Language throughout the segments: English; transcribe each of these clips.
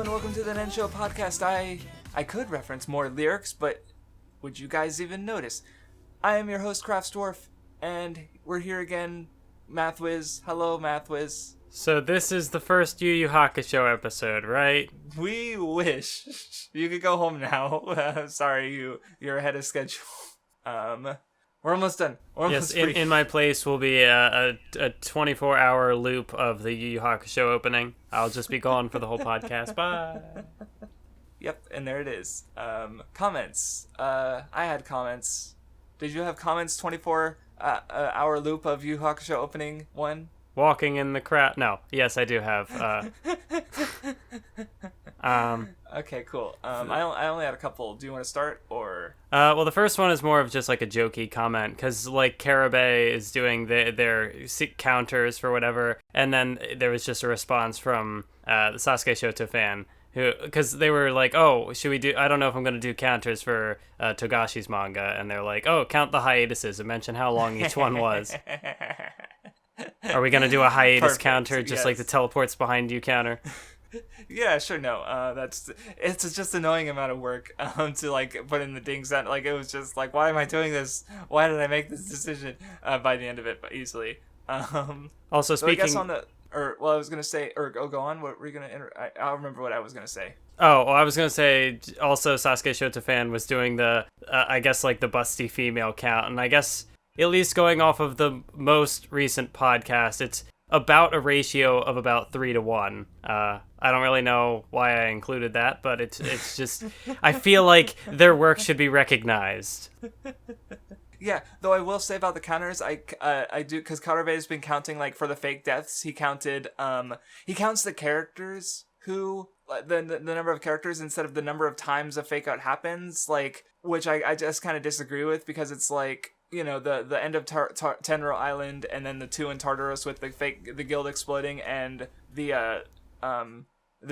and welcome to the Nen Show Podcast. I could reference more lyrics, but would you guys even notice? I am your host, Craftsdwarf, and we're here again, Mathwiz. Hello, Mathwiz. So this is the first YuYu Hakusho episode, right? We wish. You could go home now. Sorry, you're ahead of schedule. We're almost done. Yes, in my place will be a 24-hour loop of the YuYu Hakusho opening. I'll just be gone for the whole podcast. Bye. Yep, and there it is. Comments. I had comments. Did you have comments? 24-hour loop of YuYu Hakusho opening 1? Walking in the crowd. No. Yes, I do have. Okay, cool. I only had a couple. Do you want to start, or? Well, the first one is more of just like a jokey comment, because like Karabe is doing their counters for whatever, and then there was just a response from the Sasuke Shoto fan, who, because they were like, oh, should we do, I don't know if I'm going to do counters for Togashi's manga, and they're like, oh, count the hiatuses and mention how long each one was. Are we going to do a hiatus counter, just like the teleports behind you counter? Yeah, sure. No, it's just annoying amount of work to like put in the dings out. Like, it was just like, why am I doing this? Why did I make this decision? By the end of it, but easily. Also, so speaking, I guess I was gonna say, go on. What were you gonna? I'll remember what I was gonna say. Oh, well, I was gonna say also Sasuke Shoto fan was doing the I guess like the busty female count, and I guess at least going off of the most recent podcast, it's about a ratio of about 3-1. I don't really know why I included that, but it's just, I feel like their work should be recognized. Yeah, though I will say about the counters, I do, because Karabe has been counting, like, for the fake deaths, he counts the characters who, the number of characters instead of the number of times a fake out happens, like, which I just kind of disagree with, because it's like, you know, the end of Tenro Island, and then the 2 in Tartarus with the guild exploding, and the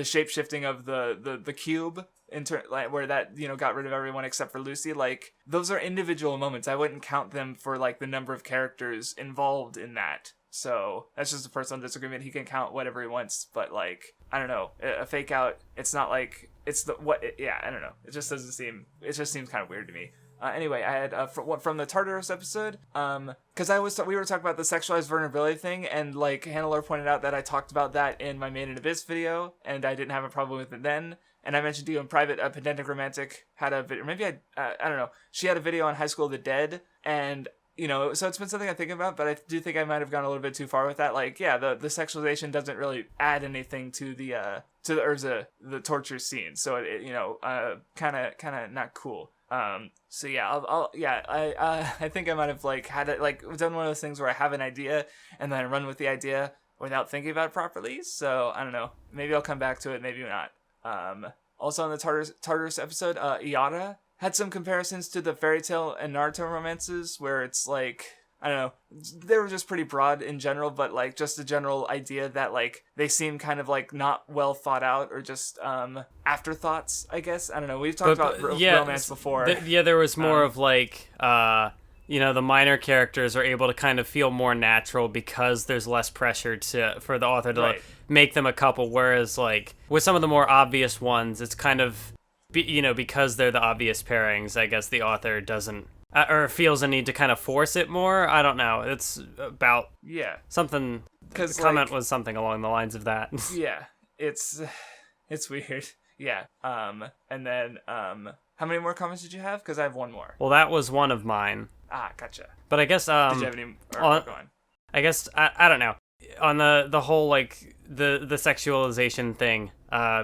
shape-shifting of the cube, where that, you know, got rid of everyone except for Lucy. Like, those are individual moments. I wouldn't count them for, like, the number of characters involved in that. So, that's just a personal disagreement. He can count whatever he wants, but, like, I don't know. A fake out, it's not like, it's I don't know. It just seems kind of weird to me. Anyway, I had from the Tartarus episode, because we were talking about the sexualized vulnerability thing, and like Hannelore pointed out that I talked about that in my Made in Abyss video, and I didn't have a problem with it then. And I mentioned to you in private, Pedantic Romantic had a video, maybe I don't know. She had a video on High School of the Dead, and you know, so it's been something I'm thinking about, but I do think I might have gone a little bit too far with that. Like, yeah, the sexualization doesn't really add anything to the Ursa, the torture scene, so it you know, kind of not cool. So yeah, I think I might have like had it, like done one of those things where I have an idea and then I run with the idea without thinking about it properly. So I don't know, maybe I'll come back to it, maybe not. Also on the Tartarus episode, Iara had some comparisons to the Fairy Tail and Naruto romances where it's like, I don't know, they were just pretty broad in general, but like just the general idea that like they seem kind of like not well thought out or just afterthoughts, I guess. I don't know. We've talked about romance before. There was more of like, you know, the minor characters are able to kind of feel more natural because there's less pressure for the author to make them a couple, whereas like with some of the more obvious ones, it's kind of, you know, because they're the obvious pairings, I guess the author doesn't, or feels a need to kind of force it more. I don't know. It's about something. The comment was something along the lines of that. Yeah, it's weird. Yeah. And then how many more comments did you have? Because I have one more. Well, that was one of mine. Ah, gotcha. But I guess did you have any? Go on. I guess I don't know, on the whole like the sexualization thing,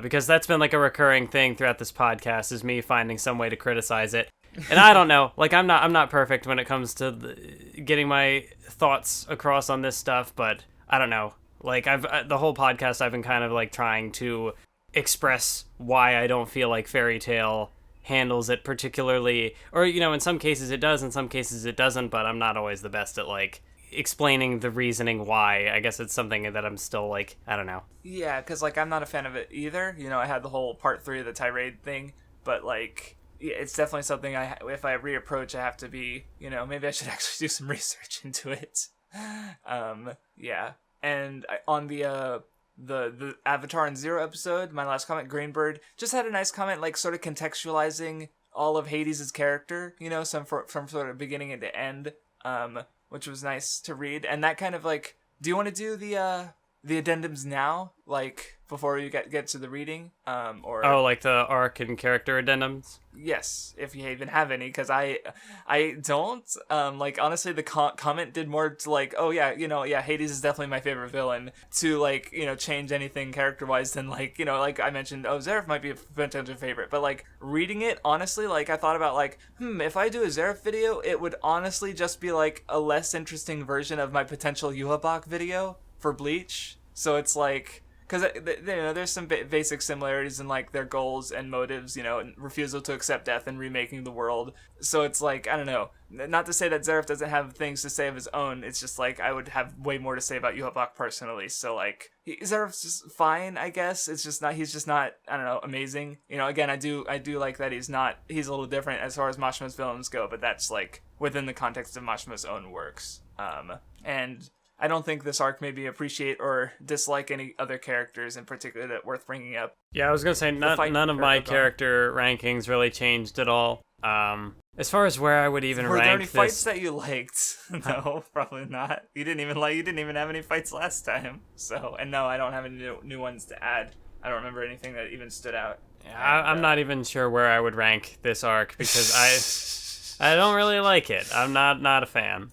because that's been like a recurring thing throughout this podcast, is me finding some way to criticize it. And I don't know, like I'm not perfect when it comes to getting my thoughts across on this stuff, but I don't know. Like the whole podcast I've been kind of like trying to express why I don't feel like Fairy Tail handles it particularly, or you know, in some cases it does, in some cases it doesn't, but I'm not always the best at like explaining the reasoning why. I guess it's something that I'm still like, I don't know. Yeah, because like I'm not a fan of it either. You know, I had the whole part 3 of the tirade thing, but like, yeah, it's definitely something if I reapproach, I have to be, you know, maybe I should actually do some research into it. Yeah. And on the the Avatar and Zero episode, my last comment, Greenbird, just had a nice comment, like, sort of contextualizing all of Hades' character, you know, from sort of beginning to end, which was nice to read. And that kind of, like, do you want to do the addendums now, like, before you get to the reading? Or like the arc and character addendums? Yes, if you even have any, because I don't. Like, honestly, the comment did more to, like, oh yeah, you know, yeah, Hades is definitely my favorite villain, to, like, you know, change anything character-wise than, like, you know, like I mentioned, oh, Zeref might be a potential favorite, but, like, reading it, honestly, like, I thought about, like, if I do a Zeref video, it would honestly just be, like, a less interesting version of my potential Yuhabak video for Bleach. So it's, like, because, you know, there's some basic similarities in, like, their goals and motives, you know, and refusal to accept death and remaking the world. So it's, like, I don't know. Not to say that Zeref doesn't have things to say of his own. It's just, like, I would have way more to say about Yuhabak personally. So, like, Zeref's just fine, I guess. It's just not, he's just not, I don't know, amazing. You know, again, I do like that he's a little different as far as Mashima's villains go, but that's, like, within the context of Mashima's own works. And I don't think this arc made me appreciate or dislike any other characters in particular that worth bringing up. Yeah, I was gonna say none of my character rankings really changed at all. As far as where I would even rank Were there any this... fights that you liked? No, probably not. You didn't even have any fights last time. So, and no, I don't have any new ones to add. I don't remember anything that even stood out. Yeah, I'm not even sure where I would rank this arc because I don't really like it. I'm not a fan.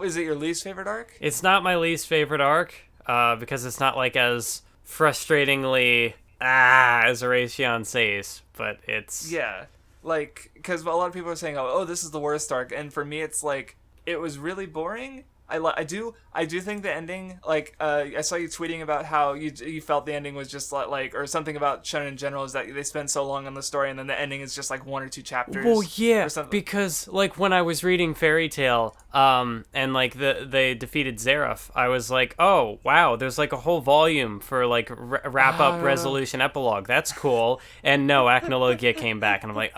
Is it your least favorite arc? It's not my least favorite arc, because it's not, like, as frustratingly, as Horatio says, but it's... Yeah, like, because a lot of people are saying, oh, this is the worst arc, and for me, it's, like, it was really boring. I do think the ending, like, I saw you tweeting about how you felt the ending was just like, or something about Shounen in general is that they spend so long on the story and then the ending is just like 1 or 2 chapters. Well, yeah, because, like, when I was reading Fairy Tail, and, like, they defeated Zeref, I was like, oh, wow, there's, like, a whole volume for, like, wrap-up resolution epilogue. That's cool. And no, Acnologia came back, and I'm like,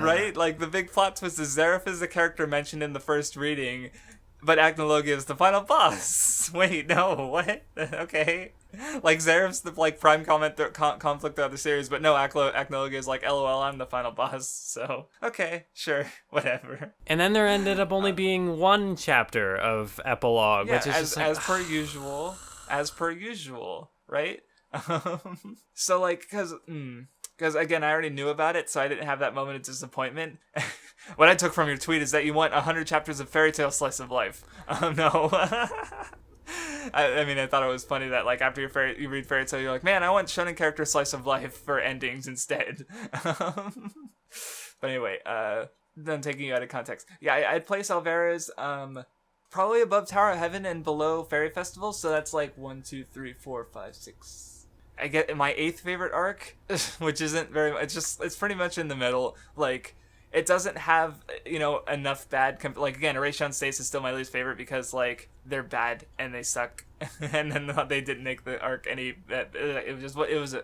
Right? Like, the big plot twist is Zeref is the character mentioned in the first reading, but Acnologia is the final boss. Wait, no, what? Okay. Like, Zeref's the, like, prime conflict throughout the series, but no, Acnologia is like, LOL, I'm the final boss. So, okay, sure, whatever. And then there ended up only being 1 chapter of epilogue, which is just like... As per usual, right? So, like, because, again, I already knew about it, so I didn't have that moment of disappointment. What I took from your tweet is that you want 100 chapters of Fairy Tail slice of life. No. I mean, I thought it was funny that, like, after you read Fairy Tail, you're like, man, I want Shonen character slice of life for endings instead. But anyway, then taking you out of context. Yeah, I'd place Alvarez probably above Tower of Heaven and below Fairy Festival, so that's like 1, 2, 3, 4, 5, 6... I get my 8th favorite arc, which isn't very much, it's pretty much in the middle. Like, it doesn't have, you know, enough bad, like, again, Horatio Stace is still my least favorite because, like, they're bad and they suck. And then they didn't make the arc any, it was a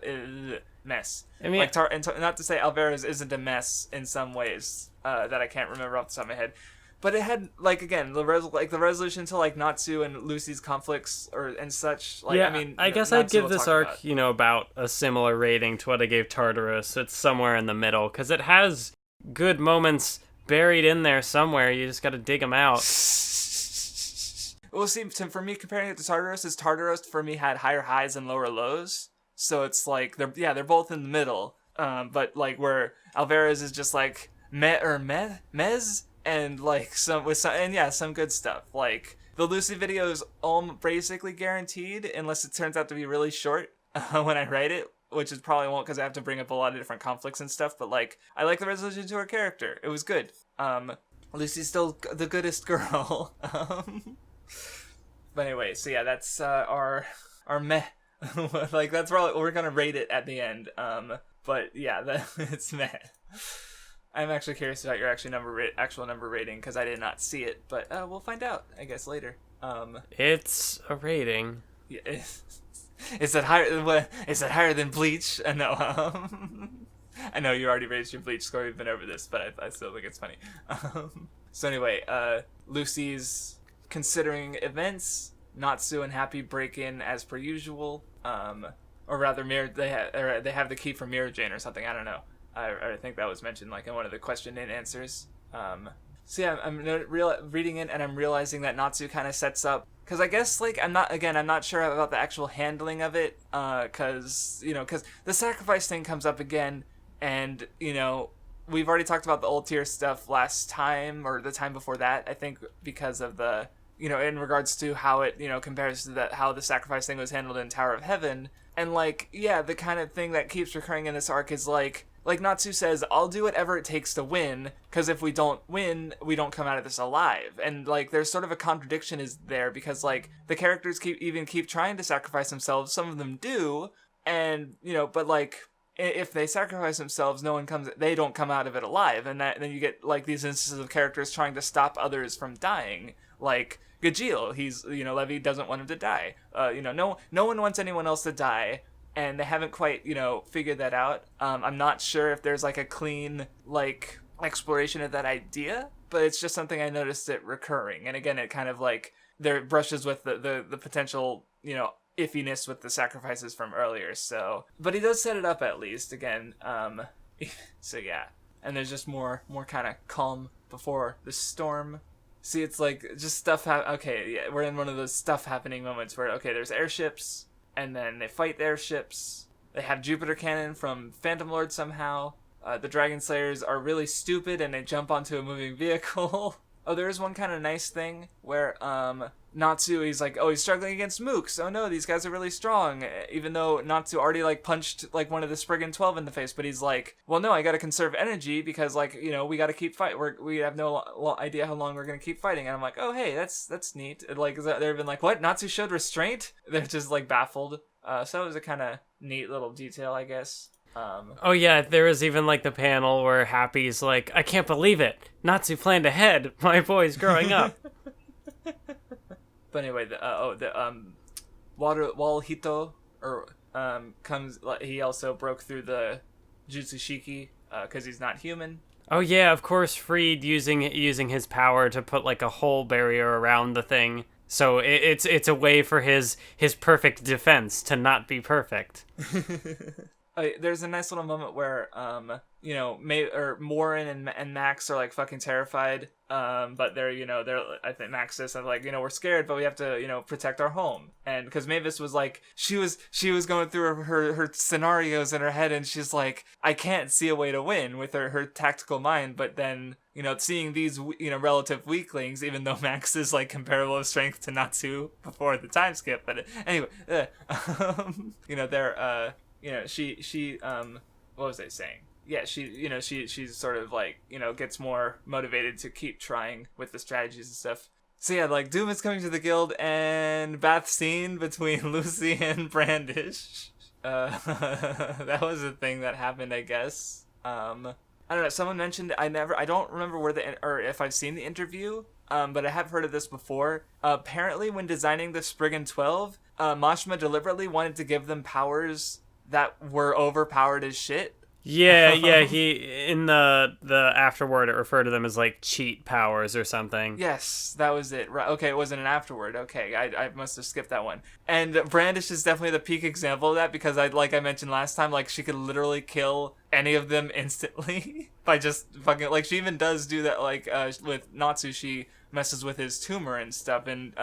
mess. I mean, like, not to say Alvarez isn't a mess in some ways, that I can't remember off the top of my head. But it had, like, again, the resolution to, like, Natsu and Lucy's conflicts and such. Like, yeah, I mean, I guess Natsu I'd give this arc, you know, about a similar rating to what I gave Tartarus. It's somewhere in the middle, because it has good moments buried in there somewhere. You just got to dig them out. Well, see, for me, comparing it to Tartarus for me had higher highs and lower lows. So it's like, they're both in the middle. But, like, where Alvarez is just, like, mez, and, like, some good stuff. Like, the Lucy video is basically guaranteed, unless it turns out to be really short when I write it, which it probably won't because I have to bring up a lot of different conflicts and stuff, but, like, I like the resolution to her character. It was good. Lucy's still the goodest girl. But anyway, so yeah, that's our meh. Like, that's probably, we're gonna rate it at the end. But yeah, it's meh. I'm actually curious about your actual number rating because I did not see it, but we'll find out, I guess, later. It's a rating. Yeah, is that higher than Bleach? No. I know you already raised your Bleach score. We've been over this, but I still think it's funny. So anyway, Lucy's considering events Natsu and Happy break in as per usual. Or rather, they have the key from Mirror Jane or something. I don't know. I think that was mentioned like in one of the question and answers. So yeah, I'm reading it and I'm realizing that Natsu kind of sets up, because I guess like I'm not sure about the actual handling of it, because the sacrifice thing comes up again, and we've already talked about the old tier stuff last time or the time before that, I think, because of the in regards to how it compares to how the sacrifice thing was handled in Tower of Heaven, and like the kind of thing that keeps recurring in this arc is like Natsu says, I'll do whatever it takes to win, because if we don't win, we don't come out of this alive. And, like, there's sort of a contradiction is there, because, like, the characters keep trying to sacrifice themselves. Some of them do, and, but, like, if they sacrifice themselves, they don't come out of it alive. And then you get, like, these instances of characters trying to stop others from dying. Like, Gajeel, Levi doesn't want him to die. No one wants anyone else to die. And they haven't quite, figured that out. I'm not sure if there's, like, a clean, like, exploration of that idea, but it's just something I noticed it recurring. And again, it kind of, like, there brushes with the potential, iffiness with the sacrifices from earlier, so. But he does set it up, at least, again. So, yeah. And there's just more kind of calm before the storm. See, it's, like, just stuff we're in one of those stuff happening moments where, there's airships, and then they fight the airships. They have Jupiter Cannon from Phantom Lord somehow. The Dragon Slayers are really stupid and they jump onto a moving vehicle. Oh, there is one kind of nice thing where Natsu, he's like, he's struggling against mooks. Oh no, these guys are really strong. Even though Natsu already like punched like one of the Spriggan 12 in the face, but he's like, well no, I gotta conserve energy because like, we gotta keep fighting. We have no idea how long we're gonna keep fighting. And I'm like, oh hey, that's neat. Like they've been like, what? Natsu showed restraint? They're just like baffled. So it was a kind of neat little detail, I guess. Oh yeah, there was even like the panel where Happy's like, I can't believe it. Natsu planned ahead. My boy's growing up. But anyway, Wallito comes. He also broke through the Jutsushiki because he's not human. Oh yeah, of course, freed using his power to put like a whole barrier around the thing. So it's a way for his perfect defense to not be perfect. There's a nice little moment where Morin and Max are like fucking terrified. But they're I think Max says like, we're scared, but we have to protect our home. And because Mavis was like, she was going through her scenarios in her head, and she's like, I can't see a way to win with her tactical mind. But then seeing these relative weaklings, even though Max is like comparable of strength to Natsu before the time skip. But anyway, they're she what was I saying? Yeah, she's sort of like, gets more motivated to keep trying with the strategies and stuff. So yeah, like Doom is coming to the guild, and bath scene between Lucy and Brandish. That was a thing that happened, I guess. I don't know, someone mentioned, I don't remember or if I've seen the interview, but I have heard of this before. Apparently when designing the Spriggan 12, Mashima deliberately wanted to give them powers that were overpowered as shit. Yeah, he in the afterword it referred to them as like cheat powers or something. Yes, that was it. Right. Okay, it wasn't an afterword. Okay, I must have skipped that one. And Brandish is definitely the peak example of that, because I mentioned last time, like she could literally kill any of them instantly by just fucking, like she even does do that, like with Natsu, she messes with his tumor and stuff, and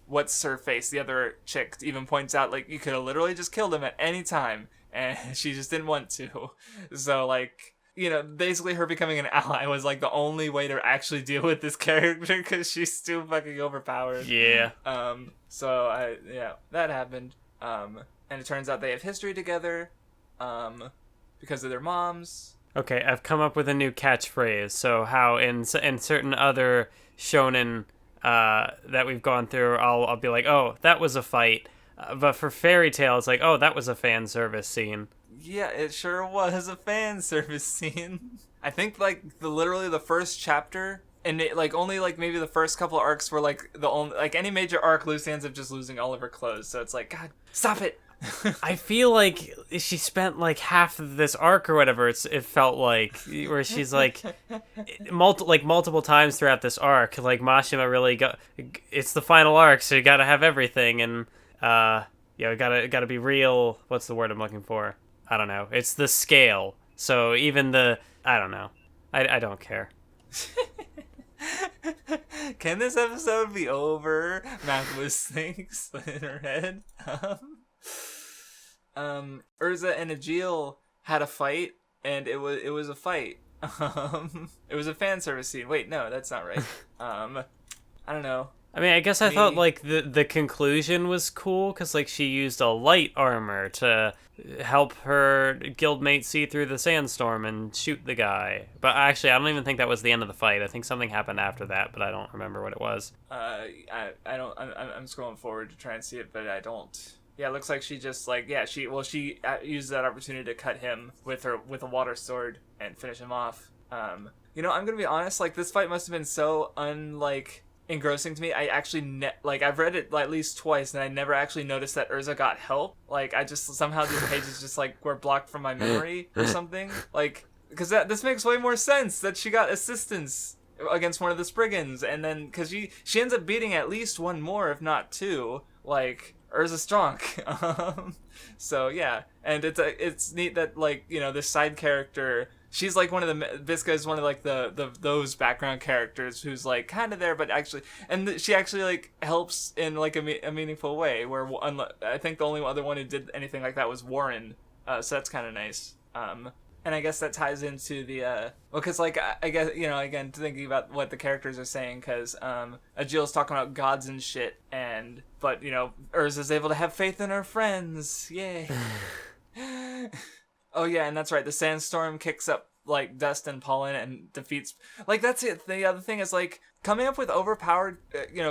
what's her face, the other chick, even points out like you could have literally just killed him at any time. And she just didn't want to. So, like, basically her becoming an ally was, like, the only way to actually deal with this character, because she's too fucking overpowered. Yeah. So, that happened. And it turns out they have history together, because of their moms. Okay, I've come up with a new catchphrase. So how in certain other shonen that we've gone through, I'll be like, oh, that was a fight. But for Fairy Tail, it's like, oh, that was a fan service scene. Yeah, it sure was a fan service scene. I think, like, literally the first chapter, and it, like, only, like, maybe the first couple of arcs were, like, the only, like, any major arc, Lucy ends up just losing all of her clothes. So it's like, God, stop it! I feel like she spent like half of this arc or whatever. It felt like where she's like, multiple times throughout this arc. Like Mashima really got. It's the final arc, so you got to have everything, and gotta be real. What's the word I'm looking for? I don't know. It's the scale. So even I don't know. I don't care. Can this episode be over? Mathwiz thinks in her head. Ursa and Gajeel had a fight, and it was a fight. It was a fan service scene. Wait, no, that's not right. I don't know. I mean, I guess I thought like the conclusion was cool because like she used a light armor to help her guildmate see through the sandstorm and shoot the guy. But actually, I don't even think that was the end of the fight. I think something happened after that, but I don't remember what it was. I don't. I'm scrolling forward to try and see it, but I don't. Yeah, it looks like she just like she used that opportunity to cut him with a water sword and finish him off. I'm gonna be honest. Like this fight must have been so engrossing to me. I actually I've read it at least twice, and I never actually noticed that Ursa got help. Like I just somehow these pages just like were blocked from my memory or something. Like because this makes way more sense that she got assistance against one of the Spriggans, and then because she ends up beating at least one more, if not two. Like Ursa's strong. So yeah, and it's neat that this side character. She's like one of the Visca is one of like those background characters who's like kind of there, but actually, and she actually like helps in like a meaningful way. Where I think the only other one who did anything like that was Warren. So that's kind of nice. And I guess that ties into the because like I guess again thinking about what the characters are saying, because Gajeel's talking about gods and shit, but Ursa's able to have faith in her friends. Yay. Oh yeah, and that's right. The sandstorm kicks up like dust and pollen and defeats. Like that's it. The other thing is like coming up with overpowered,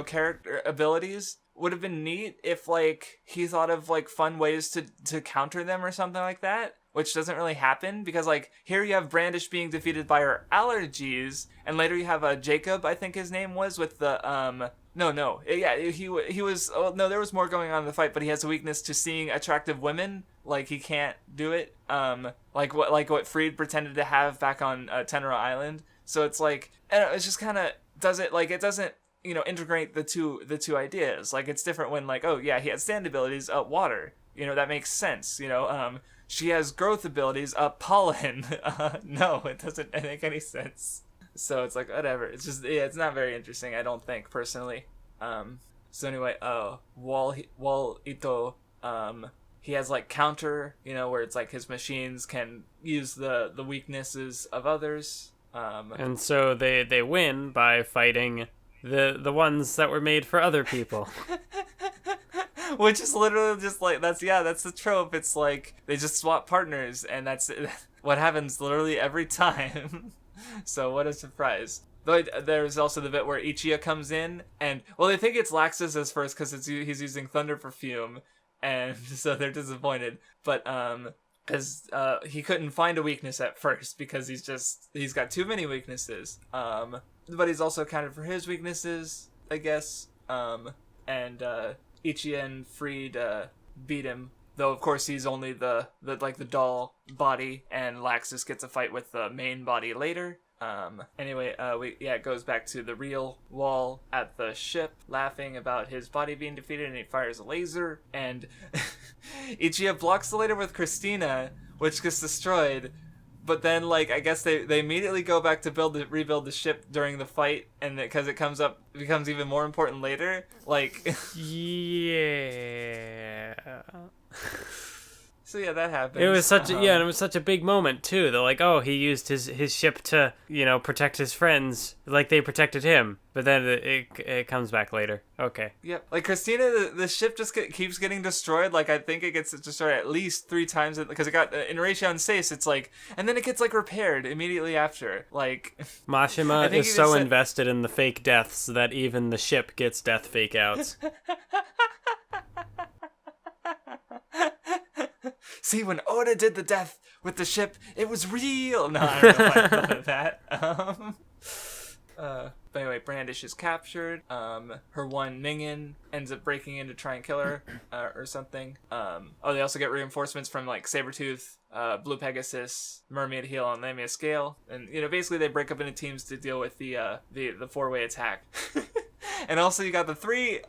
character abilities would have been neat if like he thought of like fun ways to counter them or something like that. Which doesn't really happen because like here you have Brandish being defeated by her allergies, and later you have Jacob, I think his name was, with the he was. Oh no, there was more going on in the fight, but he has a weakness to seeing attractive women. Like he can't do it. Like what Freed pretended to have back on Tenra Island. So it's like, and it's just kind of it doesn't integrate the two ideas. Like it's different when like, oh yeah, he has stand abilities, water. That makes sense. She has growth abilities, pollen. No, it doesn't make any sense. So it's like, whatever. It's just, it's not very interesting, I don't think, personally. So anyway, Wallito, he has like counter, where it's like his machines can use the weaknesses of others. And so they win by fighting the ones that were made for other people. Which is literally just like, that's the trope. It's like they just swap partners, and that's what happens literally every time. So what a surprise. Though there's also the bit where Ichiya comes in, and they think it's Laxus as first because he's using thunder perfume, and so they're disappointed. But because he couldn't find a weakness at first because he's got too many weaknesses. But he's also accounted for his weaknesses, I guess. And Ichiya and Freed beat him, though of course he's only the doll body, and Laxus gets a fight with the main body later. Anyway, it goes back to the real Wall at the ship, laughing about his body being defeated, and he fires a laser, and Ichiya blocks the laser with Christina, which gets destroyed. But then, I guess they immediately go back to rebuild the ship during the fight, and because it becomes even more important later. Yeah. So yeah, that happened. It was such a big moment too. They're like, oh, he used his ship to protect his friends like they protected him. But then it comes back later. Okay. Yep. Like Christina, the ship just keeps getting destroyed. I think it gets destroyed at least 3 times because it got in Ratio and Sace. It's and then it gets repaired immediately after. Mashima is so invested in the fake deaths that even the ship gets death fake outs. See, when Oda did the death with the ship, it was real. No, I don't know if I thought of that. But anyway, Brandish is captured. Her one minion ends up breaking in to try and kill her, or something. They also get reinforcements from like Sabretooth, Blue Pegasus, Mermaid Heel, and Lamia Scale. And basically they break up into teams to deal with the 4-way attack. And also you got the three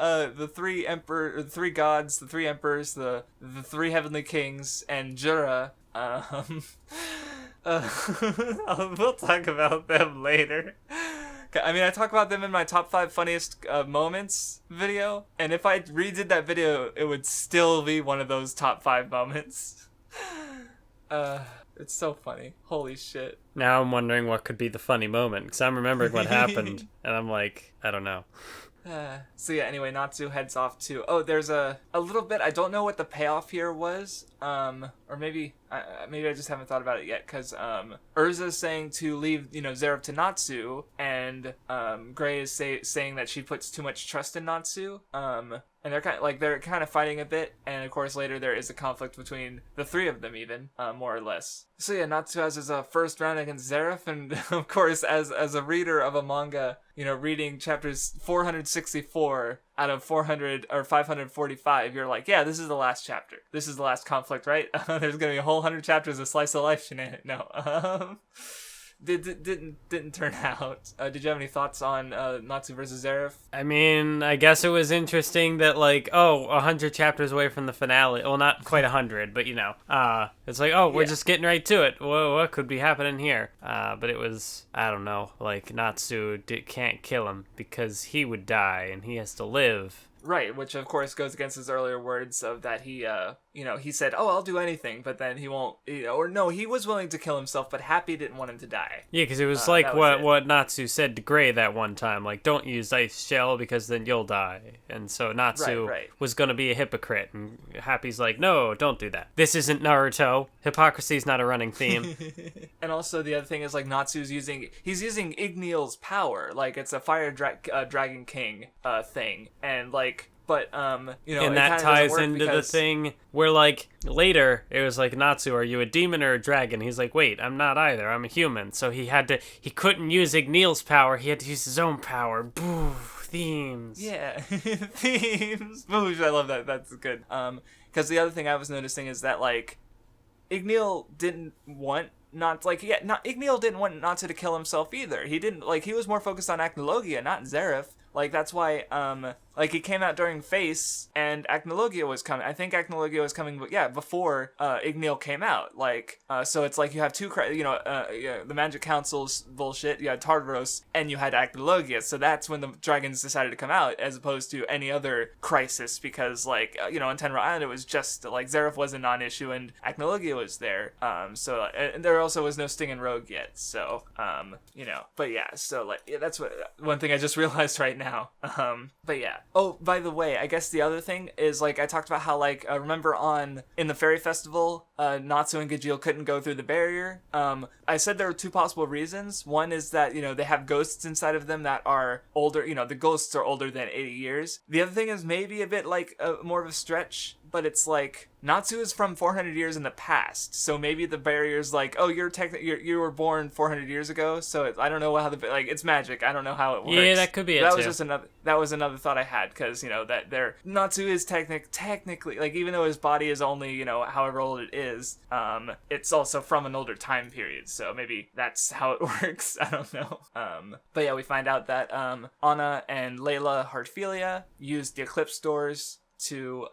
gods, the 3 emperors, the 3 heavenly kings, and Jura. We'll talk about them later. I mean, I talk about them in my top 5 funniest moments video, and if I redid that video, it would still be one of those top 5 moments. It's so funny. Holy shit. Now I'm wondering what could be the funny moment, because I'm remembering what happened, and I'm like, I don't know. So yeah, anyway, Natsu heads off to... Oh, there's a little bit... I don't know what the payoff here was. Or maybe I just haven't thought about it yet, because Urza's saying to leave, Zeref to Natsu, and Gray is saying that she puts too much trust in Natsu. And they're kind of fighting a bit, and of course later there is a conflict between the 3 of them even, more or less. So yeah, Natsu has his first round against Zeref, and of course as a reader of a manga, reading chapters 464 out of 400 or 545, you're like, yeah, this is the last chapter. This is the last conflict, right? There's gonna be a whole 100 chapters of slice of life shenanigans. No. Didn't turn out. Did you have any thoughts on Natsu versus Zeref? I mean, I guess it was interesting that 100 chapters away from the finale. Well, not quite 100, but it's like, we're just getting right to it. Whoa, what could be happening here? But it was, I don't know, Natsu can't kill him because he would die and he has to live. Right, which of course goes against his earlier words of that he, he said, I'll do anything, but then he won't, or no, he was willing to kill himself, but Happy didn't want him to die. Yeah, because it was what Natsu said to Gray that one time, don't use Ice Shell because then you'll die. And so Natsu was going to be a hypocrite, and Happy's like, no, don't do that. This isn't Naruto. Hypocrisy's not a running theme. And also the other thing is, Natsu's using Igneal's power, it's a Fire Dragon King thing, and but and that ties into the thing where later it was Natsu, are you a demon or a dragon? He's like, wait, I'm not either, I'm a human. So he couldn't use Igneal's power, he had to use his own power. Boo, themes. Yeah. Themes. Boosh, I love that. That's good. Because the other thing I was noticing is that Igneal didn't want Igneal didn't want Natsu to kill himself either. He didn't he was more focused on Acnologia, not Zeref. That's why, he came out during Face, and Acnologia was coming. I think Acnologia was coming, before Igneal came out. So it's you have two, the Magic Council's bullshit, you had Tartarus, and you had Acnologia. So that's when the dragons decided to come out, as opposed to any other crisis, because, on Tenro Island, it was just, Zeref was a non-issue, and Acnologia was there. And there also was no Sting and Rogue yet, so, but yeah, so, that's one thing I just realized right now. But yeah. Oh, by the way, I guess the other thing is I talked about how remember in the Fairy Festival, Natsu and Gajeel couldn't go through the barrier. I said there were 2 possible reasons. One is that they have ghosts inside of them that are older. The ghosts are older than 80 years. The other thing is maybe a bit more of a stretch, but it's Natsu is from 400 years in the past, so maybe the barrier's you were born 400 years ago, so I don't know how it's magic. I don't know how it works. Yeah, that could be it. That was another thought I had, because that Natsu is technically even though his body is only however old it is, it's also from an older time period, so maybe that's how it works. I don't know. But yeah, we find out that Anna and Layla Heartfilia used the Eclipse Doors to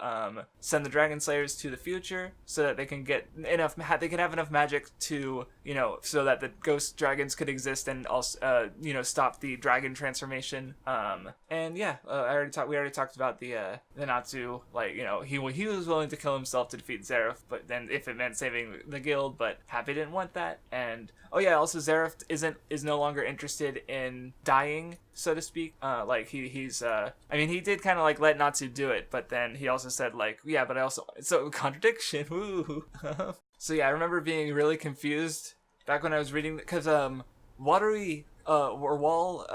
send the Dragon Slayers to the future, so that they can get they can have enough magic to so that the ghost dragons could exist, and also stop the dragon transformation. And yeah, we already talked about the Natsu, he was willing to kill himself to defeat Zeref, but then if it meant saving the guild, but Happy didn't want that. And also Zeref is no longer interested in dying, so to speak. He did kind of let Natsu do it, but then he also said but I also, so contradiction. Woo. So yeah, I remember being really confused back when I was reading, because Warui or Wall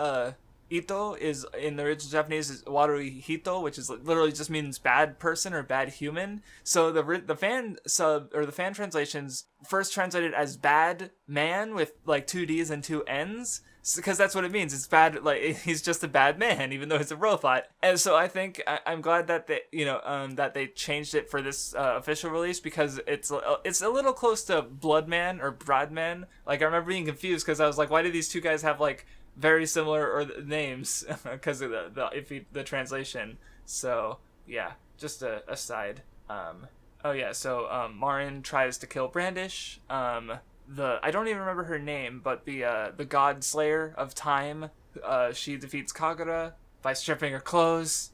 Ito is in the original Japanese is Warui Hito, which is literally just means bad person or bad human. So the fan sub or the fan translations first translated as bad man with 2 D's and 2 N's. because that's what it means. It's bad. Like he's just a bad man, even though he's a robot. And so I think I'm glad that they, that they changed it for this official release, because it's a little close to Bloodman or Broadman. Like I remember being confused because I was like, why do these two guys have like very similar names because of the translation. So yeah, just a aside. Marin tries to kill Brandish. I don't even remember her name, but the God Slayer of Time. She defeats Kagura by stripping her clothes.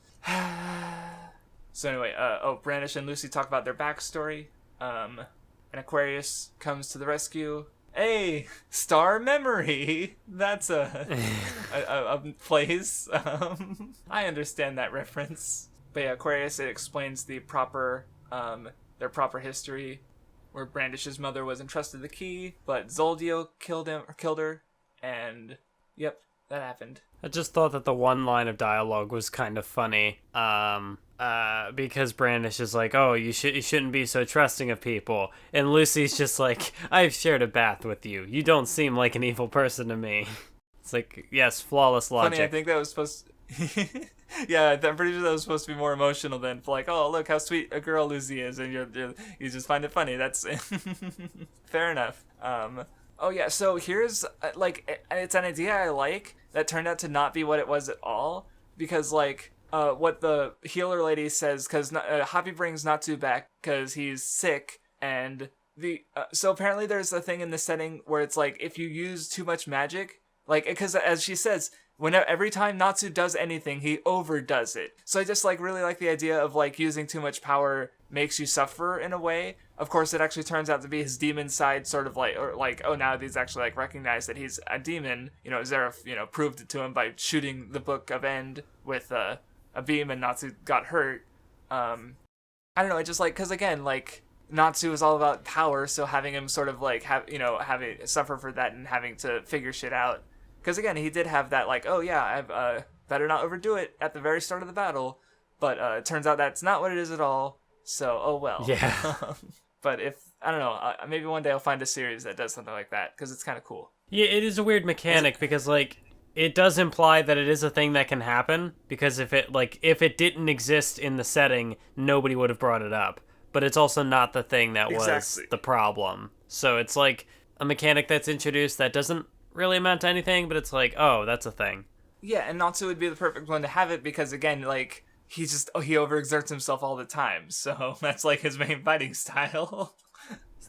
So anyway, Brandish and Lucy talk about their backstory. And Aquarius comes to the rescue. Hey, Star Memory. That's a place. I understand that reference. But yeah, Aquarius, it explains their proper history, where Brandish's mother was entrusted the key, but Zoldio killed her, and yep, that happened. I just thought that the one line of dialogue was kind of funny, because Brandish is like, oh, you shouldn't be so trusting of people, and Lucy's just like, I've shared a bath with you. You don't seem like an evil person to me. It's like, yes, flawless logic. Funny, I think that was supposed yeah, I'm pretty sure that was supposed to be more emotional than like, oh, look how sweet a girl Lucy is, and you just find it funny. That's fair enough. Oh yeah, so here's it's an idea I like that turned out to not be what it was at all, because what the healer lady says, because Happy brings Natsu back because he's sick, and so apparently there's a thing in this setting where it's like if you use too much magic, because as she says, every time Natsu does anything, he overdoes it. So I just really like the idea of using too much power makes you suffer in a way. Of course, it actually turns out to be his demon side, sort of now he's actually recognized that he's a demon. Zeref, proved it to him by shooting the Book of End with a beam, and Natsu got hurt. I don't know. I just because again, Natsu is all about power, so having him sort of having suffer for that and having to figure shit out. Because again, he did have that I've better not overdo it at the very start of the battle, but it turns out that's not what it is at all. So oh well. Yeah. But I don't know, maybe one day I'll find a series that does something like that, because it's kind of cool. Yeah, it is a weird mechanic because it does imply that it is a thing that can happen, because if it didn't exist in the setting, nobody would have brought it up. But it's also not the thing that was the problem. So it's a mechanic that's introduced that doesn't really amount to anything, but it's oh, that's a thing. Yeah, and Natsu would be the perfect one to have it, because again, he overexerts himself all the time, so that's his main fighting style.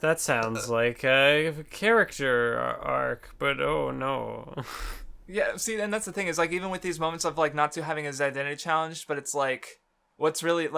That sounds like a character arc, but oh no. Yeah, see, and that's the thing, is even with these moments of Natsu having his identity challenged, but it's what's really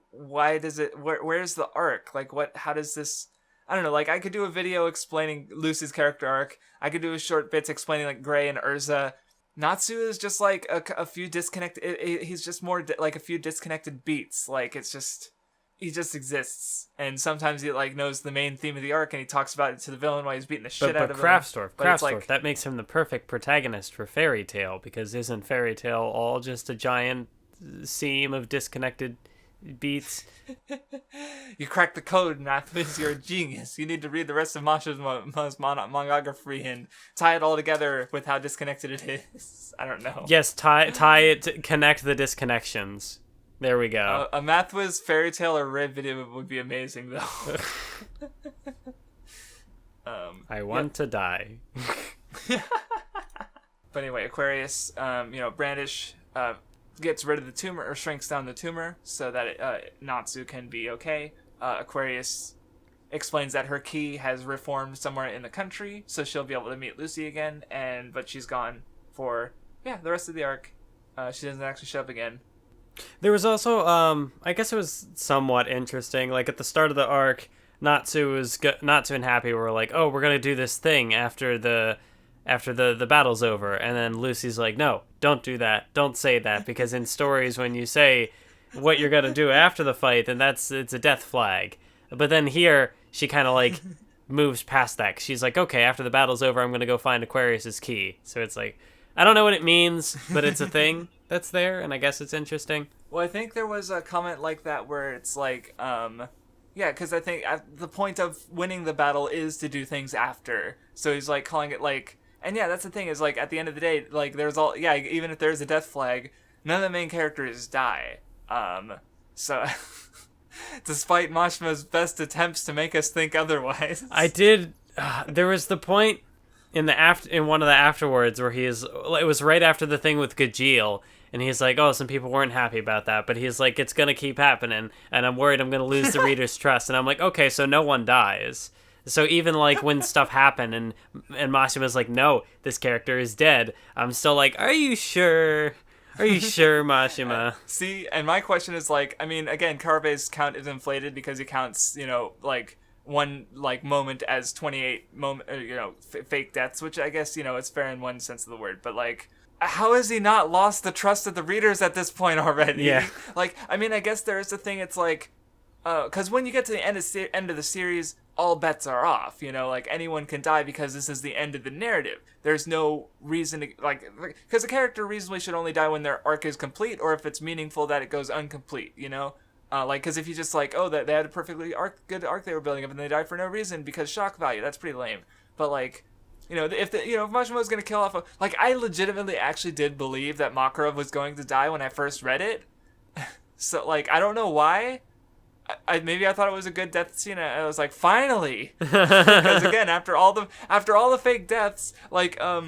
why does it, where's the arc? How does this, I don't know, I could do a video explaining Lucy's character arc. I could do a short bits explaining Gray and Ursa. Natsu is just a few disconnected, he's just more a few disconnected beats. It's just, he just exists. And sometimes he knows the main theme of the arc, and he talks about it to the villain while he's beating the shit out of him. Craftsdwarf, that makes him the perfect protagonist for Fairy Tail, because isn't Fairy Tail all just a giant seam of disconnected beats? You cracked the code, Mathwiz. You're a genius. You need to read the rest of Masha's mangography and tie it all together with how disconnected it is. I don't know. Yes, tie it, connect the disconnections. There we go. A Mathwiz Fairy Tail or Red video would be amazing, though. I want to die. But anyway, Aquarius, Brandish gets rid of the tumor, or shrinks down the tumor, so that Natsu can be okay. Aquarius explains that her key has reformed somewhere in the country, so she'll be able to meet Lucy again, but she's gone for the rest of the arc. She doesn't actually show up again. There was also, I guess it was somewhat interesting, at the start of the arc, Natsu and Happy were oh, we're gonna do this thing after the battle's over, and then Lucy's no, don't do that, don't say that, because in stories when you say what you're gonna do after the fight, then it's a death flag. But then here she kind of moves past that, 'cause she's okay, after the battle's over, I'm gonna go find Aquarius's key. So it's I don't know what it means, but it's a thing that's there, and I guess it's interesting. Well, I think there was a comment like that where it's because I think the point of winning the battle is to do things after. So he's calling it And yeah, that's the thing is, like, at the end of the day, like, even if there's a death flag, none of the main characters die. So, despite Mashima's best attempts to make us think otherwise. There was the point in one of the afterwards where it was right after the thing with Gajeel, and he's like, oh, some people weren't happy about that, but he's like, it's gonna keep happening, and I'm worried I'm gonna lose the reader's trust, and I'm like, okay, so no one dies. So even like when stuff happened and Mashima's like, no, this character is dead, I'm still like, are you sure? Are you sure, Mashima? See, and my question is like, I mean, again, Karabe's count is inflated because he counts, like one like moment as 28 fake deaths, which I guess, it's fair in one sense of the word, but like, how has he not lost the trust of the readers at this point already? Yeah. Like, I mean, I guess there is a thing, it's like, because when you get to the end of the series, all bets are off, like anyone can die because this is the end of the narrative. There's no reason to, like, because a character reasonably should only die when their arc is complete, or if it's meaningful that it goes incomplete, like, because if you just like, oh, that they had a perfectly good arc they were building up and they died for no reason because shock value, that's pretty lame. But like, if Mashima was going to kill off like, I legitimately actually did believe that Makarov was going to die when I first read it. So like, I don't know why. Maybe I thought it was a good death scene. I was like, finally, because again, after all the fake deaths, like at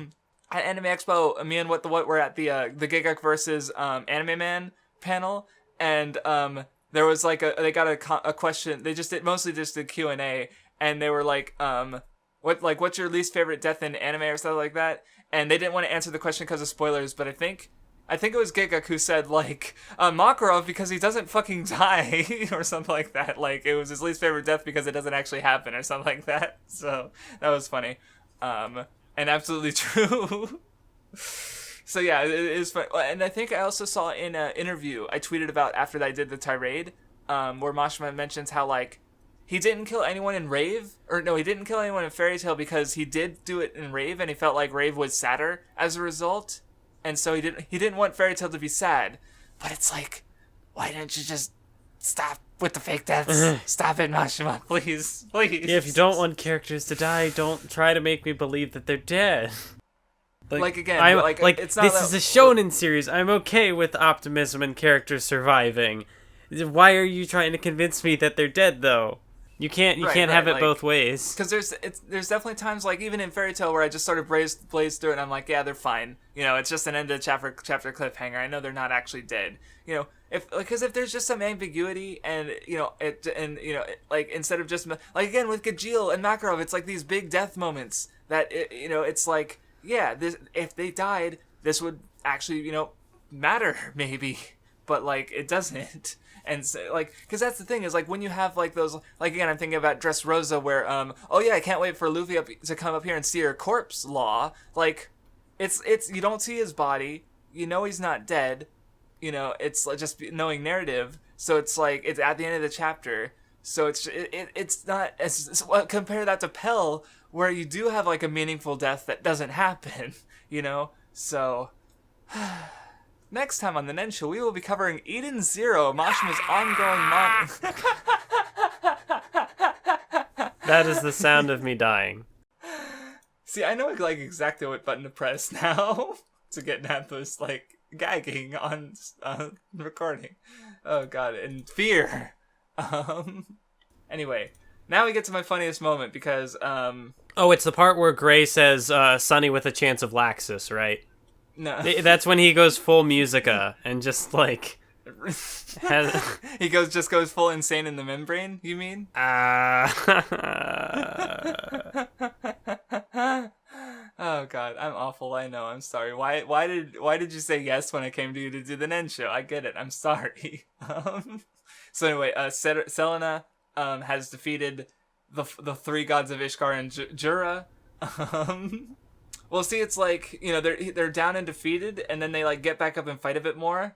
Anime Expo, me and what were at the Gigak versus Anime Man panel, and there was like they got a question. They just did mostly just a Q&A, and they were like, what's your least favorite death in anime or something like that, and they didn't want to answer the question because of spoilers, but I think it was Gigak who said, like, Makarov because he doesn't fucking die, or something like that. Like, it was his least favorite death because it doesn't actually happen, or something like that. So, that was funny. And absolutely true. So, yeah, it is fun. And I think I also saw in an interview I tweeted about after I did the tirade, where Mashima mentions how, like, he didn't kill anyone in Rave, or no, he didn't kill anyone in Fairy Tail because he did do it in Rave, and he felt like Rave was sadder as a result. And so he didn't want Fairy Tail to be sad. But it's like, why didn't you just stop with the fake deaths? Stop it, Mashima, please. Yeah, if you don't want characters to die, don't try to make me believe that they're dead. Like again, it's not this is a shonen series. I'm okay with optimism and characters surviving. Why are you trying to convince me that they're dead, though? You can't have it both ways. Because there's definitely times, like, even in Fairy Tail, where I just sort of blazed through it, and I'm like, yeah, they're fine. It's just an end of chapter cliffhanger. I know they're not actually dead. If there's just some ambiguity, and like, instead of just like, again with Gajeel and Makarov, it's like these big death moments that it's like, yeah, if they died, this would actually matter maybe, but like it doesn't. And so, like, because that's the thing is, like, when you have like those, like, again, I'm thinking about Dressrosa, where oh yeah, I can't wait for Luffy to come up here and see her corpse law. Like, it's you don't see his body, he's not dead, it's like just knowing narrative. So it's like it's at the end of the chapter. So it's not as compare that to Pell, where you do have like a meaningful death that doesn't happen, So. Next time on the Nen Show, we will be covering Eden Zero, Mashima's ongoing manga. That is the sound of me dying. See, I know like exactly what button to press now to get Nathus like gagging on recording. Oh god, and fear. Anyway, now we get to my funniest moment because Oh, it's the part where Gray says Sunny with a chance of Laxus, right? No. That's when he goes full musica and just like he goes full insane in the membrane, you mean? Oh god, I'm awful, I know, I'm sorry. Why did you say yes when I came to you to do the Nen Show? I get it, I'm sorry. So anyway, Selena has defeated the three gods of Ishkar and Jura. Well, see, it's like, they're down and defeated, and then they like get back up and fight a bit more,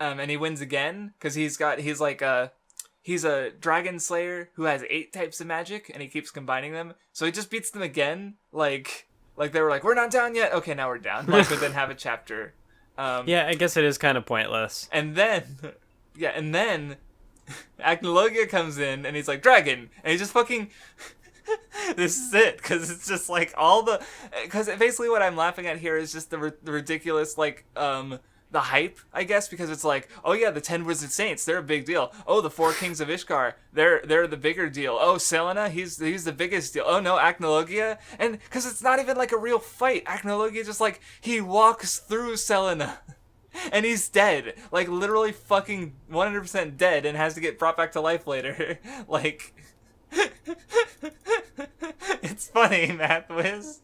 and he wins again because he's a dragon slayer who has 8 types of magic, and he keeps combining them. So he just beats them again, like they were like, we're not down yet. Okay, now we're down. Like, but then have a chapter. Yeah, I guess it is kind of pointless. And then Acnologia comes in, and he's like, dragon, and he just fucking This is it, because it's just like because basically what I'm laughing at here is just the ridiculous like the hype, I guess, because it's like, oh yeah, the 10 Wizard Saints, they're a big deal. Oh, the 4 Kings of Ishkar, they're the bigger deal. Oh, Selena, he's the biggest deal. Oh no, Acnologia, and because it's not even like a real fight. Acnologia just like he walks through Selena. And he's dead, like literally fucking 100% dead, and has to get brought back to life later. Like, it's funny, Mathwiz.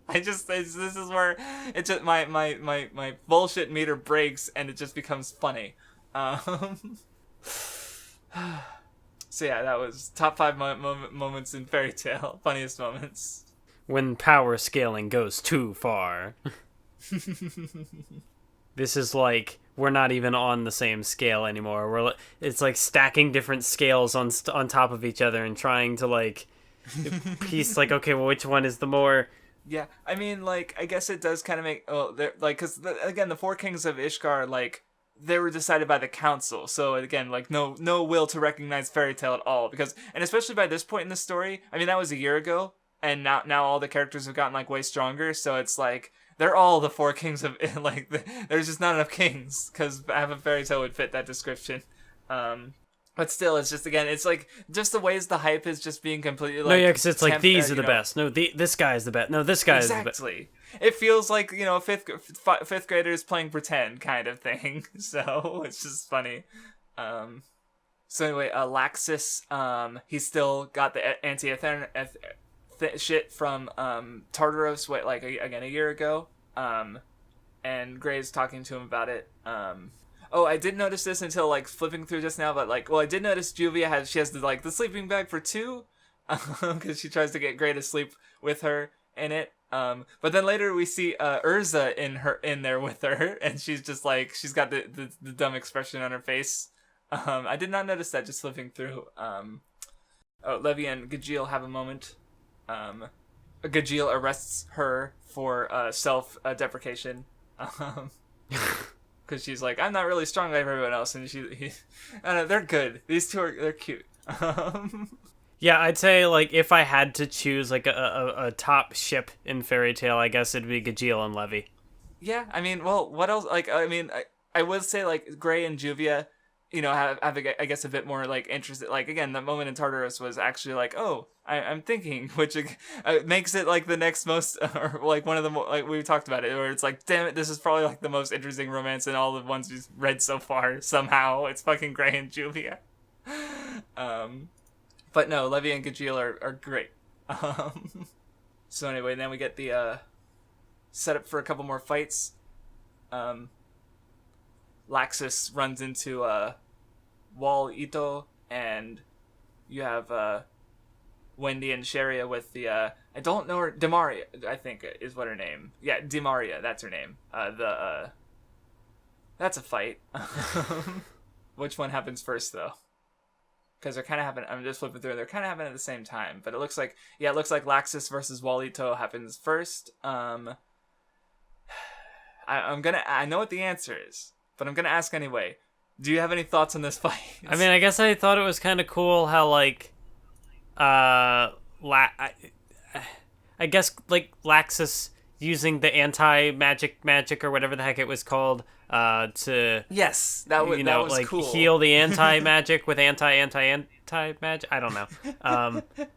This is where it just my bullshit meter breaks, and it just becomes funny. So yeah, that was top 5 moments in Fairy Tail, funniest moments. When power scaling goes too far. This is like, we're not even on the same scale anymore. It's like stacking different scales on top of each other and trying to like piece like, okay, well, which one is the more... Yeah, I mean, like, I guess it does kind of make... Oh, like, because, again, the 4 Kings of Ishkar, like, they were decided by the council. So, again, like, no will to recognize Fairy Tail at all. Because, and especially by this point in the story, I mean, that was a year ago, and now all the characters have gotten, like, way stronger. So it's like... They're all the 4 kings of, like, there's just not enough kings, because half of Fairy Tail would fit that description. But still, it's just, again, it's like, just the ways the hype is just being completely, like... No, yeah, because it's like, these are the best. No, this guy is the best. No, this guy is the best. Exactly. It feels like, you know, fifth graders playing pretend kind of thing. So, it's just funny. So anyway, Laxus, he's still got the anti-Ether... shit from Tartarus, again a year ago, and Gray's talking to him about it. Oh, I didn't notice this until like flipping through just now, but I did notice Juvia has the sleeping bag for 2, because she tries to get Gray to sleep with her in it. But then later we see Ursa in there with her, and she's just like, she's got the dumb expression on her face. I did not notice that just flipping through. Levy and Gajeel have a moment. Gajeel arrests her for self-deprecation, because she's like, I'm not really strong like everyone else, and I don't know, they're good. These two they're cute. Yeah, I'd say like if I had to choose like a top ship in Fairy Tail, I guess it'd be Gajeel and Levy. Yeah, I mean, well, what else? Like, I mean, I would say like Gray and Juvia, you know, have I guess a bit more like interest. Like again, the moment in Tartarus was actually like, oh, I'm thinking, which makes it like the next most, or like one of the more, like we talked about it, where it's like, damn it, this is probably like the most interesting romance in all the ones we've read so far. Somehow, it's fucking Gray and Juvia. But no, Levy and Gajeel are great. So anyway, then we get the setup for a couple more fights. Laxus runs into Wallito, and you have Wendy and Sharia with the I don't know her, Demaria, I think is what her name. Yeah, Demaria, that's her name. That's a fight. Which one happens first though? Because they're kind of happening. I'm just flipping through. They're kind of happening at the same time, but it looks like Laxus versus Wallito happens first. I know what the answer is, but I'm gonna ask anyway. Do you have any thoughts on this fight? I mean, I guess I thought it was kind of cool how like, I guess like Laxus using the anti-magic or whatever the heck it was called, to yes, that was like cool. Heal the anti-magic with anti-magic. I don't know,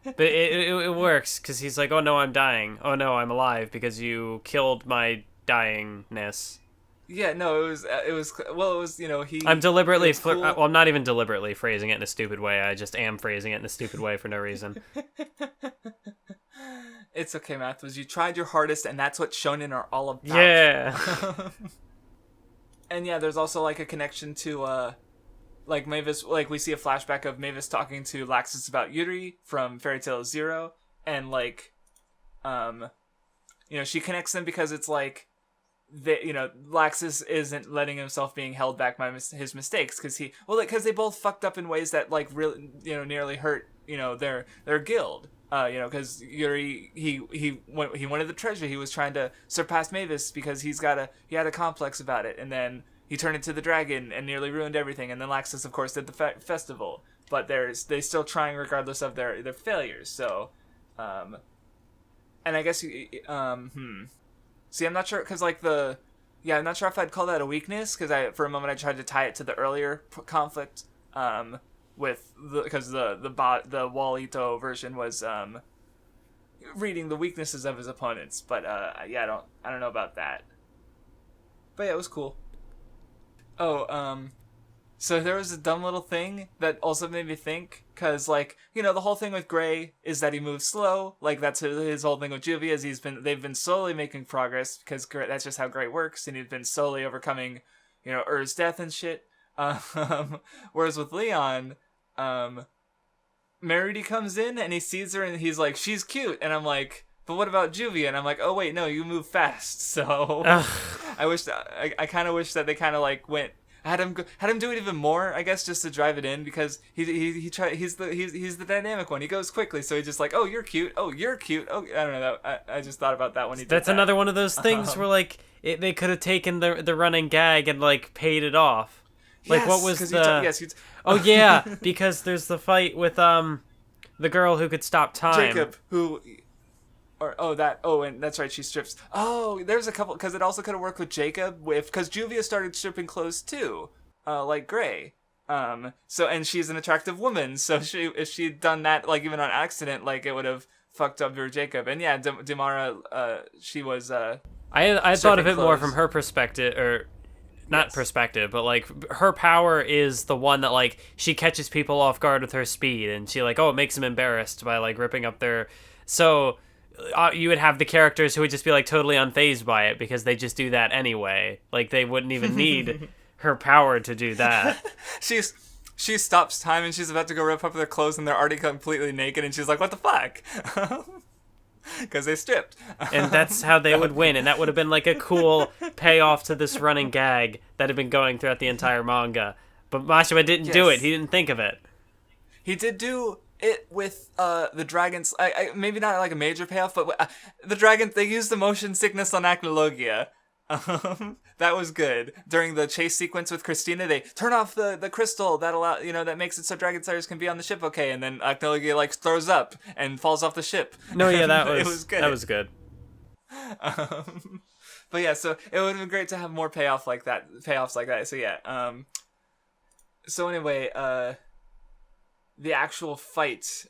but it works because he's like, oh no, I'm dying. Oh no, I'm alive because you killed my dyingness. Yeah, no, it was you know, I'm deliberately cool. well, I'm not even deliberately phrasing it in a stupid way. I just am phrasing it in a stupid way for no reason. It's okay, Mathwiz. You tried your hardest, and that's what shonen are all about. Yeah. And yeah, there's also like a connection to like Mavis. Like we see a flashback of Mavis talking to Laxus about Yuri from Fairy Tail Zero, and like, you know, she connects them because it's like, Laxus isn't letting himself being held back by his mistakes because they both fucked up in ways that like really, you know, nearly hurt, you know, their guild. You know, because Yuri, he wanted the treasure. He was trying to surpass Mavis because he had a complex about it, and then he turned into the dragon and nearly ruined everything. And then Laxus, of course, did the festival, but they're still trying regardless of their failures. So And I guess See, I'm not sure because I'm not sure if I'd call that a weakness because for a moment I tried to tie it to the earlier conflict because the Wallito version was reading the weaknesses of his opponents, but I don't know about that. But yeah, it was cool. So there was a dumb little thing that also made me think, because, the whole thing with Gray is that he moves slow. That's his whole thing with Juvia, is they've been slowly making progress, because that's just how Gray works, and he's been slowly overcoming, Ur's death and shit. Whereas with Leon, Meridi comes in, and he sees her, and he's like, she's cute, and I'm like, but what about Juvia? And I'm like, oh wait, no, you move fast, so... I kind of wish that they kind of, went... Had him do it even more, I guess, just to drive it in, because he's the dynamic one. He goes quickly, so he's just like, oh, you're cute. Oh, you're cute. Oh, I don't know. I just thought about that when he did that. That's another one of those things where they could have taken the running gag and paid it off. Yes, what was the? Oh yeah, because there's the fight with the girl who could stop time. Jacob, who. And that's right, she strips. Oh, there's a couple, because it also could have worked with Jacob, because Juvia started stripping clothes too, like Gray. And she's an attractive woman, so if she'd done that, even on accident, it would have fucked up her Jacob. And yeah, Dimara, she was, I thought of it more from her perspective, or not perspective, but her power is the one that she catches people off guard with her speed, and she it makes them embarrassed by ripping up their, so... you would have the characters who would just be totally unfazed by it because they just do that anyway. They wouldn't even need her power to do that. She stops time and she's about to go rip up their clothes and they're already completely naked and she's like, what the fuck? Because they stripped. And that's how they would win, and that would have been a cool payoff to this running gag that had been going throughout the entire manga. But Mashima didn't do it. He didn't think of it. He did do it with the dragons. Maybe not a major payoff, but the dragons, they used the motion sickness on Acnologia. That was good. During the chase sequence with Christina, they turn off the crystal that makes it so dragon slayers can be on the ship okay, and then Acnologia throws up and falls off the ship. No, yeah, it was good. That was good. But yeah, so it would have been great to have more payoffs like that. So yeah. So anyway, the actual fight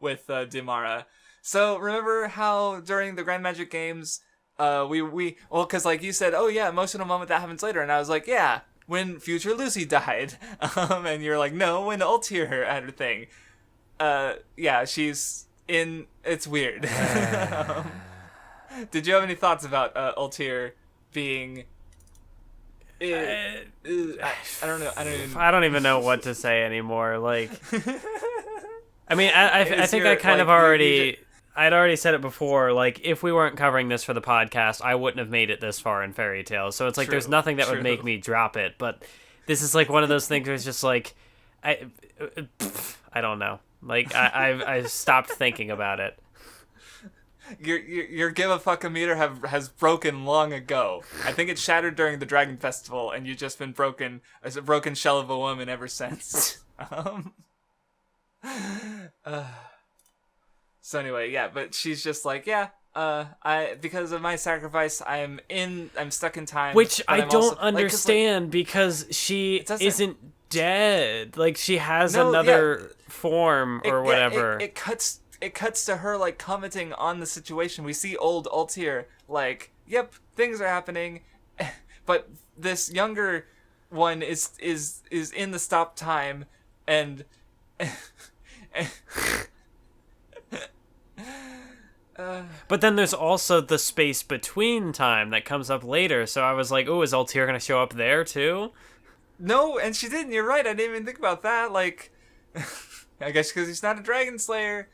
with Dimara. So remember how during the Grand Magic Games, because you said, oh yeah, emotional moment that happens later, and I was like, yeah, when Future Lucy died, and you're like, no, when Ultier had her thing. Yeah, she's in. It's weird. Did you have any thoughts about Ultier being? I don't know. I don't even know what to say anymore. I mean, I think I kind of already. I'd already said it before. If we weren't covering this for the podcast, I wouldn't have made it this far in Fairy Tail. So it's there's nothing that would make me drop it. But this is one of those things where it's just I don't know. I've stopped thinking about it. Your give a fuck meter has broken long ago. I think it shattered during the Dragon Festival, and you've just been broken as a broken shell of a woman ever since. So anyway, yeah, but she's just because of my sacrifice, I'm stuck in time. Which I don't understand because she isn't dead. She has another form or whatever. It cuts to her commenting on the situation. We see old Ultier yep, things are happening, but this younger one is in the stop time and but then there's also the space between time that comes up later. So I was like, oh, is Ultier gonna show up there too? No, and she didn't. You're right. I didn't even think about that. I guess because he's not a dragon slayer.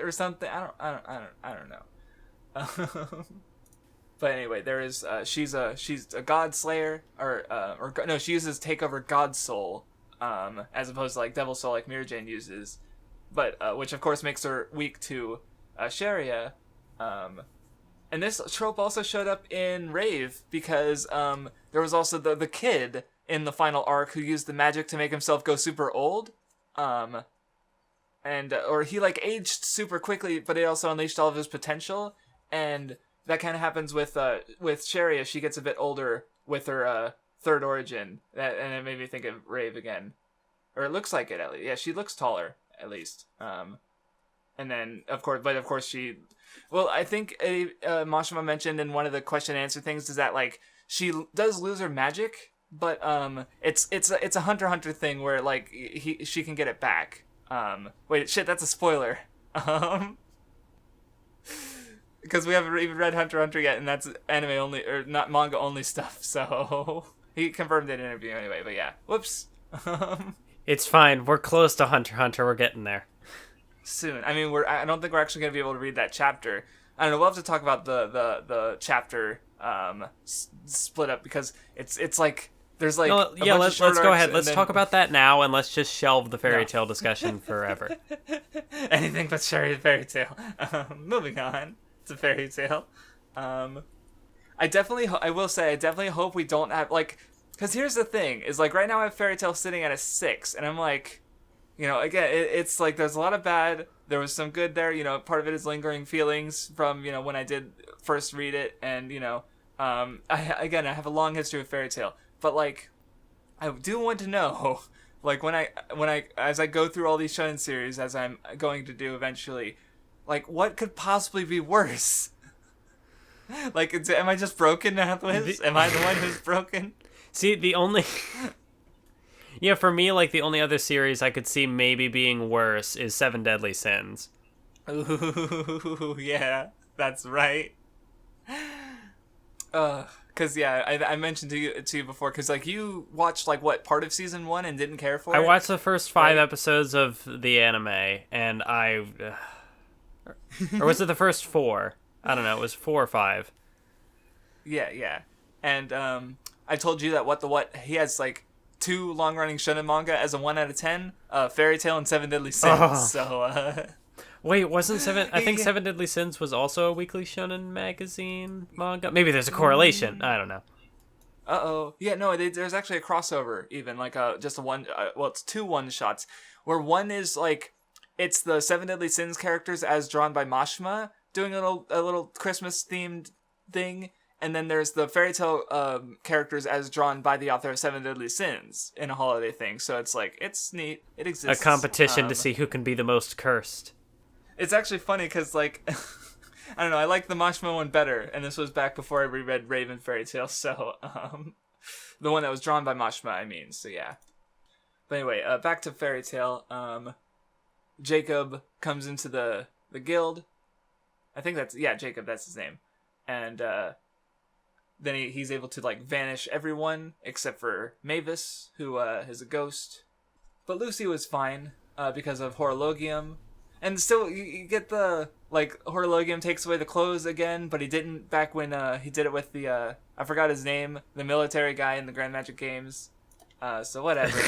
Or something. I don't know. But anyway, there is she's a god slayer she uses takeover god soul as opposed to devil soul like Mira Jane uses, but which of course makes her weak to Sharia. And this trope also showed up in Rave because there was also the kid in the final arc who used the magic to make himself go super old. and or he like aged super quickly, but it also unleashed all of his potential, and that kind of happens with Sherry as she gets a bit older with her third origin, and it made me think of Rave again, or it looks like it at least. Yeah, she looks taller at least. And then of course she, well, I think Mashima mentioned in one of the question and answer things is that like she does lose her magic, but it's a Hunter x Hunter thing where like she can get it back. Wait, shit, that's a spoiler. Because we haven't even read Hunter x Hunter yet, and that's anime only, or not manga only stuff, so he confirmed it in an interview anyway, but yeah. Whoops. It's fine. We're close to Hunter x Hunter. We're getting there. Soon. I mean, I don't think we're actually going to be able to read that chapter. I don't know, we'll have to talk about the chapter split up, because it's like, there's like let's go ahead. Let's talk about that now, and let's just shelve the fairy tale discussion forever. Anything but Sherry the fairy tale. Moving on to fairy tale. I will say I definitely hope we don't have like, because here's the thing is like right now I have fairy tale sitting at a 6, and I'm like, you know, again it's like there's a lot of bad, there was some good there, you know, part of it is lingering feelings from, you know, when I did first read it, and you know, I have a long history of fairy tale, but like I do want to know, like when I as I go through all these shonen series, as I'm going to do eventually, like what could possibly be worse? Like, am I just broken, Mathwiz? Am I the one who's broken? See, the only yeah, for me, like the only other series I could see maybe being worse is Seven Deadly Sins. Ooh, yeah, that's right. Cause yeah, I mentioned to you before, cause like you watched like what part of season 1 and didn't care for it. I watched the first 5 episodes of the anime, and or was it the first 4? I don't know. It was 4 or 5. Yeah, and I told you that he has like 2 long-running shonen manga as a 1 out of 10, Fairy Tail and Seven Deadly Sins. Oh. So wait, wasn't I think Seven Deadly Sins was also a weekly shonen magazine manga? Maybe there's a correlation. I don't know. Yeah, no, there's actually a crossover even, like just a one. Well, it's 2 one-shots where one is like it's the Seven Deadly Sins characters as drawn by Mashima doing a little Christmas themed thing, and then there's the fairy tale characters as drawn by the author of Seven Deadly Sins in a holiday thing. So it's like, it's neat. It exists. A competition to see who can be the most cursed. It's actually funny because like I don't know, I like the Mashima one better, and this was back before I reread Raven Fairy Tale, so the one that was drawn by Mashima, I mean. So yeah. But anyway, back to Fairy Tale. Jacob comes into the guild. I think Jacob, that's his name. And then he's able to like vanish everyone except for Mavis, who is a ghost. But Lucy was fine because of Horologium. And still, you get the, like, Horologium takes away the clothes again, but he didn't back when he did it with the, I forgot his name, the military guy in the Grand Magic Games. So whatever.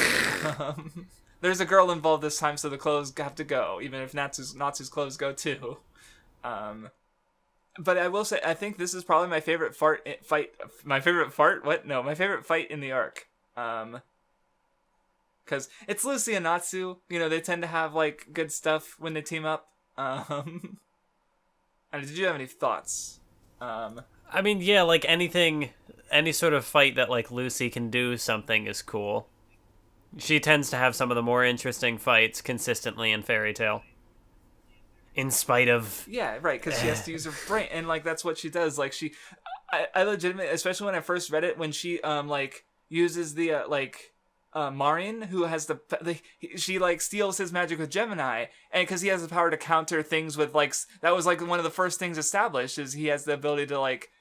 There's a girl involved this time, so the clothes have to go, even if Natsu's clothes go too. But I will say, I think this is probably my favorite fight. My favorite fart? What? No, my favorite fight in the arc. Because it's Lucy and Natsu. You know, they tend to have, like, good stuff when they team up. And did you have any thoughts? I mean, yeah, like, any sort of fight that, like, Lucy can do something is cool. She tends to have some of the more interesting fights consistently in Fairy Tail. In spite of... Yeah, right, because she has to use her brain, and, like, that's what she does. Like, I legitimately, especially when I first read it, when she, like, uses the, Marin, who has she, like, steals his magic with Gemini, and because he has the power to counter things with, like, that was, like, one of the first things established, is he has the ability to, like,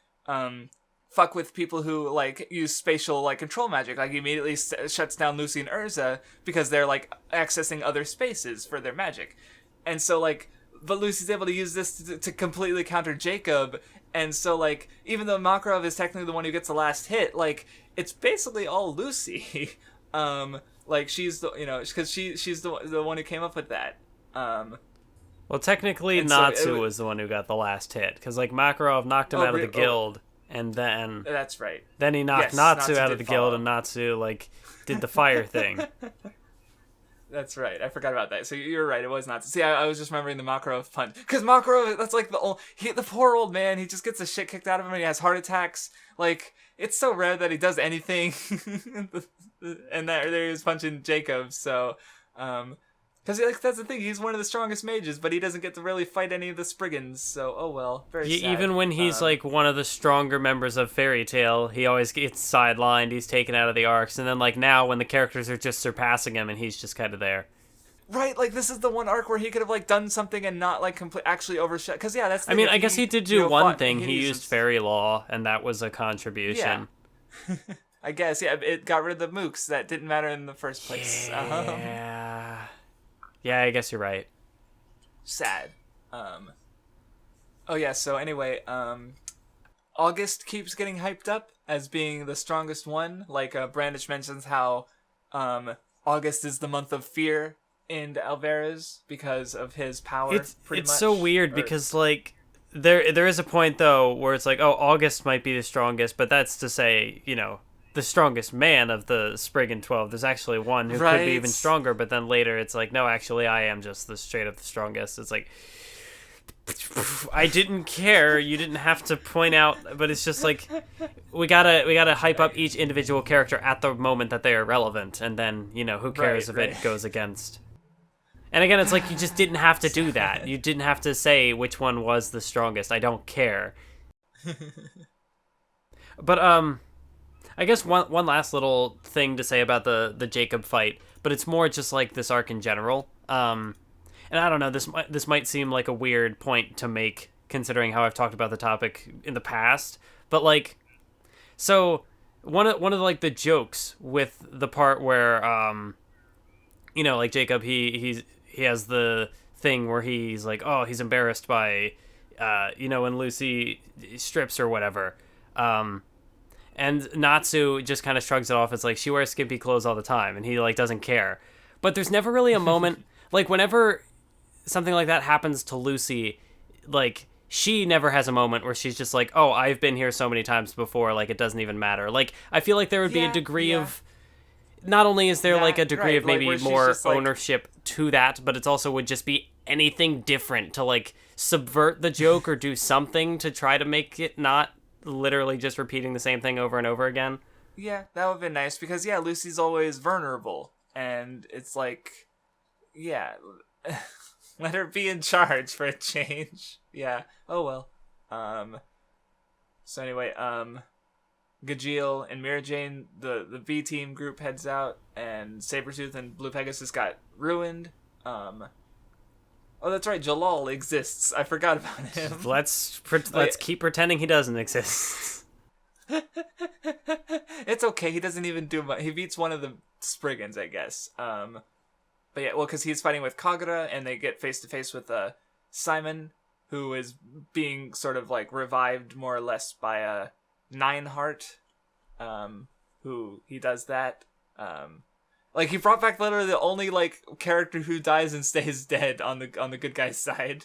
fuck with people who, like, use spatial, like, control magic. Like, he immediately shuts down Lucy and Ursa, because they're, like, accessing other spaces for their magic. And so, like, but Lucy's able to use this to completely counter Jacob, and so, like, even though Makarov is technically the one who gets the last hit, like, it's basically all Lucy. Like, she's the, you know, because she's the one who came up with that. Well, technically, Natsu was the one who got the last hit, because, like, Makarov knocked him out of the guild, and then... That's right. Then he knocked Natsu out of the guild, and Natsu, like, did the fire thing. That's right. I forgot about that. So you're right. It was Natsu. See, I was just remembering the Makarov punch. Because Makarov, that's like the poor old man, he just gets the shit kicked out of him and he has heart attacks. Like, it's so rare that he does anything. And there he was punching Jacob. So, because like, that's the thing. He's one of the strongest mages, but he doesn't get to really fight any of the Spriggans. So, oh well. Very sad. Even when he's like one of the stronger members of Fairy Tail, he always gets sidelined. He's taken out of the arcs. And then like now when the characters are just surpassing him and he's just kind of there. Right, like this is the one arc where he could have like done something and not like actually overshot. Because yeah, that's. I mean, I guess he did do one thing. He used fairy law, and that was a contribution. Yeah. I guess it got rid of the mooks that didn't matter in the first place. Yeah. Yeah, I guess you're right. Sad. Oh yeah. So anyway, August keeps getting hyped up as being the strongest one. Like Brandish mentions how August is the month of fear in Alvarez because of his power. It's so weird because like there is a point though where it's like, oh, August might be the strongest, but that's to say, you know, the strongest man of the Spriggan 12. There's actually one who could be even stronger, but then later it's like, no, actually I am just the straight up the strongest. It's like, I didn't care. You didn't have to point out, but it's just like we gotta hype up each individual character at the moment that they are relevant, and then, you know, who cares if it goes against. And again, it's like you just didn't have to do that. You didn't have to say which one was the strongest. I don't care. But I guess one last little thing to say about the Jacob fight, but it's more just like this arc in general. And I don't know, this might seem like a weird point to make considering how I've talked about the topic in the past, but like, so one of like the jokes with the part where you know, like Jacob he has the thing where he's like, oh, he's embarrassed by you know, when Lucy strips or whatever. And Natsu just kind of shrugs it off. It's like, she wears skimpy clothes all the time, and he like doesn't care. But there's never really a moment like whenever something like that happens to Lucy, like she never has a moment where she's just like, oh, I've been here so many times before, like it doesn't even matter. Like I feel like there would be a degree of, not only is there like a degree of maybe more ownership to that, but it also would just be anything different to like subvert the joke or do something to try to make it not literally just repeating the same thing over and over again. Yeah, that would have been nice because Lucy's always vulnerable, and it's like, let her be in charge for a change. Yeah. Oh well. So anyway, Gajeel and Mira Jane, the V team group heads out, and Sabretooth and Blue Pegasus got ruined. Oh, that's right. Jellal exists. I forgot about him. Let's keep pretending he doesn't exist. It's okay. He doesn't even do much. He beats one of the Spriggans, I guess. But yeah, well, because he's fighting with Kagura, and they get face to face with Simon, who is being sort of like revived more or less by Nineheart, who he does that. Like he brought back literally the only like character who dies and stays dead on the good guy's side.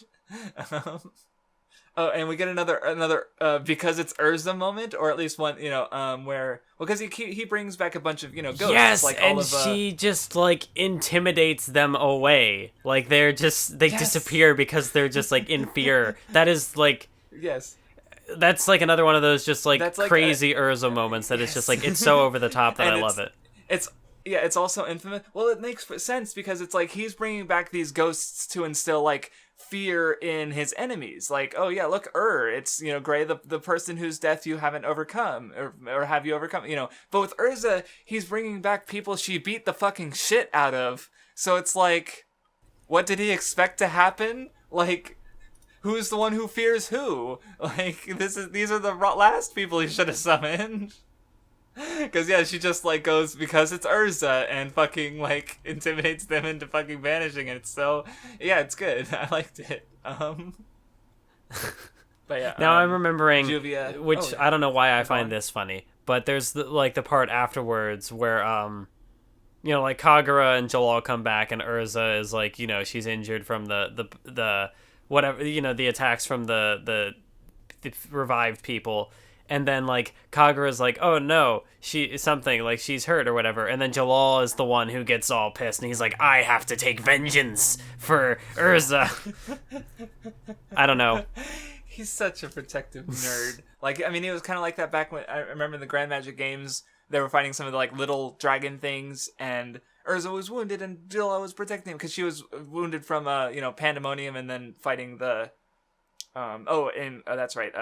Oh, and we get another because it's Ursa moment, or at least one, you know, where, well, because he brings back a bunch of, you know, ghosts. Yes, like and she just like intimidates them away. Like they disappear because they're just like in fear. That is like, yes, that's like another one of those just like crazy Ursa moments that is just like, it's so over the top that I love it. It's also infamous. Well, it makes sense because it's like he's bringing back these ghosts to instill like fear in his enemies. Like, oh yeah, look, it's, you know, Gray, the person whose death you haven't overcome, or have you overcome, you know. But with Ursa, he's bringing back people she beat the fucking shit out of. So it's like, what did he expect to happen? Like, who's the one who fears who? Like, these are the last people he should have summoned. Because, yeah, she just, like, goes, because it's Ursa, and fucking, like, intimidates them into fucking vanishing, and it's so, yeah, it's good. I liked it. But, yeah. Now I'm remembering, Juvia, which I don't know why I find this funny, but there's, the part afterwards where, you know, like, Kagura and Jellal come back, and Ursa is, like, you know, she's injured from the whatever, you know, the attacks from the revived people. and then like Kagura's like, oh no, she's hurt or whatever, and then Jellal is the one who gets all pissed and he's like, I have to take vengeance for Ursa. I don't know. He's such a protective nerd. Like, I mean, he was kind of like that back when I remember in the Grand Magic games, they were fighting some of the like little dragon things, and Ursa was wounded, and Jellal was protecting him because she was wounded from Pandemonium, and then fighting the that's right,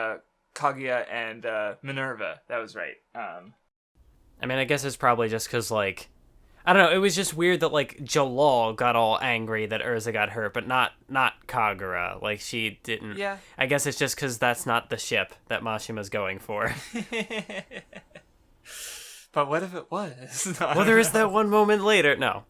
Kaguya and Minerva. That was right. I mean, I guess it's probably just because, like, I don't know, it was just weird that, like, Jellal got all angry that Ursa got hurt, but not Kagura. Like, she didn't. Yeah. I guess it's just because that's not the ship that Mashima's going for. But what if it was? Well, there is that one moment later. No.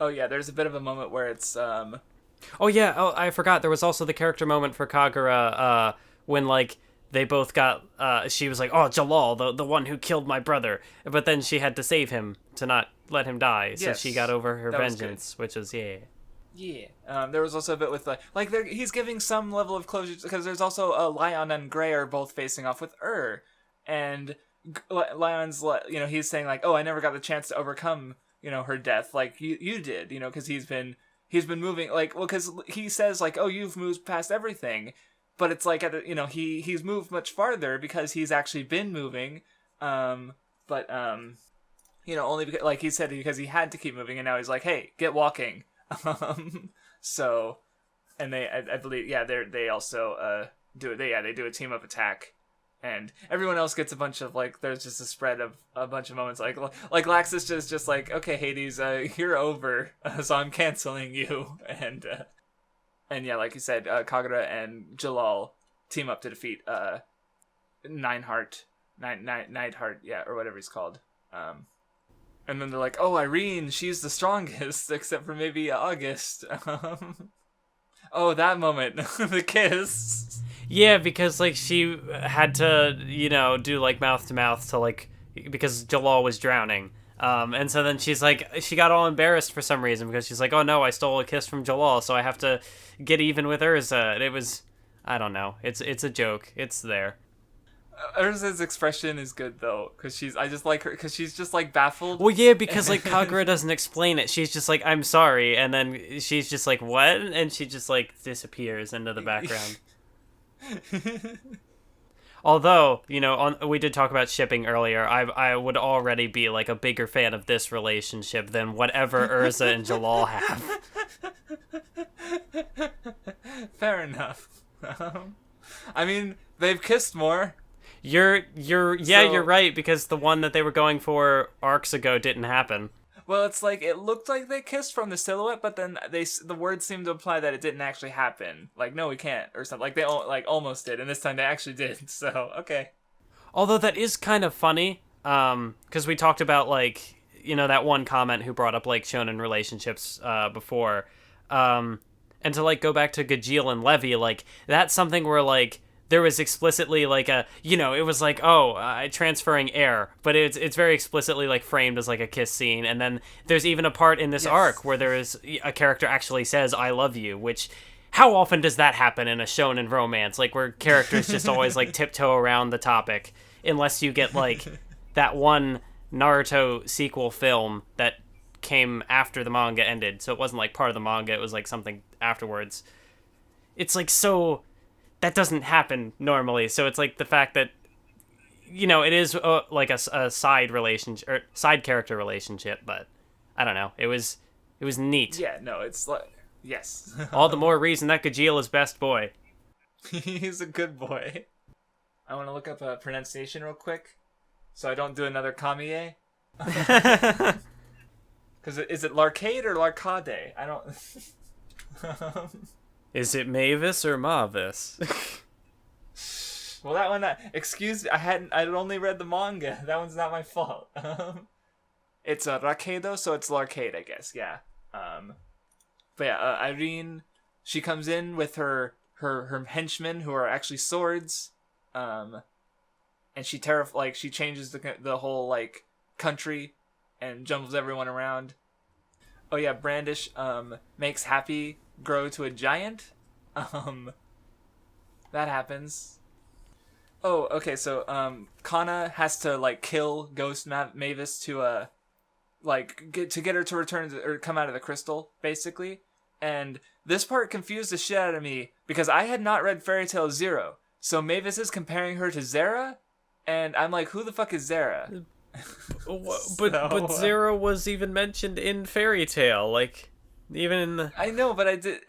Oh, yeah, there's a bit of a moment where it's, Oh, yeah, I forgot. There was also the character moment for Kagura, when, like, they both got, she was like, oh, Jellal, the one who killed my brother. But then she had to save him to not let him die. So yes, she got over her vengeance, which was, yeah. Yeah. There was also a bit with, he's giving some level of closure, because there's also, Lion and Gray are both facing off with and Lion's, he's saying, like, oh, I never got the chance to overcome, her death, like, you did, because he's been moving, like, well, because he says, like, oh, you've moved past everything. But it's like, he's moved much farther because he's actually been moving. Only because, like he said, because he had to keep moving, and now he's like, hey, get walking. So, and I believe, they also do it. They do a team up attack, and everyone else gets a bunch of, like, there's just a spread of a bunch of moments, like Laxus is just like, okay, Hades, you're over, so I'm canceling you, And yeah, like you said, Kagura and Jellal team up to defeat Neidhart, yeah, or whatever he's called. And then they're like, oh, Irene, she's the strongest, except for maybe August. Oh, that moment, the kiss. Yeah, because, like, she had to, do, like, mouth-to-mouth to, like, because Jellal was drowning. And so then she's like, she got all embarrassed for some reason because she's like, oh no, I stole a kiss from Jellal, so I have to get even with Ursa. And it was, I don't know. It's a joke. It's there. Ursa's expression is good though, I just like her because she's just like baffled. Well, yeah, because like Kagura doesn't explain it. She's just like, I'm sorry, and then she's just like, what? And she just like disappears into the background. Although, we did talk about shipping earlier, I would already be, like, a bigger fan of this relationship than whatever Ursa and Jellal have. Fair enough. I mean, they've kissed more. You're right, because the one that they were going for arcs ago didn't happen. Well, it's like, it looked like they kissed from the silhouette, but then the words seemed to imply that it didn't actually happen. Like, no, we can't, or something. Like, they almost did, and this time they actually did, so, okay. Although that is kind of funny, because we talked about, like, that one comment who brought up, like, shonen relationships before. And to, like, go back to Gajeel and Levi, like, that's something where, like, there was explicitly, like, it was like, transferring air, but it's very explicitly, like, framed as, like, a kiss scene, and then there's even a part in this arc where there is a character actually says, I love you, which, how often does that happen in a shonen romance, like, where characters just always, like, tiptoe around the topic, unless you get, like, that one Naruto sequel film that came after the manga ended, so it wasn't, like, part of the manga, it was, like, something afterwards. It's, like, so... That doesn't happen normally, so it's like the fact that, it is like a side relationship or side character relationship, but I don't know. It was neat. Yeah, no, it's like, yes. All the more reason that Gajeel is best boy. He's a good boy. I want to look up a pronunciation real quick, so I don't do another Kamiye. Because is it Larcade or Larcade? I don't. Is it Mavis or Mavis? Well, that one. Excuse me, I'd only read the manga. That one's not my fault. It's a Rakedo, so it's Larcade, I guess. Yeah. But yeah, Irene, she comes in with her henchmen who are actually swords, and she changes the whole like country and jumbles everyone around. Oh yeah, Brandish makes Happy grow to a giant, that happens. Oh, okay, so Kana has to like kill Ghost Mavis to get her to return or come out of the crystal, basically. And this part confused the shit out of me because I had not read Fairy Tail Zero. So Mavis is comparing her to Zera, and I'm like, who the fuck is Zera? But Zero was even mentioned in Fairy Tail, like even in the... I know, but I did.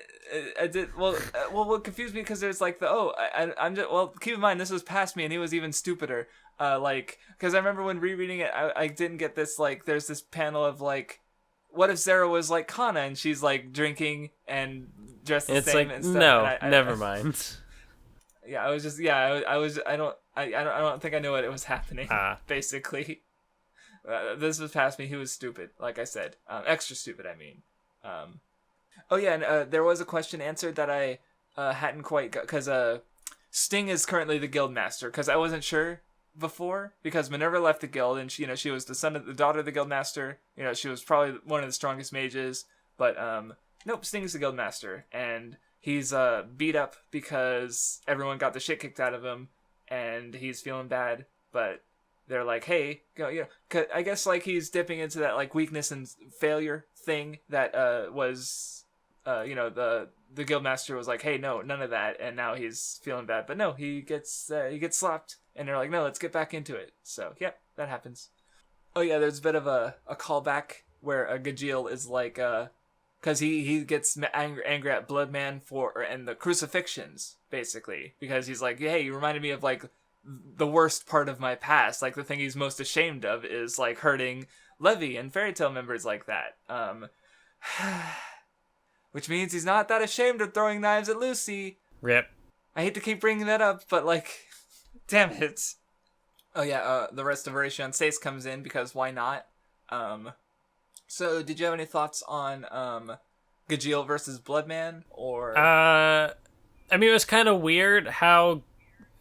Well, what confused me because there's like I'm just, well, keep in mind this was past me and he was even stupider. Because I remember when rereading it, I didn't get this, like, there's this panel of like, what if Zara was like Kana and she's like drinking and dressed the same like, and stuff? No, and never mind. Yeah, I don't think I knew what it was happening. Basically, this was past me. He was stupid, like I said, extra stupid. I mean, oh yeah, and there was a question answered that I hadn't quite got because Sting is currently the guild master because I wasn't sure before because Minerva left the guild and she was the daughter of the guild master. She was probably one of the strongest mages, but nope, Sting's the guild master and he's beat up because everyone got the shit kicked out of him and he's feeling bad, but they're like, hey, go, 'cause I guess like he's dipping into that like weakness and failure thing that was the guildmaster was like, hey, no, none of that, and now he's feeling bad, but no, he gets slapped, and they're like, no, let's get back into it. So yeah, that happens. Oh yeah, there's a bit of a callback where Gajeel is like because he gets angry at Bloodman and the crucifixions, basically, because he's like, hey, you reminded me of like the worst part of my past, like the thing he's most ashamed of is like hurting Levy and Fairy Tail members like that. Which means he's not that ashamed of throwing knives at Lucy. Rip. I hate to keep bringing that up, but like, damn it. Oh yeah, the rest of Horatio and Sace comes in because why not? So did you have any thoughts on Gajeel versus Bloodman or? I mean, it was kind of weird how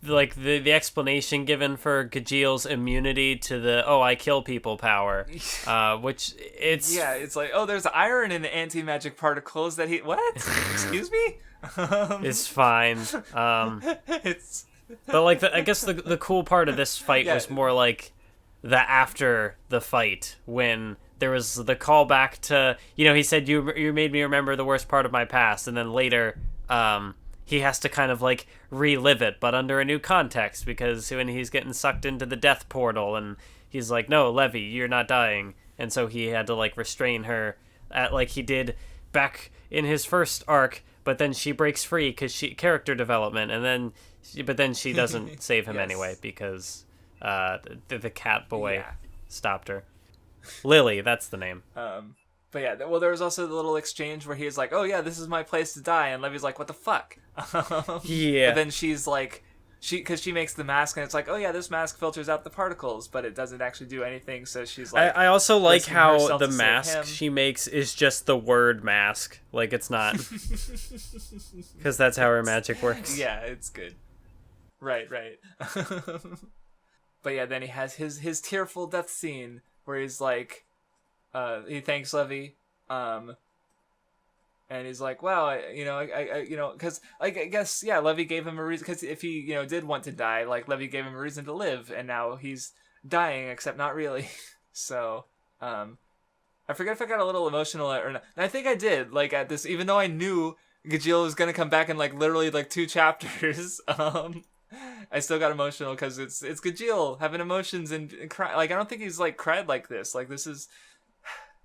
like the explanation given for Gajeel's immunity to the I kill people power, which it's like, there's iron in the anti-magic particles that what? Excuse me? It's fine. It's but like I guess the cool part of this fight was more like the after the fight when there was the callback to he said you made me remember the worst part of my past, and then later he has to kind of like relive it, but under a new context, because when he's getting sucked into the death portal and he's like, no, Levy, you're not dying. And so he had to like restrain her at like he did back in his first arc, but then she breaks free because she character development, and then she doesn't save him anyway because the cat boy stopped her. Lily, that's the name. But yeah, well, there was also the little exchange where he was like, oh yeah, this is my place to die, and Levy's like, what the fuck? Yeah. But then she's like, because she makes the mask, and it's like, oh yeah, this mask filters out the particles, but it doesn't actually do anything, so she's like... I also like how the mask she makes is just the word mask. Like, it's not... Because that's how her magic works. Yeah, it's good. Right. But yeah, then he has his tearful death scene, where he's like... he thanks Levy, and he's like, "Wow, because I guess Levy gave him a reason. Because if he did want to die, like Levy gave him a reason to live, and now he's dying, except not really. So, I forget if I got a little emotional or not. And I think I did. Like at this, even though I knew Gajeel was gonna come back in like literally like 2 chapters, I still got emotional because it's Gajeel having emotions and cry. Like I don't think he's like cried like this. Like this is.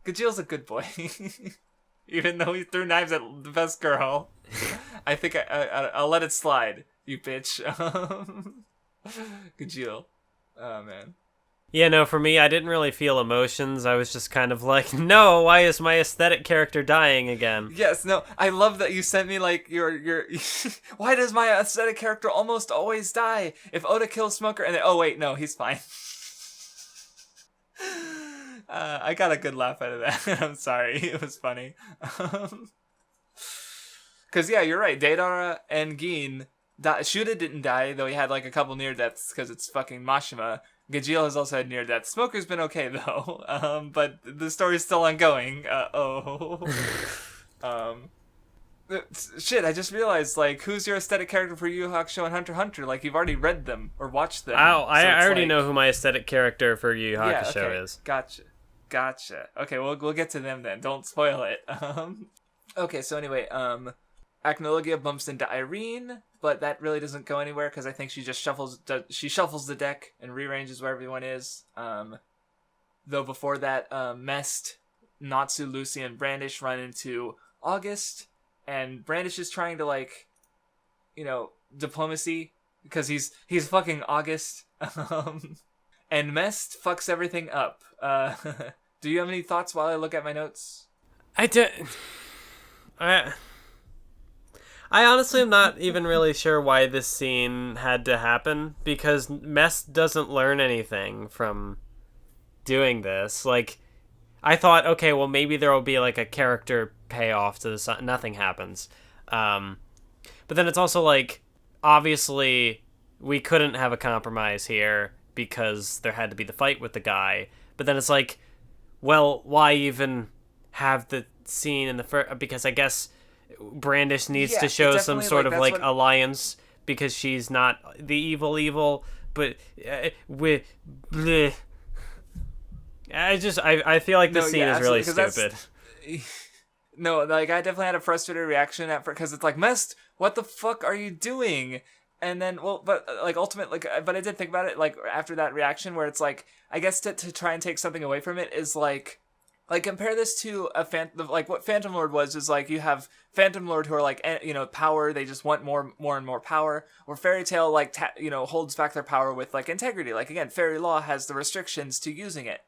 Gajeel's a good boy, even though he threw knives at the best girl. I think I'll let it slide, you bitch. Gajeel. Oh, man. Yeah, no, for me, I didn't really feel emotions. I was just kind of like, no, why is my aesthetic character dying again? Yes, no, I love that you sent me, like, your why does my aesthetic character almost always die? If Oda kills Smoker, and then, oh, wait, no, he's fine. I got a good laugh out of that. I'm sorry. It was funny. Because, yeah, you're right. Deidara and Gin... Shuda didn't die, though he had, like, a couple near-deaths because it's fucking Mashima. Gajeel has also had near-deaths. Smoker's been okay, though. But the story's still ongoing. Shit, I just realized, like, who's your aesthetic character for Yu Yu Hakusho and Hunter x Hunter? Like, you've already read them or watched them. I already know who my aesthetic character for Yu Yu Hakusho is. Gotcha. Okay, we'll get to them then. Don't spoil it. Okay, so anyway, Acnologia bumps into Irene, but that really doesn't go anywhere because I think she just shuffles the deck and rearranges where everyone is. Though before that, Mest, Natsu, Lucy, and Brandish run into August, and Brandish is trying to, like, diplomacy because he's fucking August. And Mest fucks everything up. Do you have any thoughts while I look at my notes? I honestly am not even really sure why this scene had to happen, because Mest doesn't learn anything from doing this. Like, I thought, okay, well, maybe there will be, like, a character payoff to this. Nothing happens. But then it's also, like, obviously, we couldn't have a compromise here because there had to be the fight with the guy. But then it's like, well, why even have the scene in the first? Because I guess Brandish needs to show some sort of, like, alliance because she's not the evil, but bleh. I feel like this scene is really stupid. No, like, I definitely had a frustrated reaction at first because it's like, Mest, what the fuck are you doing? And then, but I did think about it, like, after that reaction where it's like, I guess to try and take something away from it is like compare this to like what Phantom Lord was, is like you have Phantom Lord who are like, power, they just want more and more power, or Fairy Tail, like, holds back their power with, like, integrity. Like, again, Fairy Law has the restrictions to using it,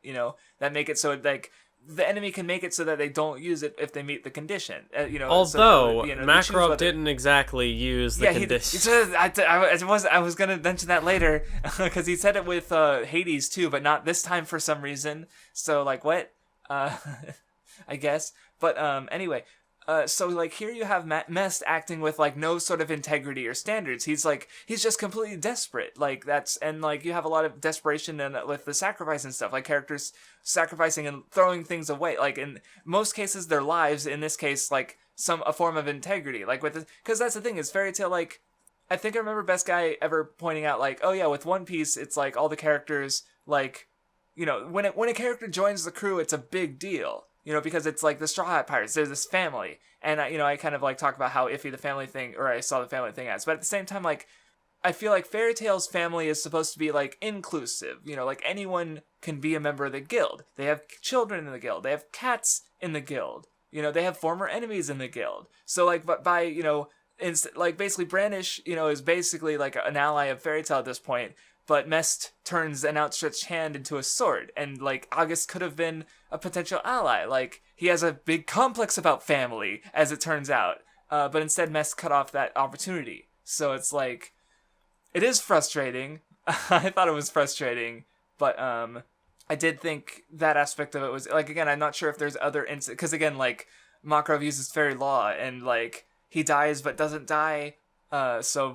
that make it so, like, the enemy can make it so that they don't use it if they meet the condition. Although Makarov didn't exactly use the condition. I was gonna mention that later because he said it with Hades too, but not this time for some reason. So, like, what? I guess. But anyway. So, like, here you have Mest acting with, like, no sort of integrity or standards. He's just completely desperate. Like, and, like, you have a lot of desperation with the sacrifice and stuff. Like, characters sacrificing and throwing things away. Like, in most cases, their lives. In this case, like, a form of integrity. Like, because that's the thing, is Fairy Tail, like, I think I remember Best Guy ever pointing out, like, oh yeah, with One Piece, it's, like, all the characters, like, when a character joins the crew, it's a big deal. Because it's like the Straw Hat Pirates, they're this family. And, I kind of, like, talk about how iffy the family thing, or I saw the family thing as. But at the same time, like, I feel like Fairy Tail's family is supposed to be, like, inclusive. Like, anyone can be a member of the guild. They have children in the guild. They have cats in the guild. They have former enemies in the guild. So, like, but by, like, basically Brandish, is basically, like, an ally of Fairy Tail at this point. But Mest turns an outstretched hand into a sword, and, like, August could have been a potential ally. Like, he has a big complex about family, as it turns out. But instead, Mest cut off that opportunity. So it's like, it is frustrating. I thought it was frustrating, but I did think that aspect of it was, like, again, I'm not sure if there's other because again, like, Makarov uses Fairy Law, and, like, he dies but doesn't die. So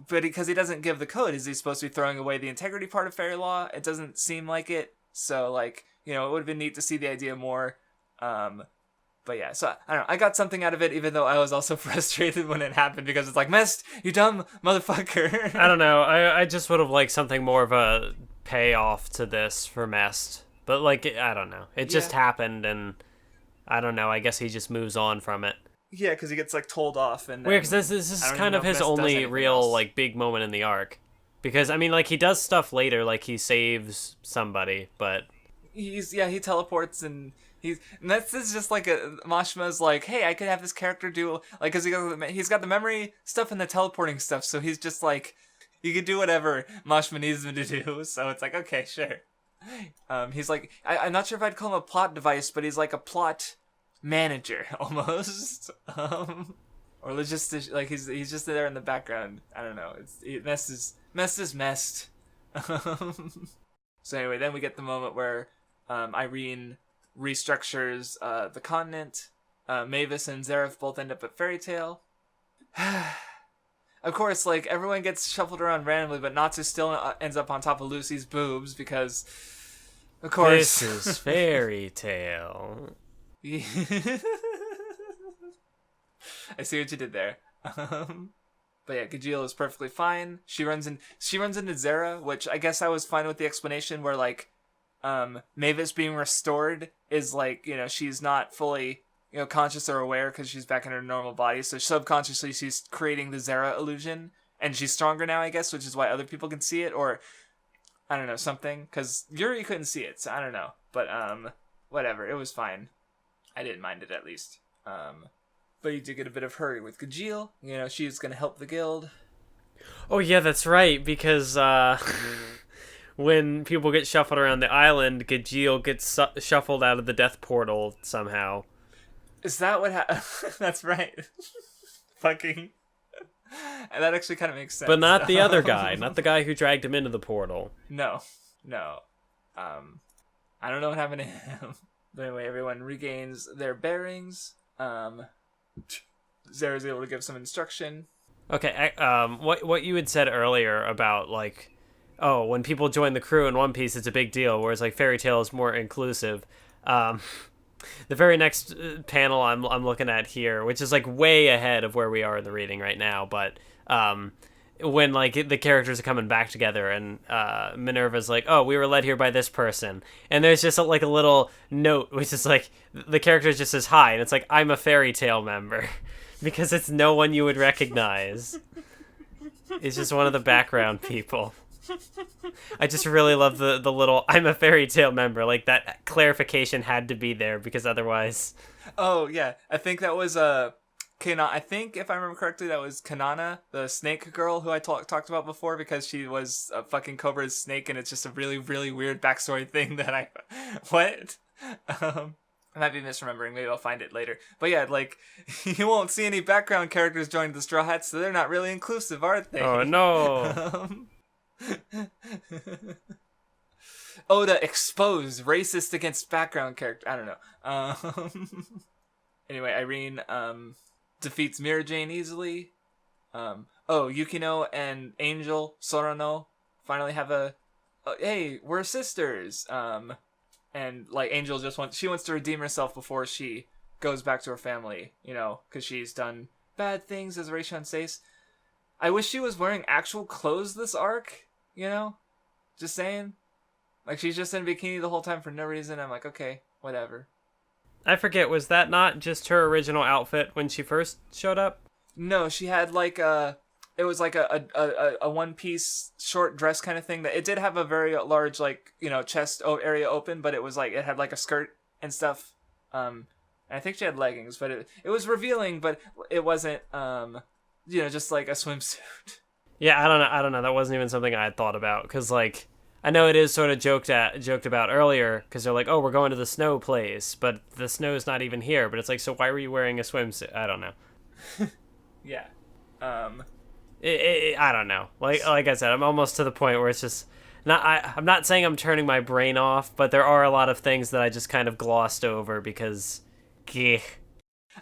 but because he doesn't give the code, is he supposed to be throwing away the integrity part of Fairy Law? It doesn't seem like it. So, like, it would have been neat to see the idea more. But yeah, so I don't know. I got something out of it, even though I was also frustrated when it happened because it's like, Mest, you dumb motherfucker. I don't know. I just would have liked something more of a payoff to this for Mest. But, like, I don't know. It just happened, and I don't know. I guess he just moves on from it. Yeah, because he gets, like, told off. And weird, because this is kind of his only real, like, big moment in the arc. Because, I mean, like, he does stuff later, like, he saves somebody, but... He teleports, and this is just, like, Mashima's like, hey, I could have this character do, like, because he's got the memory stuff and the teleporting stuff, so he's just, like, he can do whatever Mashima needs him to do, so it's like, okay, sure. He's, like, I'm not sure if I'd call him a plot device, but he's, like, a plot... manager almost, or logistic. Like, he's just there in the background. I don't know. Mest is messed. So anyway, then we get the moment where Irene restructures the continent. Mavis and Zeref both end up at Fairy Tail. Of course, like, everyone gets shuffled around randomly, but Natsu still ends up on top of Lucy's boobs because, of course, this is Fairy Tail. I see what you did there. But yeah, Gajeel is perfectly fine. She runs into Zera, which I guess I was fine with the explanation where like Mavis being restored is like, you know, she's not fully, you know, conscious or aware because she's back in her normal body. So subconsciously she's creating the Zera illusion, and she's stronger now, I guess, which is why other people can see it, or I don't know, something, because Yuri couldn't see it, so I don't know. But whatever, it was fine. I didn't mind it, at least. But you did get a bit of hurry with Gajeel. You know, she's gonna help the guild. Oh yeah, that's right, because when people get shuffled around the island, Gajeel gets shuffled out of the death portal somehow. Is that what happened? That's right. Fucking... And that actually kind of makes sense. But not the other guy, not the guy who dragged him into the portal. No. I don't know what happened to him. But anyway, everyone regains their bearings. Zera's able to give some instruction. Okay, what you had said earlier about, like, oh, when people join the crew in One Piece, it's a big deal, whereas, like, Fairy Tail is more inclusive. The very next panel I'm looking at here, which is, like, way ahead of where we are in the reading right now, but when, like, the characters are coming back together, and Minerva's like, oh, we were led here by this person, and there's just, like, a little note, which is, like, the character just says hi, and it's like, I'm a Fairy Tail member, because it's no one you would recognize. It's just one of the background people. I just really love the little I'm a Fairy Tail member. Like, that clarification had to be there, because otherwise... Oh, yeah. I think that was I think, if I remember correctly, that was Kanana, the snake girl who I talked about before, because she was a fucking Cobra's snake, and it's just a really, really weird backstory thing that I... What? I might be misremembering. Maybe I'll find it later. But yeah, like, you won't see any background characters join the Straw Hats, so they're not really inclusive, aren't they? Oh, no. Oda exposed racist against background character. I don't know. Anyway, Irene defeats Mira Jane easily. Yukino and Angel Sorano finally have hey, we're sisters. And like Angel she wants to redeem herself before she goes back to her family, you know, because she's done bad things, as Reishan says. I wish she was wearing actual clothes this arc, you know? Just saying. Like, she's just in a bikini the whole time for no reason. I'm like, okay, whatever. I forget, was that not just her original outfit when she first showed up? No, she had like it was like a one-piece short dress kind of thing. That it did have a very large, like, you know, chest area open, but it was like, it had like a skirt and stuff. And I think she had leggings, but it was revealing, but it wasn't, you know, just like a swimsuit. Yeah, I don't know. That wasn't even something I had thought about, because, like, I know it is sort of joked about earlier, because they're like, oh, we're going to the snow place, but the snow's not even here. But it's like, so why were you wearing a swimsuit? I don't know. Yeah. I don't know. Like I said, I'm almost to the point where it's just I'm not saying I'm turning my brain off, but there are a lot of things that I just kind of glossed over because, I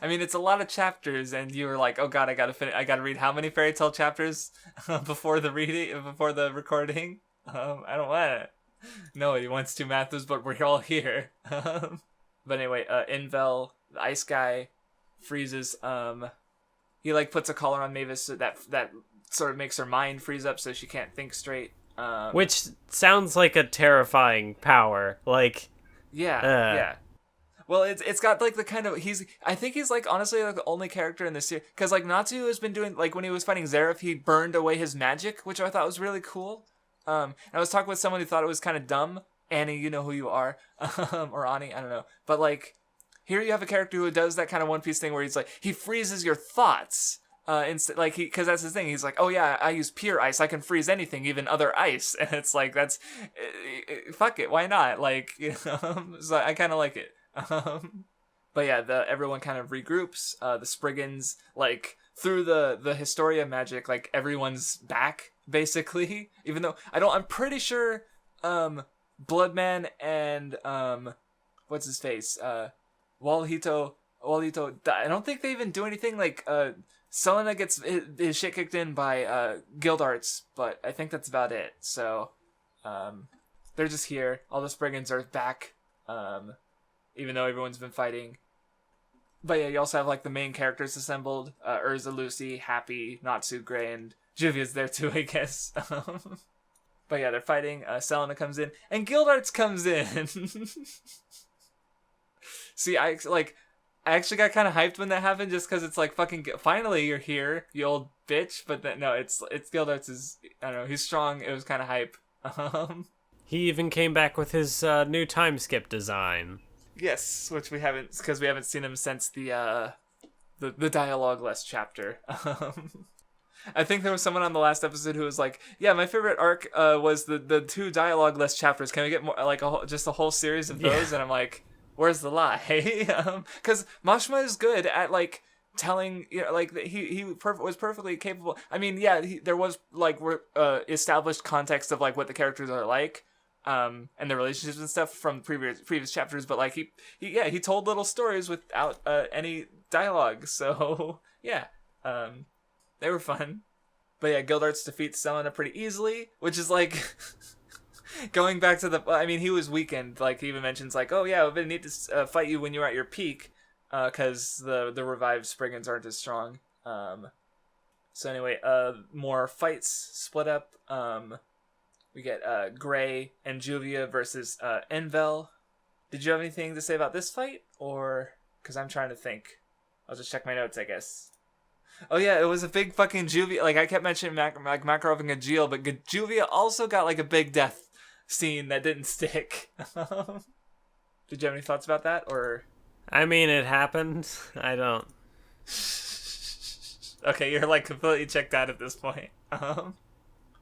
mean, it's a lot of chapters, and you were like, "Oh God, I gotta read how many fairy tale chapters before the recording." I don't want it. Nobody wants to, Mathwiz, but we're all here. But anyway, Invel, the ice guy, freezes. He like puts a collar on Mavis so that sort of makes her mind freeze up, so she can't think straight. Which sounds like a terrifying power. Like, yeah. Well, it's got like the kind of I think he's like honestly like the only character in this series, because like Natsu has been doing, like, when he was fighting Zeref, he burned away his magic, which I thought was really cool. And I was talking with someone who thought it was kind of dumb. Annie, you know who you are, or Ani, I don't know, but like here you have a character who does that kind of One Piece thing where he's like, he freezes your thoughts. Instead, like, because that's his thing. He's like, oh yeah, I use pure ice. I can freeze anything, even other ice. And it's like, that's fuck it, why not? Like, you know, so I kind of like it. But yeah, everyone kind of regroups. The Spriggans, like, through the Historia magic, like, everyone's back basically. Even though I'm pretty sure, Bloodman and what's his face, Wallito. I don't think they even do anything. Like, Selena gets his shit kicked in by Guild Arts, but I think that's about it. So, they're just here. All the Spriggans are back, even though everyone's been fighting. But yeah, you also have like the main characters assembled. Ursa, Lucy, Happy, Natsu, Gray, and Juvia's there too, I guess. But yeah, they're fighting. Selena comes in, and Gildarts comes in. See, I actually got kind of hyped when that happened, just because it's like, fucking, finally you're here, you old bitch. But then, no, it's Gildarts is, I don't know, he's strong. It was kind of hype. He even came back with his new time skip design. Yes, which we haven't seen him since the dialogue-less chapter. I think there was someone on the last episode who was like, yeah, my favorite arc was the 2 dialogue-less chapters. Can we get more, like, just a whole series of those? Yeah. And I'm like, where's the lie? Because Mashima is good at, like, telling, you know, like, he was perfectly capable. I mean, yeah, there was, like, established context of, like, what the characters are like, and the relationships and stuff from previous chapters, but, like, he told little stories without any dialogue, so, yeah, they were fun. But yeah, Gildarts defeats Selena pretty easily, which is, like... Going back to I mean, he was weakened. Like, he even mentions, like, oh, yeah, we need to fight you when you're at your peak, because the revived Spriggans aren't as strong. So anyway, more fights split up. We get Gray and Juvia versus Envel. Did you have anything to say about this fight? Or, because I'm trying to think. I'll just check my notes, I guess. Oh yeah, it was a big fucking Juvia. Like, I kept mentioning Makarov and Gajeel, but Juvia also got, like, a big death scene that didn't stick. Did you have any thoughts about that, or? I mean, it happened. I don't. Okay, you're, like, completely checked out at this point.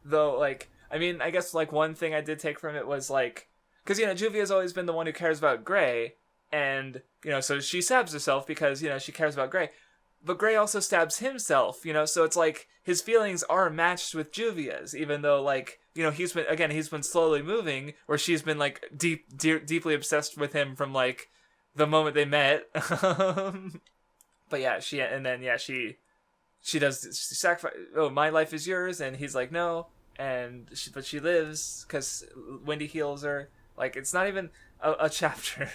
Though, like, I mean, I guess, like, one thing I did take from it was, like, because, you know, Juvia's always been the one who cares about Gray, and, you know, so she stabs herself because, you know, she cares about Gray. But Gray also stabs himself, you know, so it's like his feelings are matched with Juvia's, even though, like, you know, he's been slowly moving, where she's been, like, deeply obsessed with him from, like, the moment they met. But yeah, she does sacrifice. Oh, my life is yours, and he's like, no, but she lives because Wendy heals her. Like, it's not even a chapter.